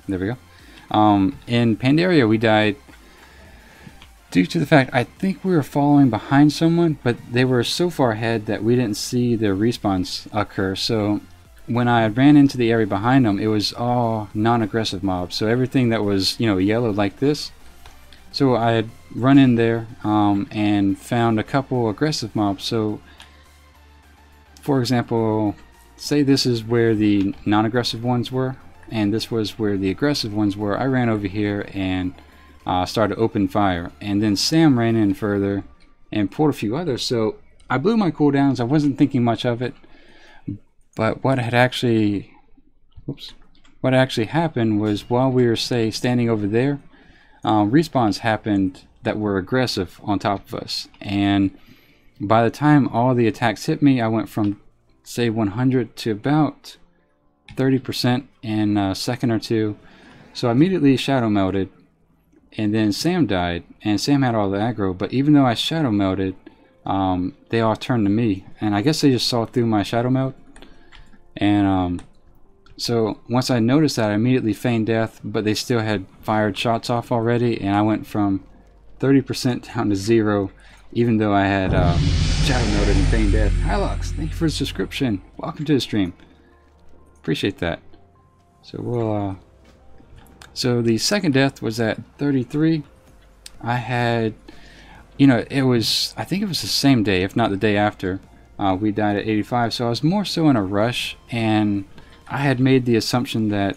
S1: There we go. In Pandaria we died due to the fact I think we were following behind someone, but they were so far ahead that we didn't see their respawns occur. So when I ran into the area behind them, it was all non-aggressive mobs. So everything that was, you know, yellow like this. So I had run in there and found a couple aggressive mobs. So, for example, say this is where the non-aggressive ones were, and this was where the aggressive ones were. I ran over here and started open fire, and then Sam ran in further and pulled a few others. So I blew my cooldowns. I wasn't thinking much of it, but what actually happened was while we were standing over there, respawns happened that were aggressive on top of us, and by the time all the attacks hit me, I went from say 100 to about 30% in a second or two. So I immediately shadow melted. And then Sam died, and Sam had all the aggro, but even though I shadow melted, they all turned to me, and I guess they just saw through my shadow melt. And so once I noticed that, I immediately feigned death, but they still had fired shots off already, and I went from 30% down to 0, even though I had shadow melted and feigned death. Hi Lux, thank you for the subscription. Welcome to the stream. Appreciate that. So we'll so the second death was at 33. I had, you know, I think it was the same day, if not the day after, we died at 85. So I was more so in a rush, and I had made the assumption that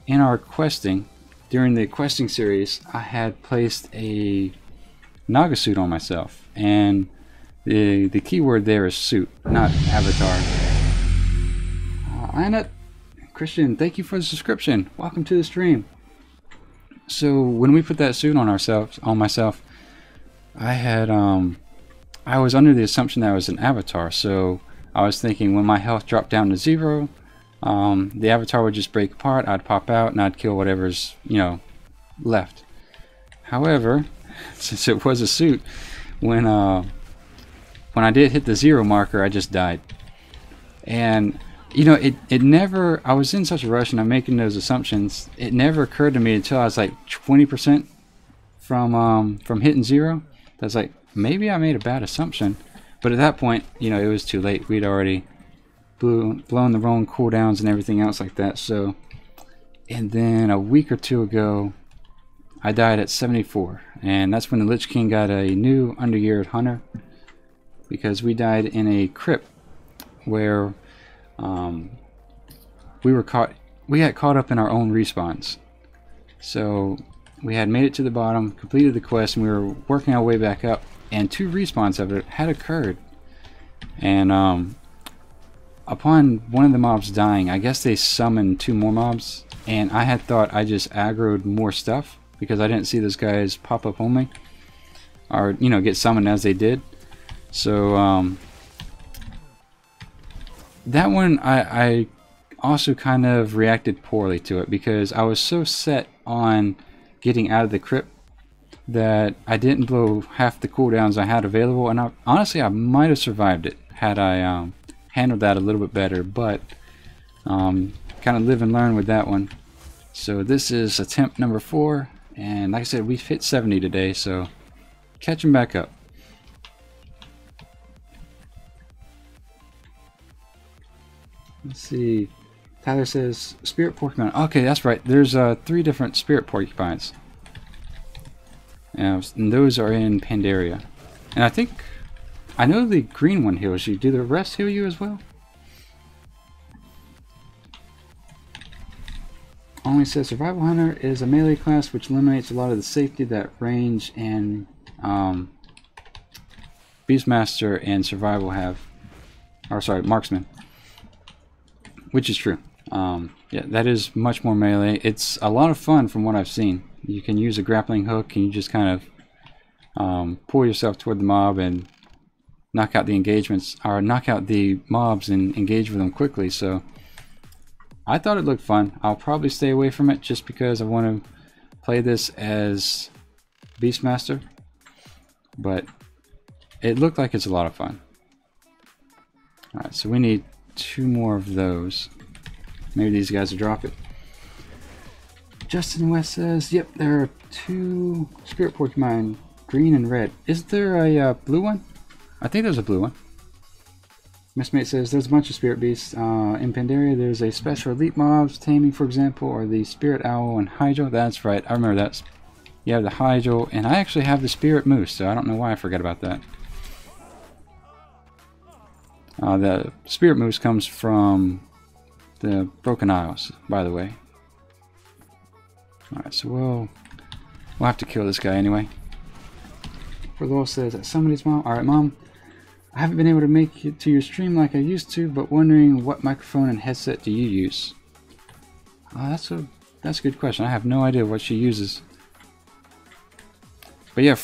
S1: in our questing, during the questing series, I had placed a Naga suit on myself. And the keyword there is suit, not avatar. Anna, Christian, thank you for the subscription. Welcome to the stream. So when we put that suit on myself, I had I was under the assumption that I was an avatar. So I was thinking when my health dropped down to 0, the avatar would just break apart. I'd pop out and I'd kill whatever's, you know, left. However, since it was a suit, when I did hit the 0 marker, I just died. And you know, it never, I was in such a rush and I'm making those assumptions, it never occurred to me until I was like 20% from hitting 0. I was like, maybe I made a bad assumption. But at that point, you know, it was too late. We'd already blown the wrong cooldowns and everything else like that. So, and then a week or two ago, I died at 74. And that's when the Lich King got a new undergeared hunter. Because we died in a crypt where we got caught up in our own respawns. So we had made it to the bottom, completed the quest, and we were working our way back up, and 2 respawns of it had occurred. And upon one of the mobs dying, I guess they summoned 2 more mobs, and I had thought I just aggroed more stuff because I didn't see those guys pop up on me, or, you know, get summoned as they did. So that one, I also kind of reacted poorly to it because I was so set on getting out of the crypt that I didn't blow half the cooldowns I had available, and honestly I might have survived it had I handled that a little bit better, but kind of live and learn with that one. So this is attempt number 4, and like I said, we've hit 70 today, so catch him back up. Let's see. Tyler says spirit porcupine. Okay, that's right. There's 3 different spirit porcupines. And those are in Pandaria. And I know the green one heals you. Do the rest heal you as well? Only says Survival Hunter is a melee class which eliminates a lot of the safety that range and Beastmaster and Survival have. Or sorry, Marksman. Which is true. Yeah, that is much more melee. It's a lot of fun from what I've seen. You can use a grappling hook and you just kind of pull yourself toward the mob and knock out the engagements, or knock out the mobs and engage with them quickly. So I thought it looked fun. I'll probably stay away from it just because I want to play this as Beastmaster, but it looked like it's a lot of fun. Alright, so we need 2 more of those. Maybe these guys will drop it. Justin West says, yep, there are 2 spirit porcupine, green and red. Is there a blue one? I think there's a blue one. Missmate says there's a bunch of spirit beasts in Pandaria. There's a special elite mobs, taming for example, or the spirit owl and hydro. That's right, I remember that. You have the hydro, and I actually have the spirit moose, so I don't know why I forgot about that. The spirit moose comes from the Broken Isles, by the way. Alright, so we'll have to kill this guy anyway. Forlow says that somebody's mom. Alright, Mom. I haven't been able to make it to your stream like I used to, but wondering what microphone and headset do you use? That's a good question. I have no idea what she uses. But yeah,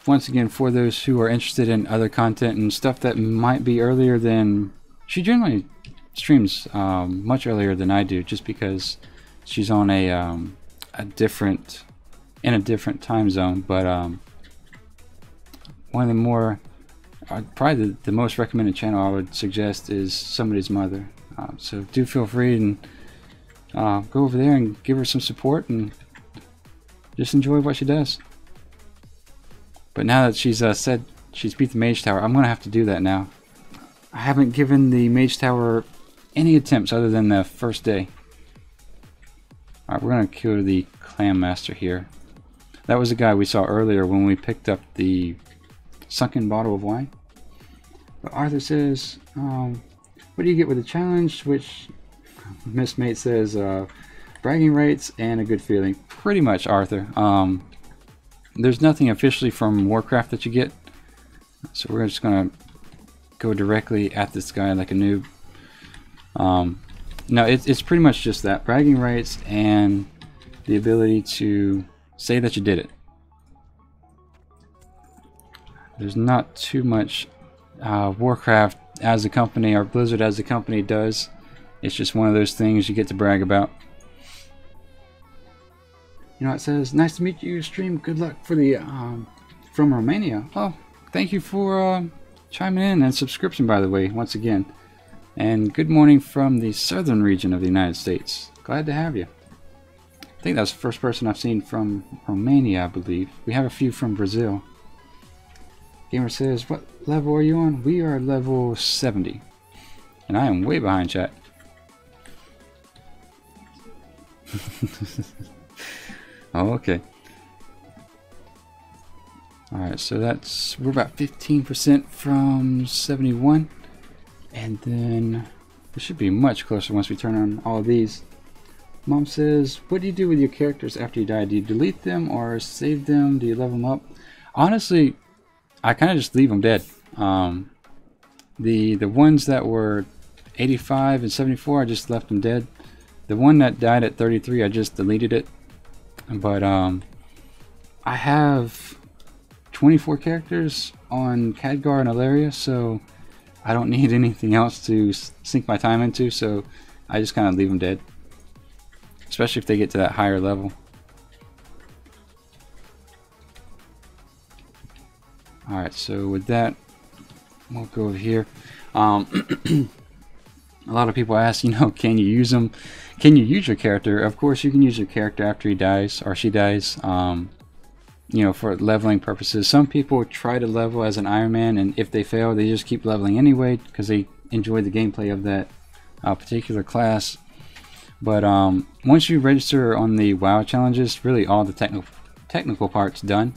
S1: once again, for those who are interested in other content and stuff that might be earlier than... She generally streams much earlier than I do, just because she's on in a different time zone. But one of the more... probably the most recommended channel I would suggest is Somebody's Mother. So do feel free and go over there and give her some support and just enjoy what she does. But now that she's said she's beat the Mage Tower, I'm going to have to do that now. I haven't given the Mage Tower any attempts other than the first day. Alright, we're going to kill the Clam Master here. That was the guy we saw earlier when we picked up the sunken bottle of wine. But Arthur says, what do you get with the challenge? Which Miss Mate says, bragging rights and a good feeling. Pretty much, Arthur. There's nothing officially from Warcraft that you get, so we're just gonna go directly at this guy like a noob. No, it's pretty much just that, bragging rights and the ability to say that you did it. There's not too much Warcraft as a company, or Blizzard as a company does. It's just one of those things you get to brag about. You know, it says, nice to meet you, stream. Good luck for the, from Romania. Oh, thank you for chiming in, and subscription, by the way, once again. And good morning from the southern region of the United States. Glad to have you. I think that's the first person I've seen from Romania, I believe. We have a few from Brazil. Gamer says, what level are you on? We are level 70. And I am way behind, chat. Oh, okay. Alright, so we're about 15% from 71. And then it should be much closer once we turn on all of these. Mom says, what do you do with your characters after you die? Do you delete them or save them? Do you level them up? Honestly, I kind of just leave them dead. The ones that were 85 and 74, I just left them dead. The one that died at 33, I just deleted it. But I have 24 characters on Khadgar and Alaria, so I don't need anything else to sink my time into, so I just kind of leave them dead. Especially if they get to that higher level. Alright, so with that, we'll go over here. A lot of people ask, you know, can you use them? Can you use your character? Of course you can use your character after he dies, or she dies. you know, for leveling purposes. Some people try to level as an Ironman, and if they fail, they just keep leveling anyway because they enjoy the gameplay of that particular class. But once you register on the WoW challenges, really all the technical parts done,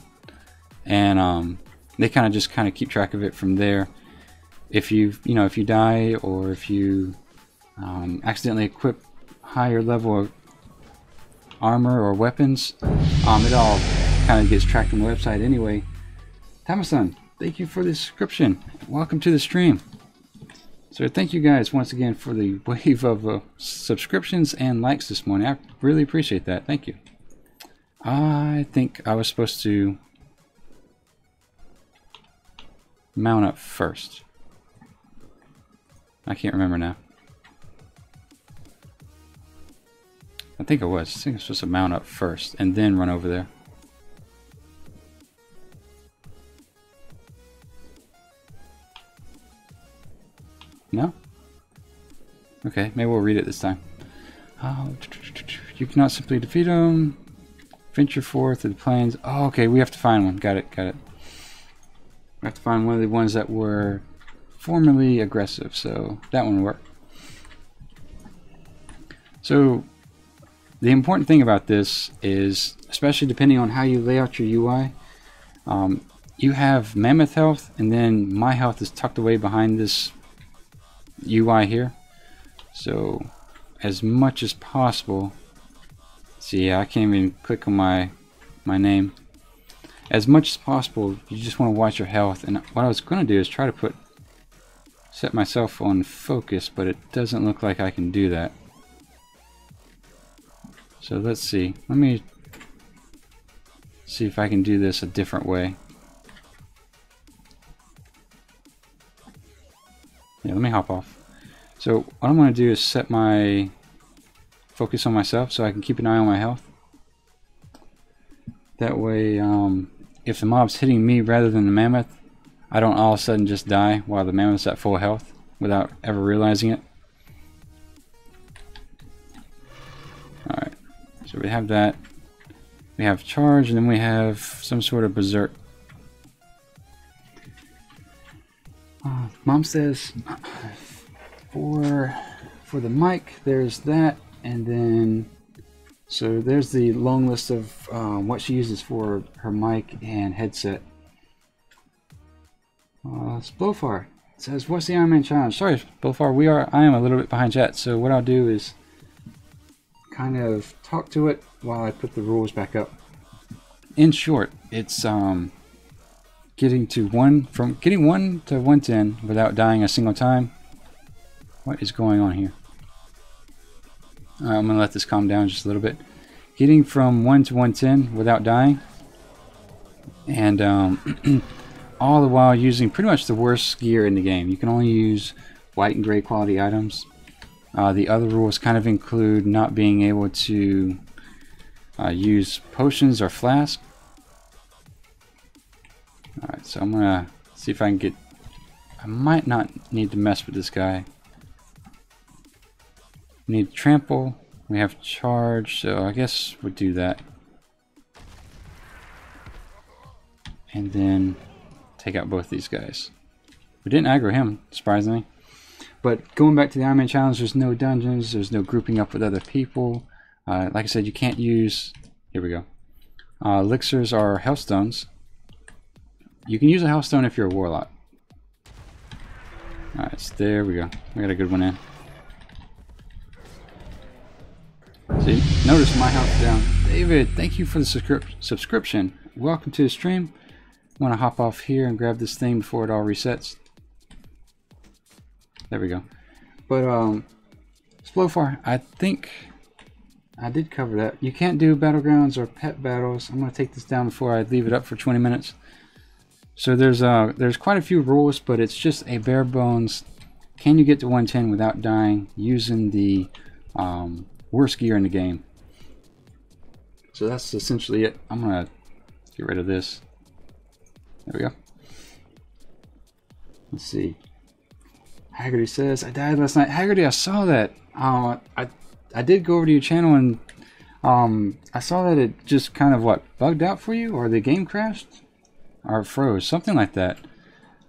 S1: and they kind of keep track of it from there. If you die, or if you accidentally equip higher level of armor or weapons, it all kind of gets tracked on the website anyway. Tamasan, thank you for the subscription. Welcome to the stream. So thank you guys once again for the wave of subscriptions and likes this morning. I really appreciate that. Thank you. I think I was supposed to mount up first. I can't remember now. I think I was supposed to mount up first and then run over there. No? Okay, maybe we'll read it this time. You cannot simply defeat them. Venture forth to the plains. Oh, okay, we have to find one. Got it. We have to find one of the ones that were formerly aggressive, so that one will work. So the important thing about this is, especially depending on how you lay out your UI, you have mammoth health, and then my health is tucked away behind this UI here. So as much as possible, see, I can't even click on my name. As much as possible, you just want to watch your health. And what I was going to do is try to set myself on focus, but it doesn't look like I can do that. So let's see. Let me see if I can do this a different way. Yeah, let me hop off. So what I'm going to do is set my focus on myself so I can keep an eye on my health. That way, if the mob's hitting me rather than the mammoth, I don't all of a sudden just die while the mammoth's at full health without ever realizing it. Alright, so we have that. We have charge, and then we have some sort of berserk. Mom says for the mic, there's that, and then so there's the long list of what she uses for her mic and headset. Splofar says, "What's the Ironman challenge?" Sorry, Splofar, I am a little bit behind chat, so what I'll do is kind of talk to it while I put the rules back up. In short, it's getting 1 to 110 without dying a single time. What is going on here? I'm gonna let this calm down just a little bit. Getting from 1 to 110 without dying, and all the while using pretty much the worst gear in the game. You can only use white and gray quality items. The other rules kind of include not being able to use potions or flasks. Alright, so I'm gonna see if I can get... I might not need to mess with this guy. We need trample. We have charge, so I guess we'll do that. And then take out both these guys. We didn't aggro him, surprisingly. But going back to the Ironman challenge, there's no dungeons, there's no grouping up with other people. Like I said, you can't use... Here we go. Elixirs are healthstones. You can use a healthstone if you're a warlock. Alright, so there we go. We got a good one in. See, notice my health's down. David, thank you for the subscription. Welcome to the stream. I want to hop off here and grab this thing before it all resets. There we go. But Splofar, I think I did cover that. You can't do battlegrounds or pet battles. I'm going to take this down before I leave it up for 20 minutes. So there's quite a few rules, but it's just a bare bones. Can you get to 110 without dying using the worst gear in the game? So that's essentially it. I'm going to get rid of this. There we go. Let's see. Haggerty says, I died last night. Haggerty, I saw that. I did go over to your channel and I saw that it just kind of what bugged out for you, or the game crashed, or froze, something like that.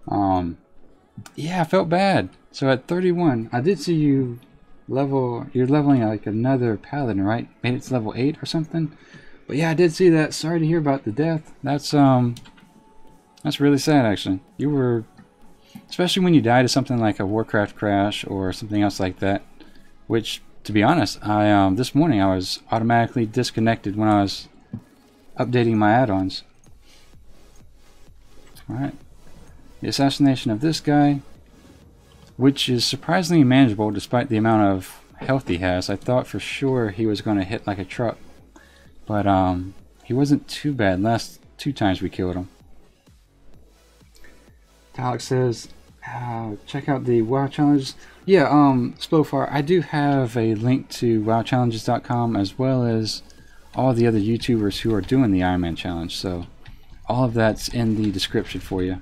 S1: Yeah, I felt bad. So at 31, I did see you level. You're leveling like another paladin, right? Maybe it's level 8 or something. But yeah, I did see that. Sorry to hear about the death. That's really sad, actually. You were, especially when you die to something like a Warcraft crash or something else like that. Which, to be honest, I this morning I was automatically disconnected when I was updating my add-ons. All right. The assassination of this guy, which is surprisingly manageable despite the amount of health he has. I thought for sure he was going to hit like a truck, but he wasn't too bad. Last 2 times we killed him. Alex says, check out the WoW challenges. Yeah, Splofar, I do have a link to wowchallenges.com as well as all the other YouTubers who are doing the Ironman challenge. So all of that's in the description for you.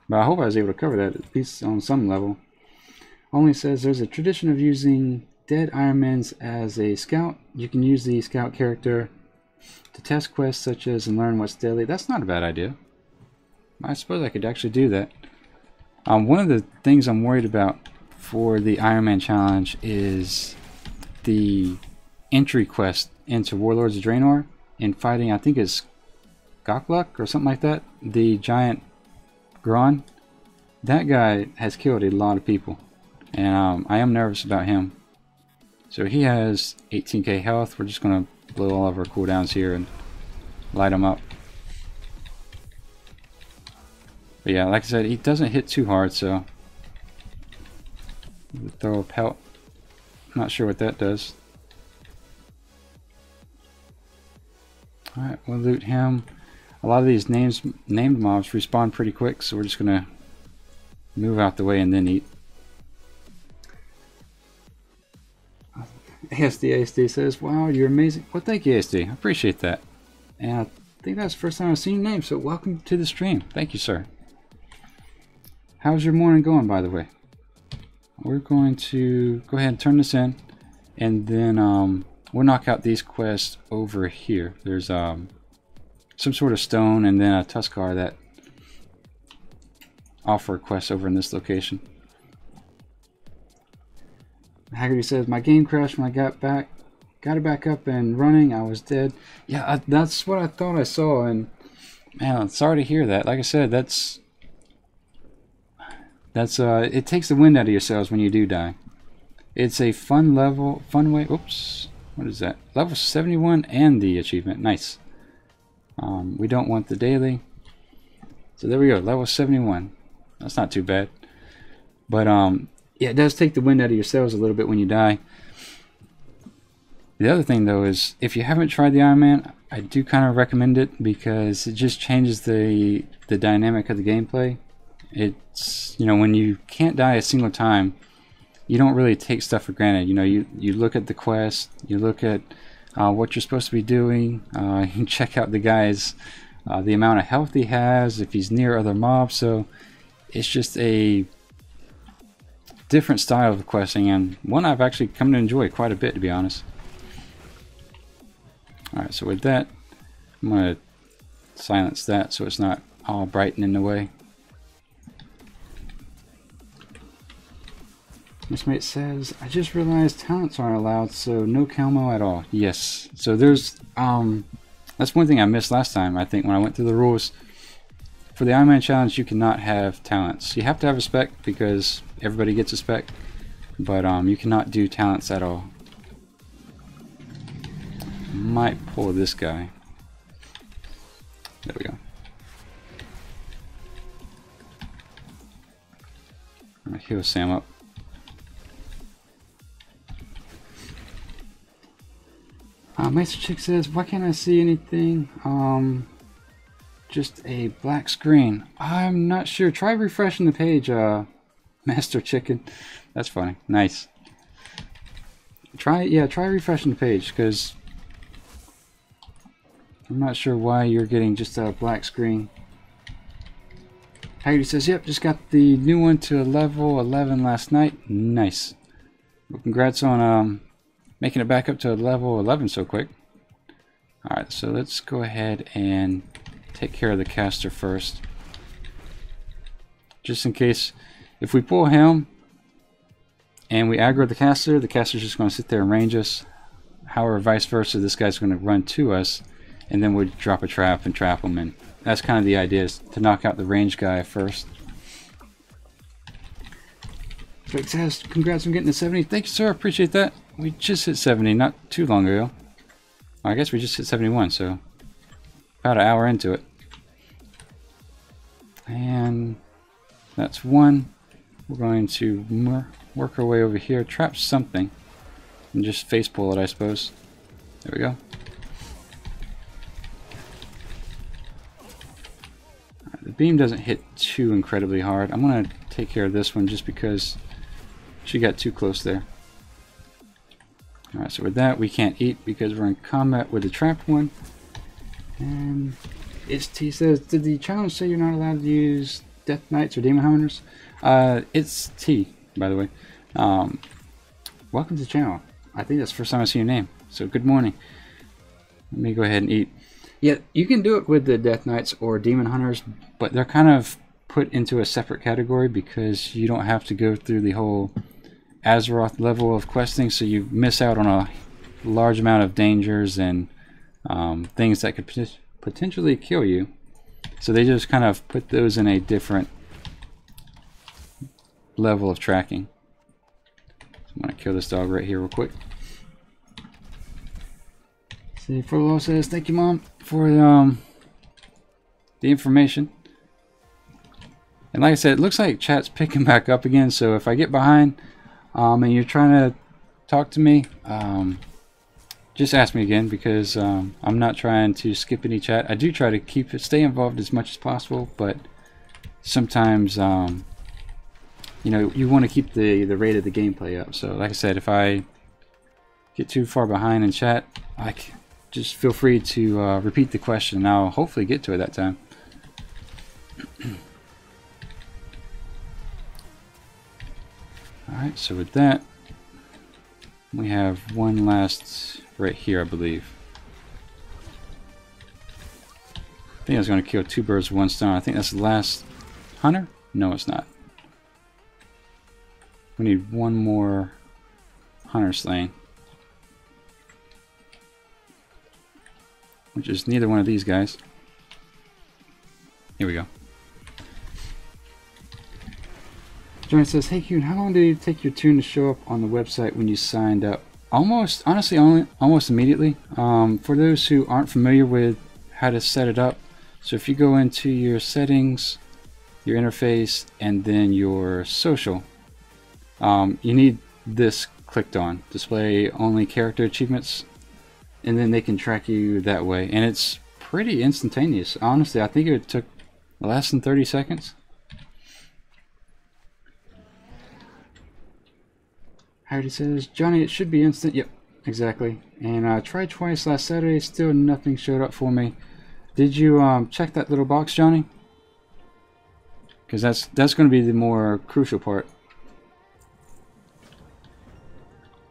S1: But I hope I was able to cover that at least on some level. Only says there's a tradition of using dead Ironmans as a scout. You can use the scout character to test quests such as and learn what's deadly. That's not a bad idea. I suppose I could actually do that. One of the things I'm worried about for the Ironman challenge is the entry quest into Warlords of Draenor and fighting, I think it's Gokluk or something like that, the giant Gron. That guy has killed a lot of people, and I am nervous about him. So he has 18k health. We're just going to blow all of our cooldowns here and light him up. But yeah, like I said, he doesn't hit too hard, so throw a pelt. Not sure what that does. Alright, we'll loot him. A lot of these named mobs respawn pretty quick, so we're just gonna move out the way and then eat. ASD says, wow, you're amazing. Well, thank you, ASD. I appreciate that. And I think that's the first time I've seen your name, so welcome to the stream. Thank you, sir. How's your morning going, by the way? We're going to go ahead and turn this in, and then we'll knock out these quests over here. There's some sort of stone and then a Tuskar that offer quests over in this location. Haggerty says, my game crashed when I got it back up and running. I was dead. Yeah, that's what I thought I saw, and man, I'm sorry to hear that. Like I said, that's it takes the wind out of your sails when you do die. It's a fun way. Oops, what is that? Level 71 and the achievement. Nice. We don't want the daily. So there we go, level 71. That's not too bad. But yeah, it does take the wind out of your sails a little bit when you die. The other thing though is, if you haven't tried the Ironman, I do kind of recommend it because it just changes the dynamic of the gameplay. It's, you know, when you can't die a single time, you don't really take stuff for granted. You know, you look at the quest, you look at what you're supposed to be doing, you check out the guy's the amount of health he has, if he's near other mobs. So it's just a different style of questing, and one I've actually come to enjoy quite a bit, to be honest. Alright, so with that, I'm going to silence that so it's not all bright and in the way. Miss Mate says, I just realized talents aren't allowed, so no Calmo at all. Yes, so there's that's one thing I missed last time, I think, when I went through the rules. For the Ironman challenge, you cannot have talents. You have to have a spec because everybody gets a spec, but you cannot do talents at all. Might pull this guy. There we go. I'm gonna heal Sam up. Master Chick says, why can't I see anything? Just a black screen. I'm not sure. Try refreshing the page, Master Chicken. That's funny. Nice. Try refreshing the page, because I'm not sure why you're getting just a black screen. Haggerty says, yep, just got the new one to level 11 last night. Nice. Well, congrats on making it back up to level 11 so quick. Alright, so let's go ahead and take care of the caster first. Just in case, if we pull him and we aggro the caster's just going to sit there and range us. However, vice versa, this guy's going to run to us, and then we drop a trap and trap him. And that's kind of the idea, is to knock out the range guy first. Drake says, congrats on getting to 70. Thank you, sir. Appreciate that. We just hit 70 not too long ago. I guess we just hit 71, so about an hour into it. And that's one. We're going to work our way over here, trap something, and just face pull it, I suppose. There we go. Right, the beam doesn't hit too incredibly hard. I'm going to take care of this one just because she got too close there. Alright, so with that, we can't eat because we're in combat with the trapped one. And it's T says, did the challenge say you're not allowed to use Death Knights or Demon Hunters? It's T, by the way. Welcome to the channel. I think that's the first time I see your name. So good morning. Let me go ahead and eat. Yeah, you can do it with the Death Knights or Demon Hunters, but they're kind of put into a separate category because you don't have to go through the whole Azeroth level of questing, so you miss out on a large amount of dangers and things that could potentially kill you. So they just kind of put those in a different level of tracking. So I'm going to kill this dog right here real quick. See, Frollo says, thank you, Mom, for the information. And like I said, it looks like chat's picking back up again, so if I get behind and you're trying to talk to me, just ask me again, because I'm not trying to skip any chat. I do try to stay involved as much as possible, but sometimes you know, you want to keep the rate of the gameplay up. So like I said, if I get too far behind in chat, just feel free to repeat the question, and I'll hopefully get to it that time. Alright, so with that, we have one last right here, I believe. I think I was going to kill two birds with one stone. I think that's the last hunter? No, it's not. We need one more hunter slain, which is neither one of these guys. Here we go. John says, hey Qyune, how long did it take your tune to show up on the website when you signed up? Honestly, almost immediately. For those who aren't familiar with how to set it up, so if you go into your settings, your interface, and then your social, you need this clicked on, display only character achievements, and then they can track you that way. And it's pretty instantaneous. Honestly, I think it took less than 30 seconds. Heidi says, Johnny, it should be instant. Yep, exactly. And I tried twice last Saturday, still nothing showed up for me. Did you check that little box, Johnny? Because that's going to be the more crucial part.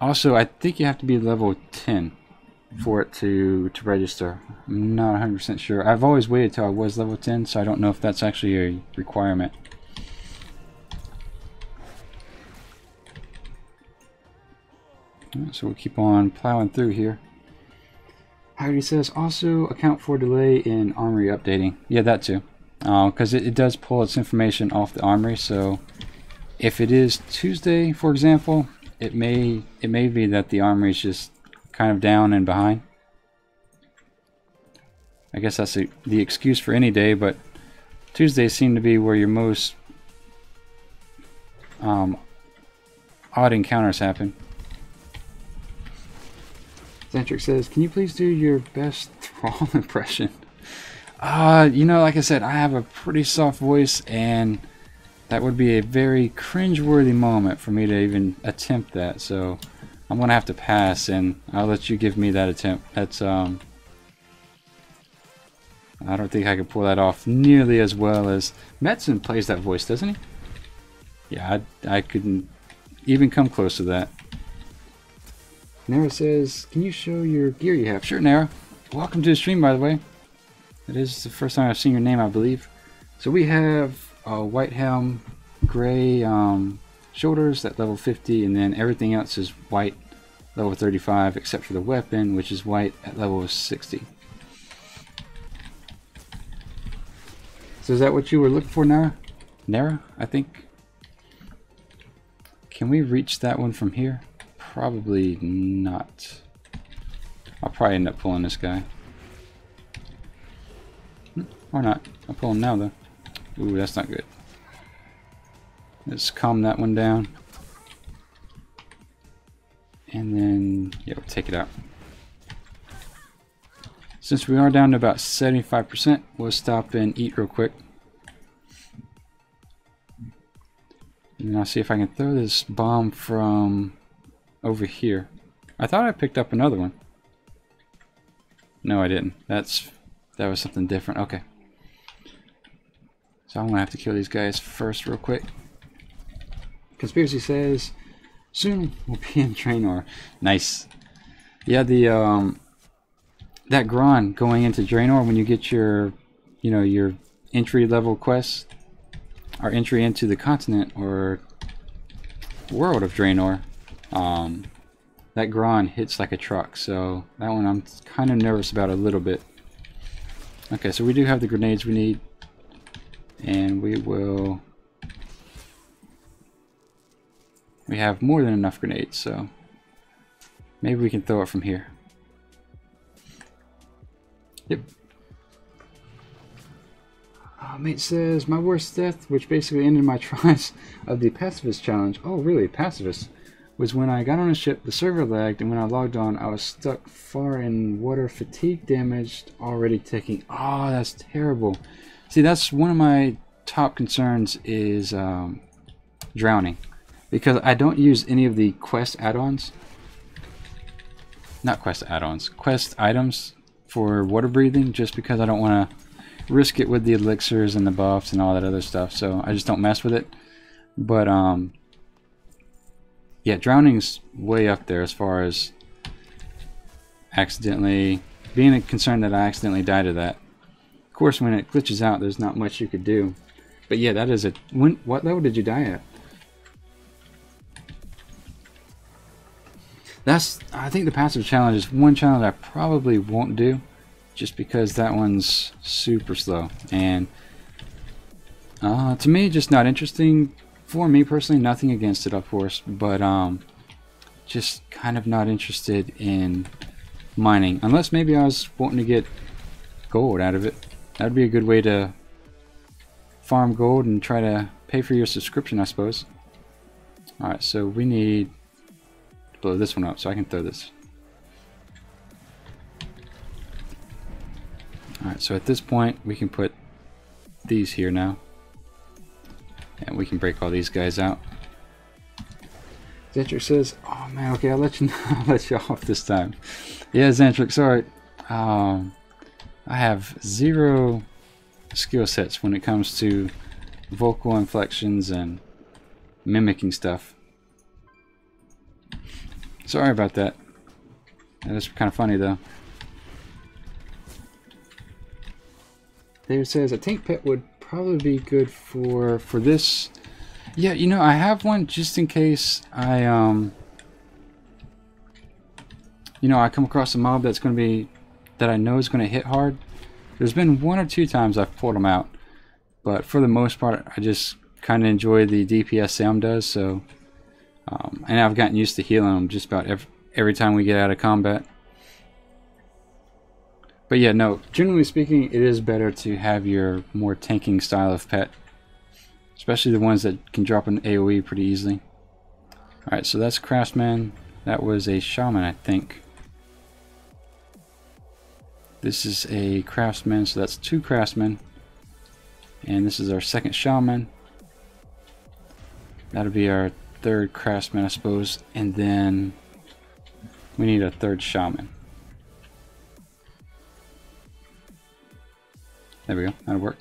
S1: Also, I think you have to be level 10 for it to register. I'm not 100% sure. I've always waited till I was level 10, so I don't know if that's actually a requirement. So we'll keep on plowing through here. Heidi says, also account for delay in armory updating. Yeah, that too. Because it does pull its information off the armory, so if it is Tuesday, for example, it may be that the armory is just kind of down and behind. I guess that's the excuse for any day, but Tuesdays seem to be where your most odd encounters happen. Centric says, can you please do your best Thrall impression? You know, like I said, I have a pretty soft voice, and that would be a very cringe-worthy moment for me to even attempt that. So I'm gonna have to pass, and I'll let you give me that attempt. That's I don't think I could pull that off nearly as well as Metzen plays that voice, doesn't he? Yeah, I couldn't even come close to that. Nara says, can you show your gear you have? Sure, Nara. Welcome to the stream, by the way. It is the first time I've seen your name, I believe. So we have a white helm, gray shoulders at level 50, and then everything else is white, level 35, except for the weapon, which is white at level 60. So is that what you were looking for, Nara? Nara, I think. Can we reach that one from here? Probably not. I'll probably end up pulling this guy. Or not. I'll pull him now though. Ooh, that's not good. Let's calm that one down. And then, yeah, we'll take it out. Since we are down to about 75%, we'll stop and eat real quick. And I'll see if I can throw this bomb from over here. I thought I picked up another one. No, I didn't. That was something different. Okay. So I'm gonna have to kill these guys first real quick. Conspiracy says soon we'll be in Draenor. Nice. Yeah, the that Gron going into Draenor when you get your, you know, your entry level quest, or entry into the continent or world of Draenor, that Gron hits like a truck, so that one I'm kind of nervous about a little bit. Okay, so we do have the grenades we need, and we have more than enough grenades, so maybe we can throw it from here. Yep. Mate says, my worst death, which basically ended my tries of the pacifist challenge. Oh, really? Pacifist? Was when I got on a ship, the server lagged, and when I logged on, I was stuck far in water, fatigue damaged, already ticking. Oh, that's terrible. See, that's one of my top concerns is drowning. Because I don't use any of the quest add-ons. Not quest add-ons, quest items for water breathing, just because I don't want to risk it with the elixirs and the buffs and all that other stuff, so I just don't mess with it. But yeah, drowning's way up there as far as accidentally being concerned that I accidentally died to that. Of course, when it glitches out, there's not much you could do. But yeah, that is a what level did you die at? I think the passive challenge is one challenge I probably won't do, just because that one's super slow, and to me just not interesting. For me personally, nothing against it of course, but just kind of not interested in mining, unless maybe I was wanting to get gold out of it. That'd be a good way to farm gold and try to pay for your subscription, I suppose. Alright, so we need to blow this one up so I can throw this. Alright, so at this point we can put these here now, and we can break all these guys out. Zentric says, oh man, okay, I'll let you know, I'll let you off this time. Yeah, Zentric, sorry. I have zero skill sets when it comes to vocal inflections and mimicking stuff. Sorry about that. That is kind of funny though. David says a tank pet would probably be good for this. Yeah, you know, I have one just in case I you know, I come across a mob that's going to be, that I know is going to hit hard. There's been one or two times I've pulled them out, but for the most part I just kind of enjoy the DPS Sam does. So and I've gotten used to healing them just about every time we get out of combat. But yeah, no, generally speaking, it is better to have your more tanking style of pet, especially the ones that can drop an AoE pretty easily. Alright, so that's Craftsman. That was a Shaman, I think. This is a Craftsman, so that's 2 Craftsmen. And this is our second Shaman. That'll be our 3rd Craftsman, I suppose. And then we need a 3rd Shaman. There we go, that'll work.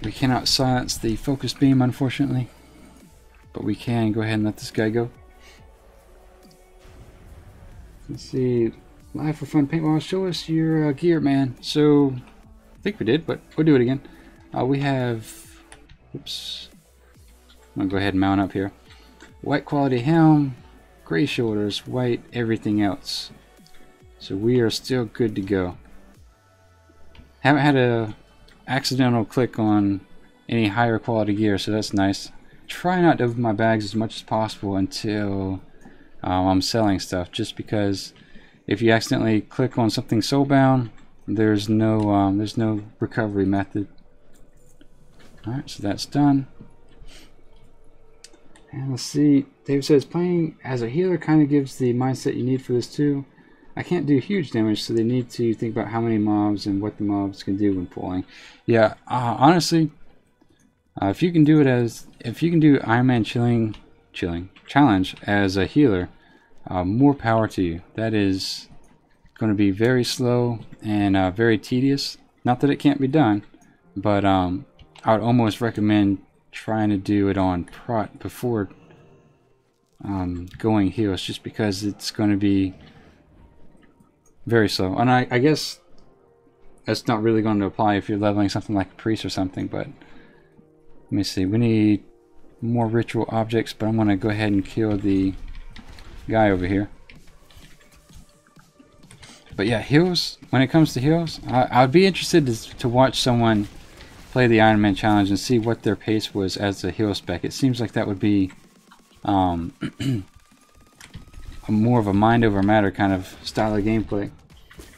S1: We cannot silence the focus beam, unfortunately, but we can go ahead and let this guy go. Let's see. Live for fun paintball. Show us your gear, man. So, I think we did, but we'll do it again. We have. Oops. I'm gonna go ahead and mount up here. White quality helm, gray shoulders, white everything else. So we are still good to go. Haven't had a accidental click on any higher quality gear, so that's nice. Try not to open my bags as much as possible until I'm selling stuff, just because if you accidentally click on something soulbound, there's no recovery method. Alright, so that's done. And let's see, David says playing as a healer kind of gives the mindset you need for this too. I can't do huge damage, so they need to think about how many mobs and what the mobs can do when pulling. Yeah, honestly, if you can do Ironman challenge as a healer, more power to you. That is going to be very slow and very tedious. Not that it can't be done, but I would almost recommend trying to do it on prot before going heals, just because it's going to be very slow. And I guess that's not really going to apply if you're leveling something like a priest or something, but let me see. We need more ritual objects, but I'm going to go ahead and kill the guy over here. But yeah, heals, when it comes to heals, I'd be interested to watch someone play the Ironman challenge and see what their pace was as a heal spec. It seems like that would be more of a mind over matter kind of style of gameplay.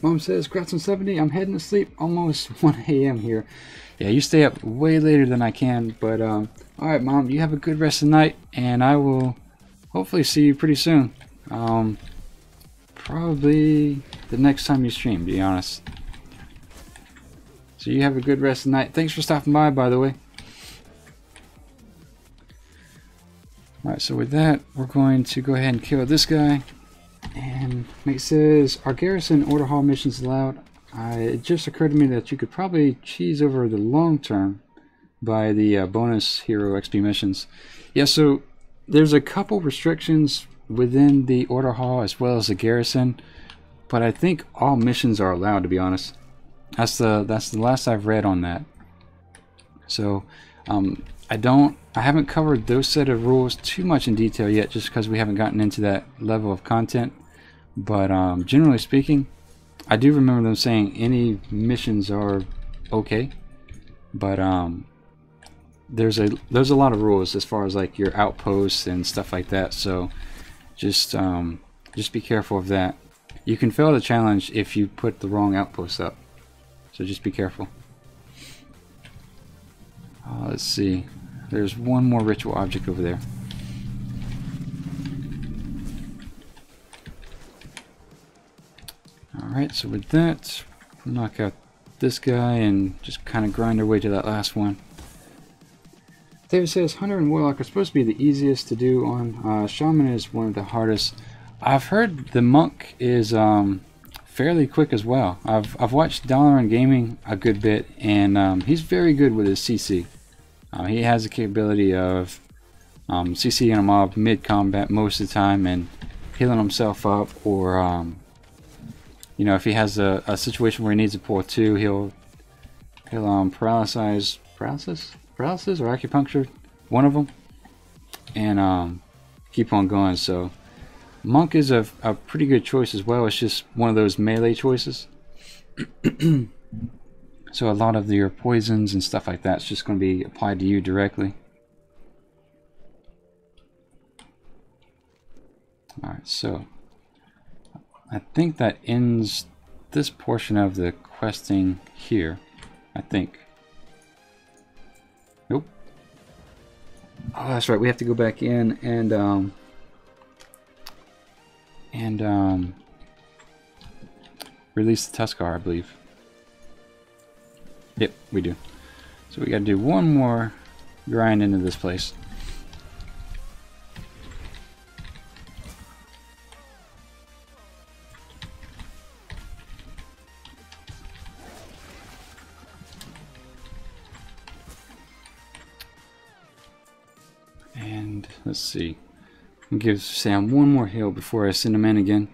S1: Mom says, "Congrats on 70. I'm heading to sleep. Almost 1 a.m. here." Yeah, you stay up way later than I can, but alright, Mom, you have a good rest of the night, and I will hopefully see you pretty soon. Probably the next time you stream, to be honest. So you have a good rest of the night. Thanks for stopping by the way. Alright, so with that, we're going to go ahead and kill this guy. And it says, "Are garrison order hall missions allowed?" It just occurred to me that you could probably cheese over the long term by the bonus hero XP missions. Yeah, so there's a couple restrictions within the order hall as well as the garrison, but I think all missions are allowed, to be honest. That's the last I've read on that. So I haven't covered those set of rules too much in detail yet, just because we haven't gotten into that level of content. But generally speaking, I do remember them saying any missions are okay, but there's a lot of rules as far as like your outposts and stuff like that. So just be careful of that. You can fail the challenge if you put the wrong outposts up, so just be careful. Let's see. There's one more ritual object over there. Alright, so with that, we'll knock out this guy and just kind of grind our way to that last one. David says, "Hunter and Warlock are supposed to be the easiest to do on. Shaman is one of the hardest." I've heard the Monk is fairly quick as well. I've watched Dalaran Gaming a good bit, and he's very good with his CC. He has the capability of CCing a mob mid-combat most of the time and healing himself up, or you know, if he has a situation where he needs to pull 2, he'll paralysis or acupuncture one of them and keep on going. So Monk is a pretty good choice as well. It's just one of those melee choices. So a lot of your poisons and stuff like that is just going to be applied to you directly. Alright, so I think that ends this portion of the questing here. I think. Nope. Oh, that's right. We have to go back in and release the Tuskar, I believe. Yep, we do. So we got to do one more grind into this place. And let's see. I'll give Sam one more heal before I send him in again.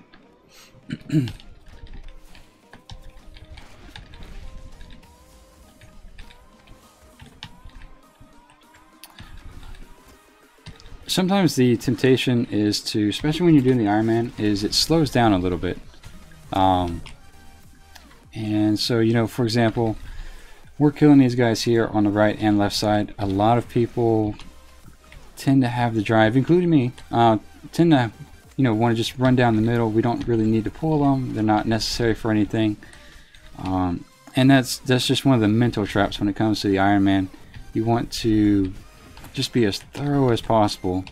S1: Sometimes the temptation is to, especially when you're doing the Ironman, is it slows down a little bit. And so, you know, for example, we're killing these guys here on the right and left side. A lot of people tend to have the drive, including me, tend to, you know, want to just run down the middle. We don't really need to pull them. They're not necessary for anything. And that's just one of the mental traps when it comes to the Ironman. You want to just be as thorough as possible.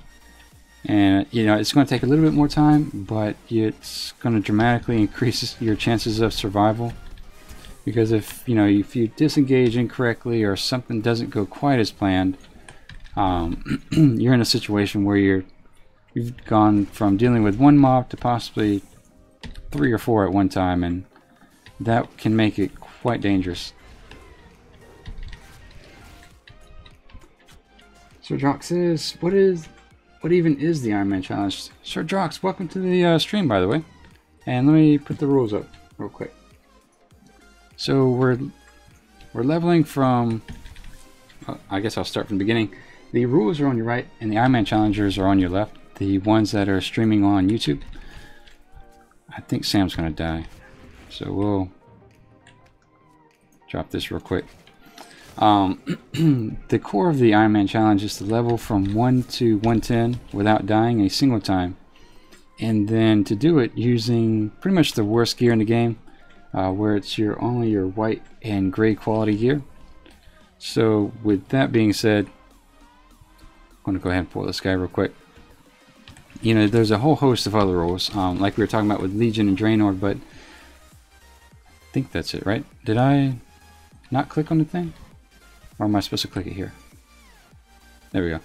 S1: And, you know, it's going to take a little bit more time, but it's going to dramatically increase your chances of survival. Because if you disengage incorrectly or something doesn't go quite as planned, you're in a situation where you've gone from dealing with one mob to possibly 3 or 4 at one time, and that can make it quite dangerous. Sir Drox says, what even is the Ironman challenge? Sir Drox, welcome to the stream, by the way. And let me put the rules up real quick. So we're leveling from, I guess I'll start from the beginning. The rules are on your right and the Ironman challengers are on your left. The ones that are streaming on YouTube. I think Sam's gonna die, so we'll drop this real quick. The core of the Ironman challenge is to level from 1 to 110 without dying a single time, and then to do it using pretty much the worst gear in the game, where it's only your white and gray quality gear. So with that being said, I'm going to go ahead and pull this guy real quick. You know, there's a whole host of other rules, like we were talking about with Legion and Draenor, but I think that's it, right? Did I not click on the thing? Or am I supposed to click it here? There we go.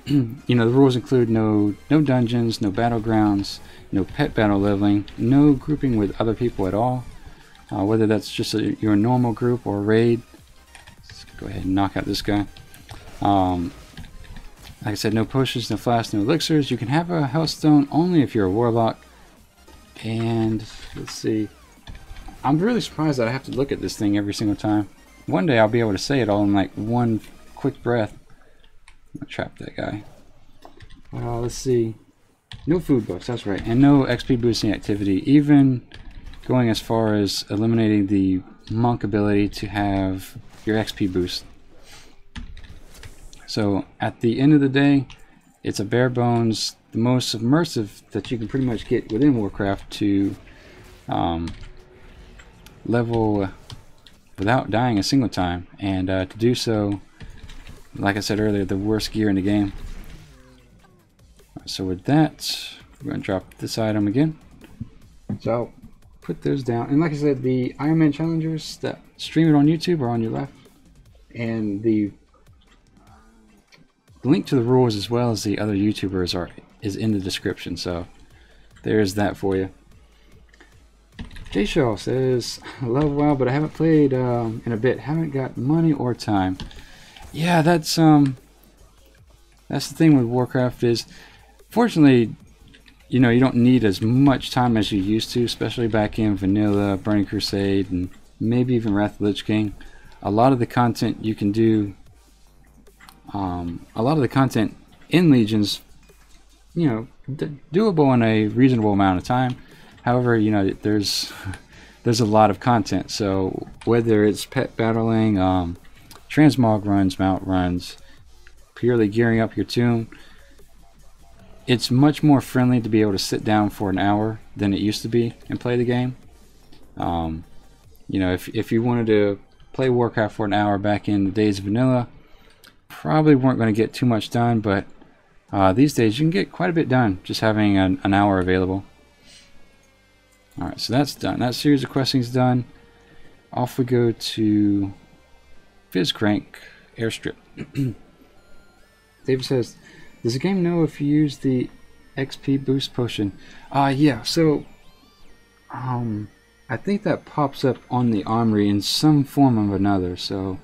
S1: You know, the rules include no dungeons, no battlegrounds, no pet battle leveling, no grouping with other people at all, whether that's just your normal group or raid. Let's go ahead and knock out this guy. Like I said, no potions, no flasks, no elixirs. You can have a healthstone only if you're a warlock. And let's see, I'm really surprised that I have to look at this thing every single time. One day I'll be able to say it all in like one quick breath. I'm gonna trap that guy. Let's see. No food buffs, that's right, and no XP boosting activity, even going as far as eliminating the monk ability to have your XP boost. So at the end of the day, it's a bare bones, the most submersive that you can pretty much get within Warcraft to level without dying a single time, and to do so, like I said earlier, the worst gear in the game. So with that, we're going to drop this item again. So I'll put those down, and like I said, the Ironman challengers that stream it on YouTube are on your left, and the link to the rules as well as the other YouTubers is in the description, so there's that for you. Jay Shaw says, I love WoW, but I haven't played in a bit. Haven't got money or time. Yeah, that's the thing with Warcraft is, fortunately, you know, you don't need as much time as you used to, especially back in Vanilla, Burning Crusade, and maybe even Wrath of the Lich King. A lot of the content you can do, a lot of the content in Legions, you know, doable in a reasonable amount of time. However, you know, there's a lot of content, so whether it's pet battling, transmog runs, mount runs, purely gearing up your tomb, it's much more friendly to be able to sit down for an hour than it used to be and play the game. You know, if you wanted to play Warcraft for an hour back in the days of Vanilla, probably weren't going to get too much done, but these days you can get quite a bit done just having an hour available. Alright, so that's done. That series of questing is done. Off we go to Fizzcrank Airstrip. David says, does the game know if you use the XP boost potion? Yeah, so I think that pops up on the armory in some form or another, so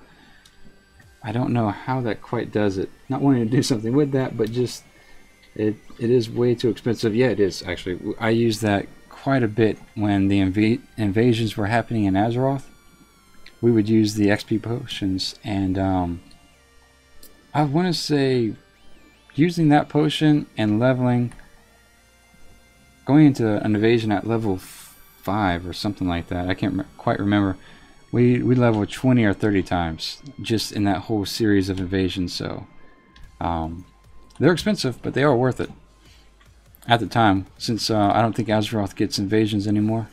S1: I don't know how that quite does it. Not wanting to do something with that, but just it is way too expensive. Yeah, it is actually. I use that quite a bit when the invasions were happening in Azeroth. We would use the XP potions, and I want to say using that potion and leveling, going into an invasion at level 5 or something like that. I can't quite remember. We leveled 20 or 30 times just in that whole series of invasions. So they're expensive, but they are worth it at the time, since I don't think Azeroth gets invasions anymore.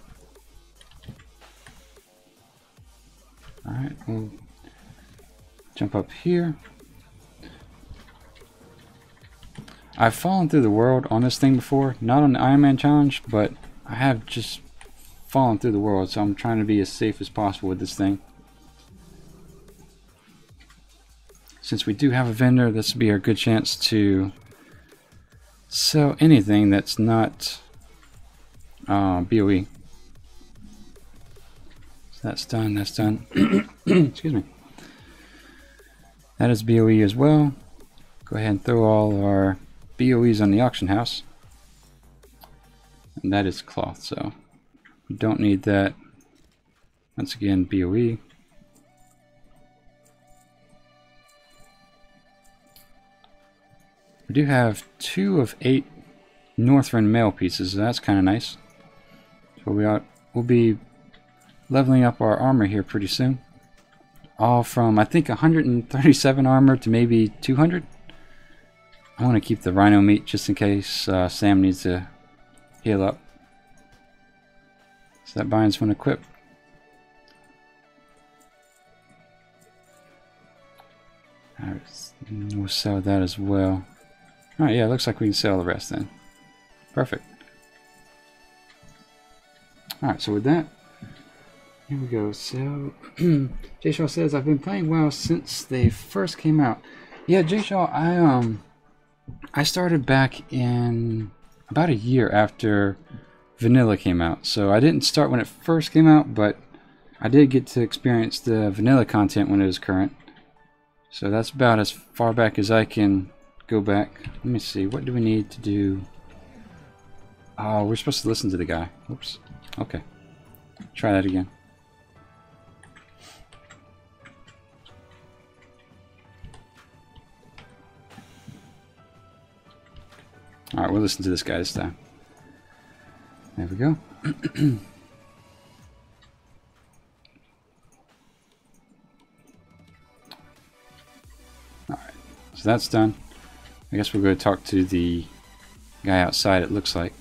S1: Alright, we'll jump up here. I've fallen through the world on this thing before, not on the Ironman challenge, but I have just fallen through the world, so I'm trying to be as safe as possible with this thing. Since we do have a vendor, this will be a good chance to sell anything that's not BOE. So that's done, that's done. Excuse me. That is BOE as well. Go ahead and throw all our BOEs on the auction house. And that is cloth, so we don't need that. Once again, BOE. We do have 2 of 8 Northrend mail pieces, so that's kind of nice. So we'll be leveling up our armor here pretty soon. All from, I think, 137 armor to maybe 200. I want to keep the rhino meat just in case Sam needs to heal up. So that binds when equipped. Alright, we'll sell that as well. Alright, yeah, looks like we can sell the rest then. Perfect. Alright, so with that, here we go. So, J Shaw says, I've been playing WoW since they first came out. Yeah, J Shaw, I started back in about a year after Vanilla came out. So I didn't start when it first came out, but I did get to experience the Vanilla content when it was current. So that's about as far back as I can go back. Let me see, what do we need to do? Oh, we're supposed to listen to the guy. Oops. Okay. Try that again. Alright, we'll listen to this guy this time. There we go. Alright, so that's done. I guess we'll go talk to the guy outside, it looks like.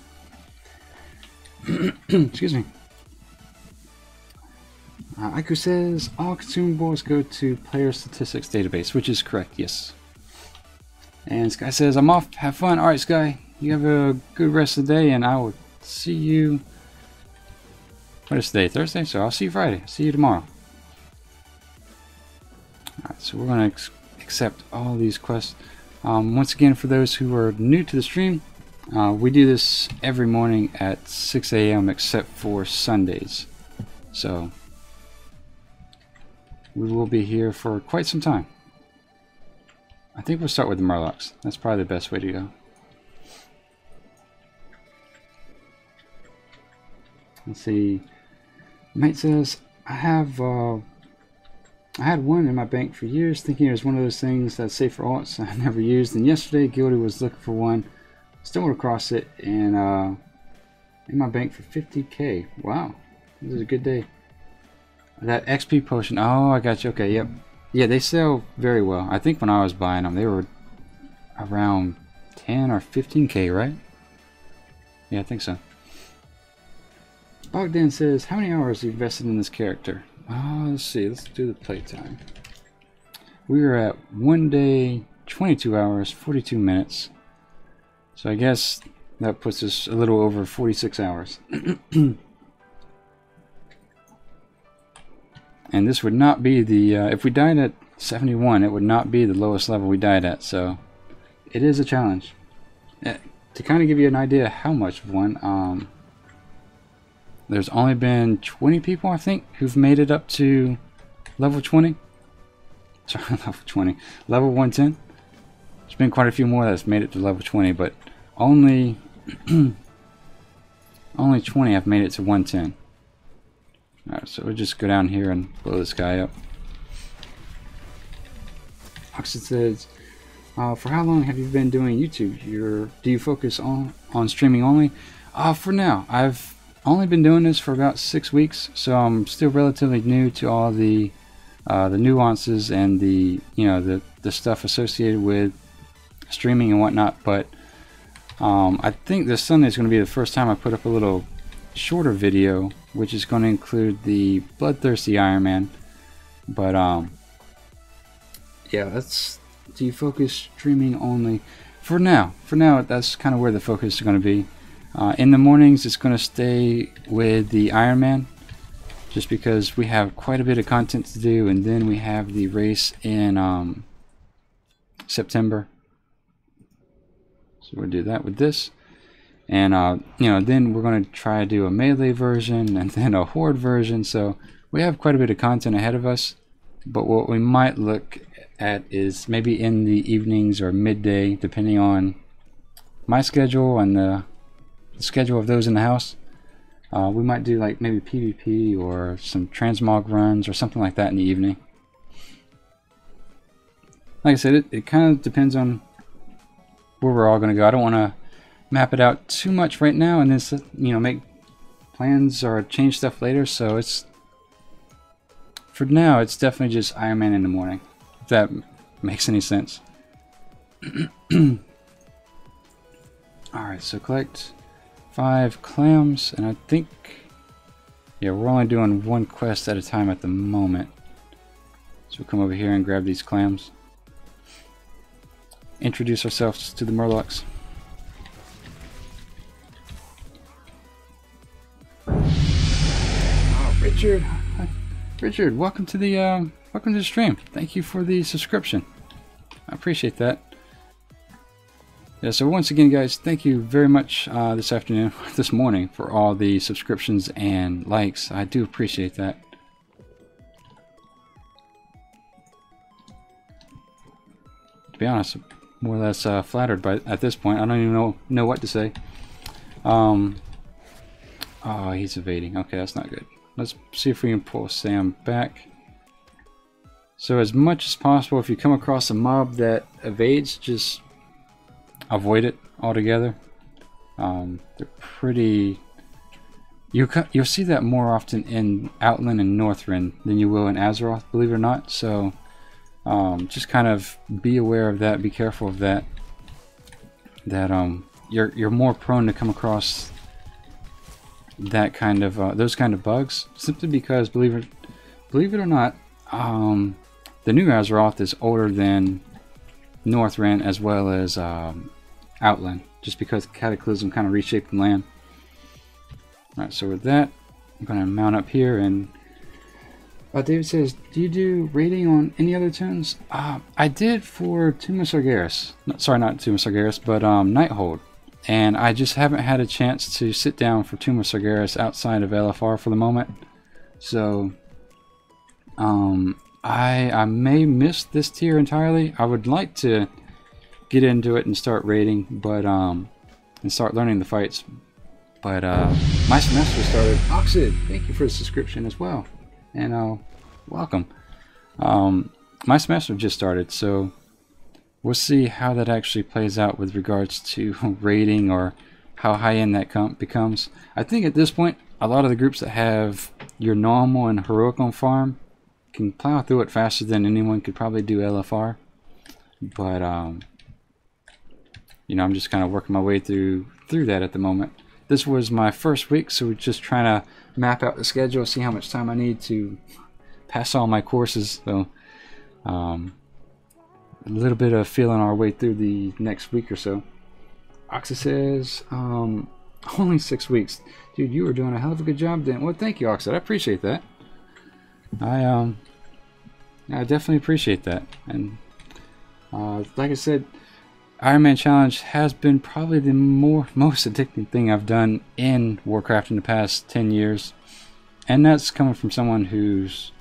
S1: Excuse me. Aiku says, all consumables go to player statistics database, which is correct, yes. And Sky says, I'm off, have fun. Alright, Sky, you have a good rest of the day, and I will see you. What is today? Thursday? So I'll see you Friday. See you tomorrow. Alright, so we're going to accept all these quests. Once again, for those who are new to the stream, we do this every morning at 6 a.m. except for Sundays. So we will be here for quite some time. I think we'll start with the Murlocs. That's probably the best way to go. Let's see. Mate says, I had one in my bank for years, thinking it was one of those things that's safe for alts I never used. And yesterday, Guilty was looking for one, stumbled across it, and in my bank for 50k. Wow, this is a good day. That XP potion. Oh, I got you. Okay, yep. Yeah, they sell very well. I think when I was buying them, they were around 10 or 15k, right? Yeah, I think so. Bogdan says, how many hours have you invested in this character? Oh, let's see. Let's do the playtime. We are at 1 day, 22 hours, 42 minutes. So I guess that puts us a little over 46 hours. And this would not be the, if we died at 71, it would not be the lowest level we died at, so it is a challenge. To kind of give you an idea how much of one, there's only been 20 people, I think, who've made it up to level 20. Sorry, level 20. Level 110. There's been quite a few more that's made it to level 20, but only only 20 have made it to 110. Alright, so we'll just go down here and blow this guy up. Oxid says, for how long have you been doing YouTube? Do you focus on streaming only? For now, I've only been doing this for about 6 weeks, so I'm still relatively new to all the nuances and the stuff associated with streaming and whatnot. But I think this Sunday is going to be the first time I put up a little shorter video, which is going to include the Bloodthirsty Ironman. But yeah, do you focus streaming only? For now, that's kind of where the focus is going to be. In the mornings, it's going to stay with the Ironman, just because we have quite a bit of content to do, and then we have the race in September. So we'll do that with this, and then we're going to try to do a melee version and then a horde version. So we have quite a bit of content ahead of us. But what we might look at is maybe in the evenings or midday, depending on my schedule and the schedule of those in the house. We might do like maybe PvP or some transmog runs or something like that in the evening. Like I said, it kind of depends on where we're all going to go. I don't want to map it out too much right now and then make plans or change stuff later. So for now, it's definitely just Ironman in the morning, if that makes any sense. Alright, so collect 5 clams, and I think, yeah, we're only doing 1 quest at a time at the moment. So we'll come over here and grab these clams. Introduce ourselves to the Murlocs. Oh, Richard. Richard, welcome to the stream. Thank you for the subscription. I appreciate that. Yeah, so once again, guys, thank you very much this morning for all the subscriptions and likes. I do appreciate that. To be honest, I'm more or less flattered at this point. I don't even know what to say. Oh, he's evading. Okay, that's not good. Let's see if we can pull Sam back. So as much as possible, if you come across a mob that evades, just avoid it altogether. They're pretty... You'll see that more often in Outland and Northrend than you will in Azeroth, believe it or not. So just kind of be aware of that, be careful of that. You're more prone to come across that kind of those kind of bugs, simply because believe it or not, the new Azeroth is older than Northrend as well as Outland, just because Cataclysm kind of reshaped the land. Alright, so with that, I'm going to mount up here, and David says, do you do raiding on any other tunes? I did for Tomb of Sargeras. Sorry, not Tomb of Sargeras, but Nighthold. And I just haven't had a chance to sit down for Tomb of Sargeras outside of LFR for the moment. So, I may miss this tier entirely. I would like to get into it and start raiding, but and start learning the fights. But my semester started. Oxid, thank you for the subscription as well, and welcome. My semester just started, so we'll see how that actually plays out with regards to raiding or how high end that becomes. I think at this point, a lot of the groups that have your normal and heroic on farm can plow through it faster than anyone could probably do LFR. But I'm just kind of working my way through that at the moment. This was my first week, so we're just trying to map out the schedule, see how much time I need to pass all my courses. So a little bit of feeling our way through the next week or so. Oxa says, only 6 weeks. Dude, you were doing a hell of a good job then. Well, thank you, Oxa. I appreciate that. I definitely appreciate that. And like I said, Ironman Challenge has been probably the most addicting thing I've done in Warcraft in the past 10 years. And that's coming from someone who's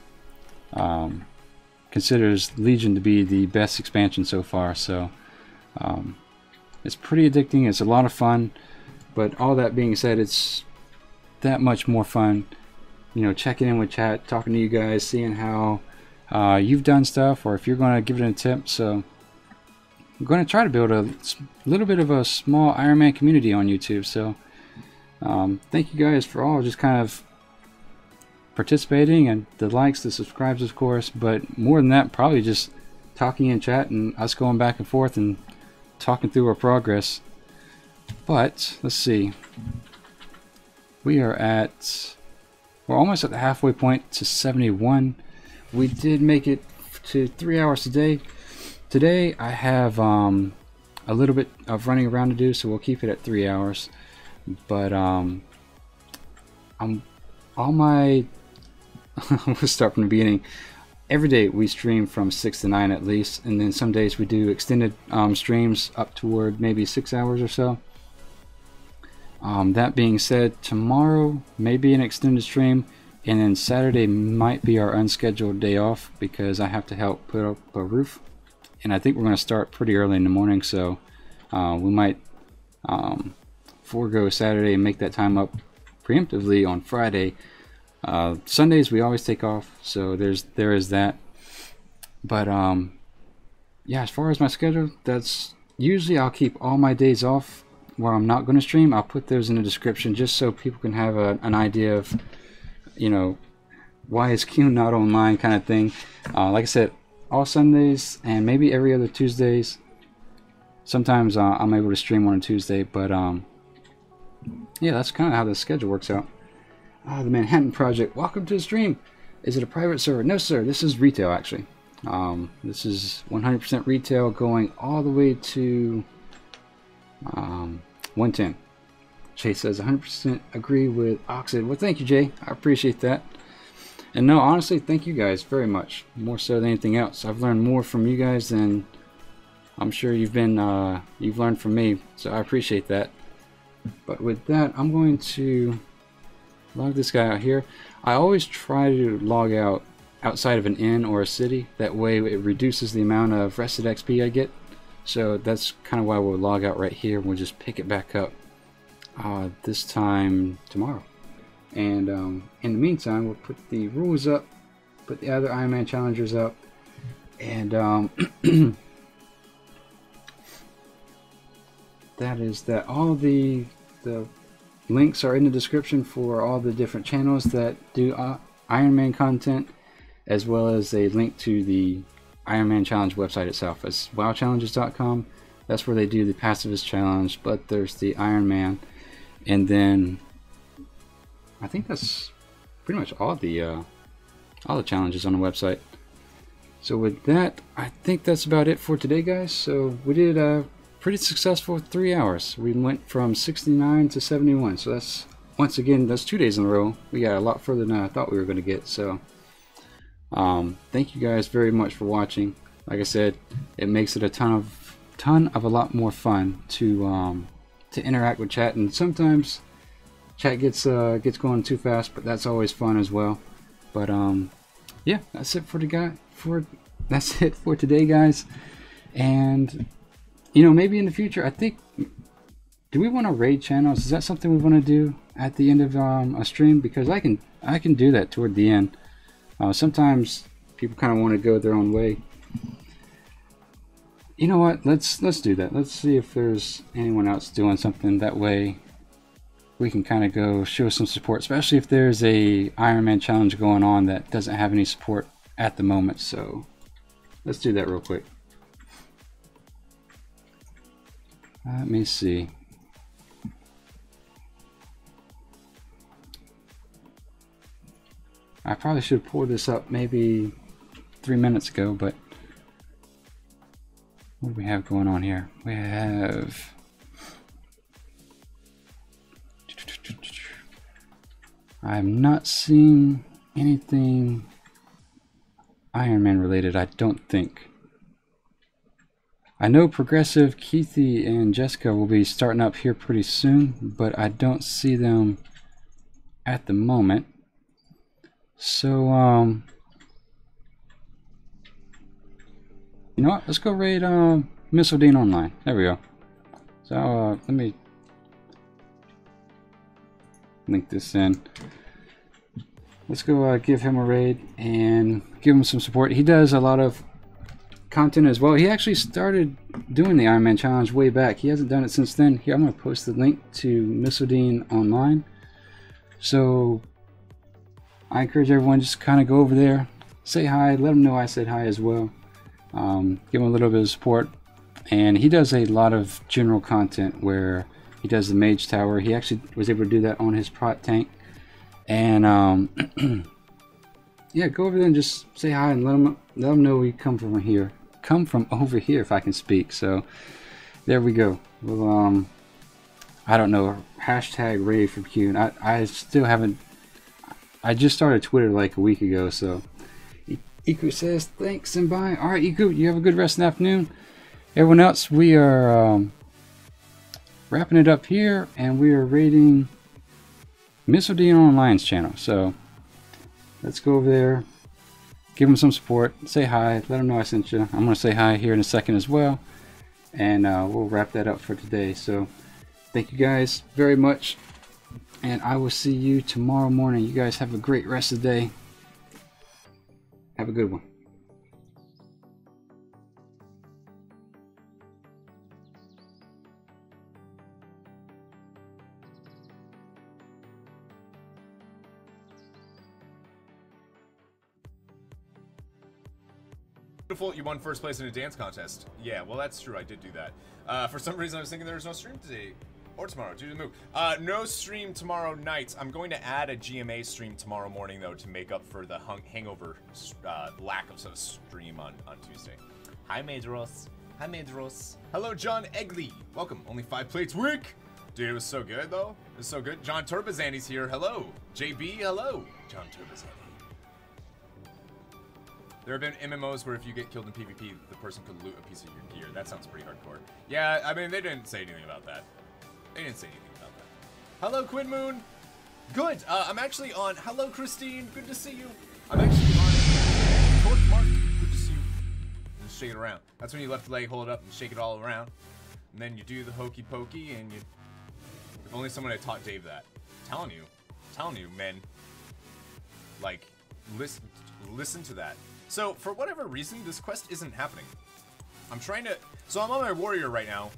S1: considers Legion to be the best expansion so far. So it's pretty addicting. It's a lot of fun. But all that being said, it's that much more fun, you know, checking in with chat, talking to you guys, seeing how you've done stuff, or if you're going to give it an attempt. So I'm going to try to build a little bit of a small Ironman community on YouTube. So thank you guys for all just kind of participating, and the likes, the subscribes, of course, but more than that, probably just talking in chat and us going back and forth and talking through our progress. But let's see, we're almost at the halfway point to 71. We did make it to 3 hours today. Today I have a little bit of running around to do, so we'll keep it at 3 hours. But we'll start from the beginning. Every day we stream from 6 to 9 at least, and then some days we do extended streams up toward maybe 6 hours or so. That being said, tomorrow may be an extended stream, and then Saturday might be our unscheduled day off because I have to help put up a roof, and I think we're going to start pretty early in the morning, so we might forego Saturday and make that time up preemptively on Friday. Sundays we always take off, so there is that. But yeah, as far as my schedule, that's usually I'll keep all my days off where I'm not going to stream. I'll put those in the description just so people can have an idea of, you know, why is Qyune not online kind of thing. Like I said, all Sundays and maybe every other Tuesdays. Sometimes I'm able to stream on a Tuesday, but yeah, that's kind of how the schedule works out. The Manhattan Project, welcome to the stream. Is it a private server? No sir, this is retail actually. This is 100% retail going all the way to 110. Jay says 100% agree with Oxid. Well, thank you, Jay. I appreciate that. And no, honestly, thank you guys very much. More so than anything else. I've learned more from you guys than I'm sure you've learned from me. So I appreciate that. But with that, I'm going to log this guy out here. I always try to log out outside of an inn or a city. That way it reduces the amount of rested XP I get. So that's kind of why we'll log out right here. We'll just pick it back up this time tomorrow. And in the meantime, we'll put the rules up, put the other Ironman challengers up, and that is that. All the links are in the description for all the different channels that do Ironman content, as well as a link to the Ironman Challenge website itself. It's wowchallenges.com. That's where they do the pacifist challenge, but there's the Ironman, and then I think that's pretty much all the challenges on the website. So with that, I think that's about it for today, guys. So we did pretty successful 3 hours. We went from 69 to 71, so that's, once again, that's 2 days in a row. We got a lot further than I thought we were going to get. So thank you guys very much for watching. Like I said, it makes it a ton of a lot more fun to interact with chat, and sometimes chat gets going too fast, but that's always fun as well. But yeah, that's it for today, guys. And you know, maybe in the future, I think, do we want to raid channels? Is that something we want to do at the end of a stream? Because I can do that toward the end. Sometimes people kind of want to go their own way. You know what? Let's do that. Let's see if there's anyone else doing something. That way we can kind of go show some support, especially if there's a Ironman challenge going on that doesn't have any support at the moment. So let's do that real quick. Let me see. I probably should have pulled this up maybe 3 minutes ago, but what do we have going on here? We have I'm not seeing anything Ironman related, I don't think. I know Progressive, Keithy, and Jessica will be starting up here pretty soon, but I don't see them at the moment. So, you know what? Let's go raid Missildine online. There we go. So, let me link this in. Let's go give him a raid and give him some support. He does a lot of content as well. He actually started doing the Ironman challenge way back. He hasn't done it since then. Here, I'm going to post the link to Missildine online. So I encourage everyone just kind of go over there, say hi, let him know I said hi as well. Give him a little bit of support. And he does a lot of general content where he does the mage tower. He actually was able to do that on his prot tank. And yeah, go over there and just say hi and let them know we come from here. Come from over here, if I can speak. So there we go. Well, I don't know. Hashtag raid from Qyune. I still haven't. I just started Twitter like a week ago. So Iku says thanks and bye. All right, Iku, you have a good rest of the afternoon. Everyone else, we are wrapping it up here, and we are raiding Missildine Online's channel. So let's go over there, give them some support, say hi, let them know I sent you. I'm going to say hi here in a second as well, and we'll wrap that up for today. So thank you guys very much, and I will see you tomorrow morning. You guys have a great rest of the day. Have a good one.
S3: Beautiful, you won first place in a dance contest. Yeah, well, that's true. I did do that. For some reason, I was thinking there was no stream today or tomorrow due to the move. No stream tomorrow night. I'm going to add a GMA stream tomorrow morning, though, to make up for the hangover lack of a stream on Tuesday. Hi, Madros. Hi, Madros. Hello, John Egley. Welcome. Only 5 plates week. Dude, it was so good, though. It was so good. John Turbazani's here. Hello. JB, hello. John Turbazani. There have been MMOs where if you get killed in PvP, the person could loot a piece of your gear. That sounds pretty hardcore. Yeah, I mean, they didn't say anything about that. They didn't say anything about that. Hello, Quinn Moon. Good. I'm actually on. Hello, Christine. Good to see you. I'm actually on Torch Mark. Good to see you. And shake it around. That's when you left leg, hold it up, and shake it all around. And then you do the hokey pokey, and you. If only someone had taught Dave that. I'm telling you, men. Like, listen to that. So, for whatever reason, this quest isn't happening. I'm trying to... So, I'm on my warrior right now,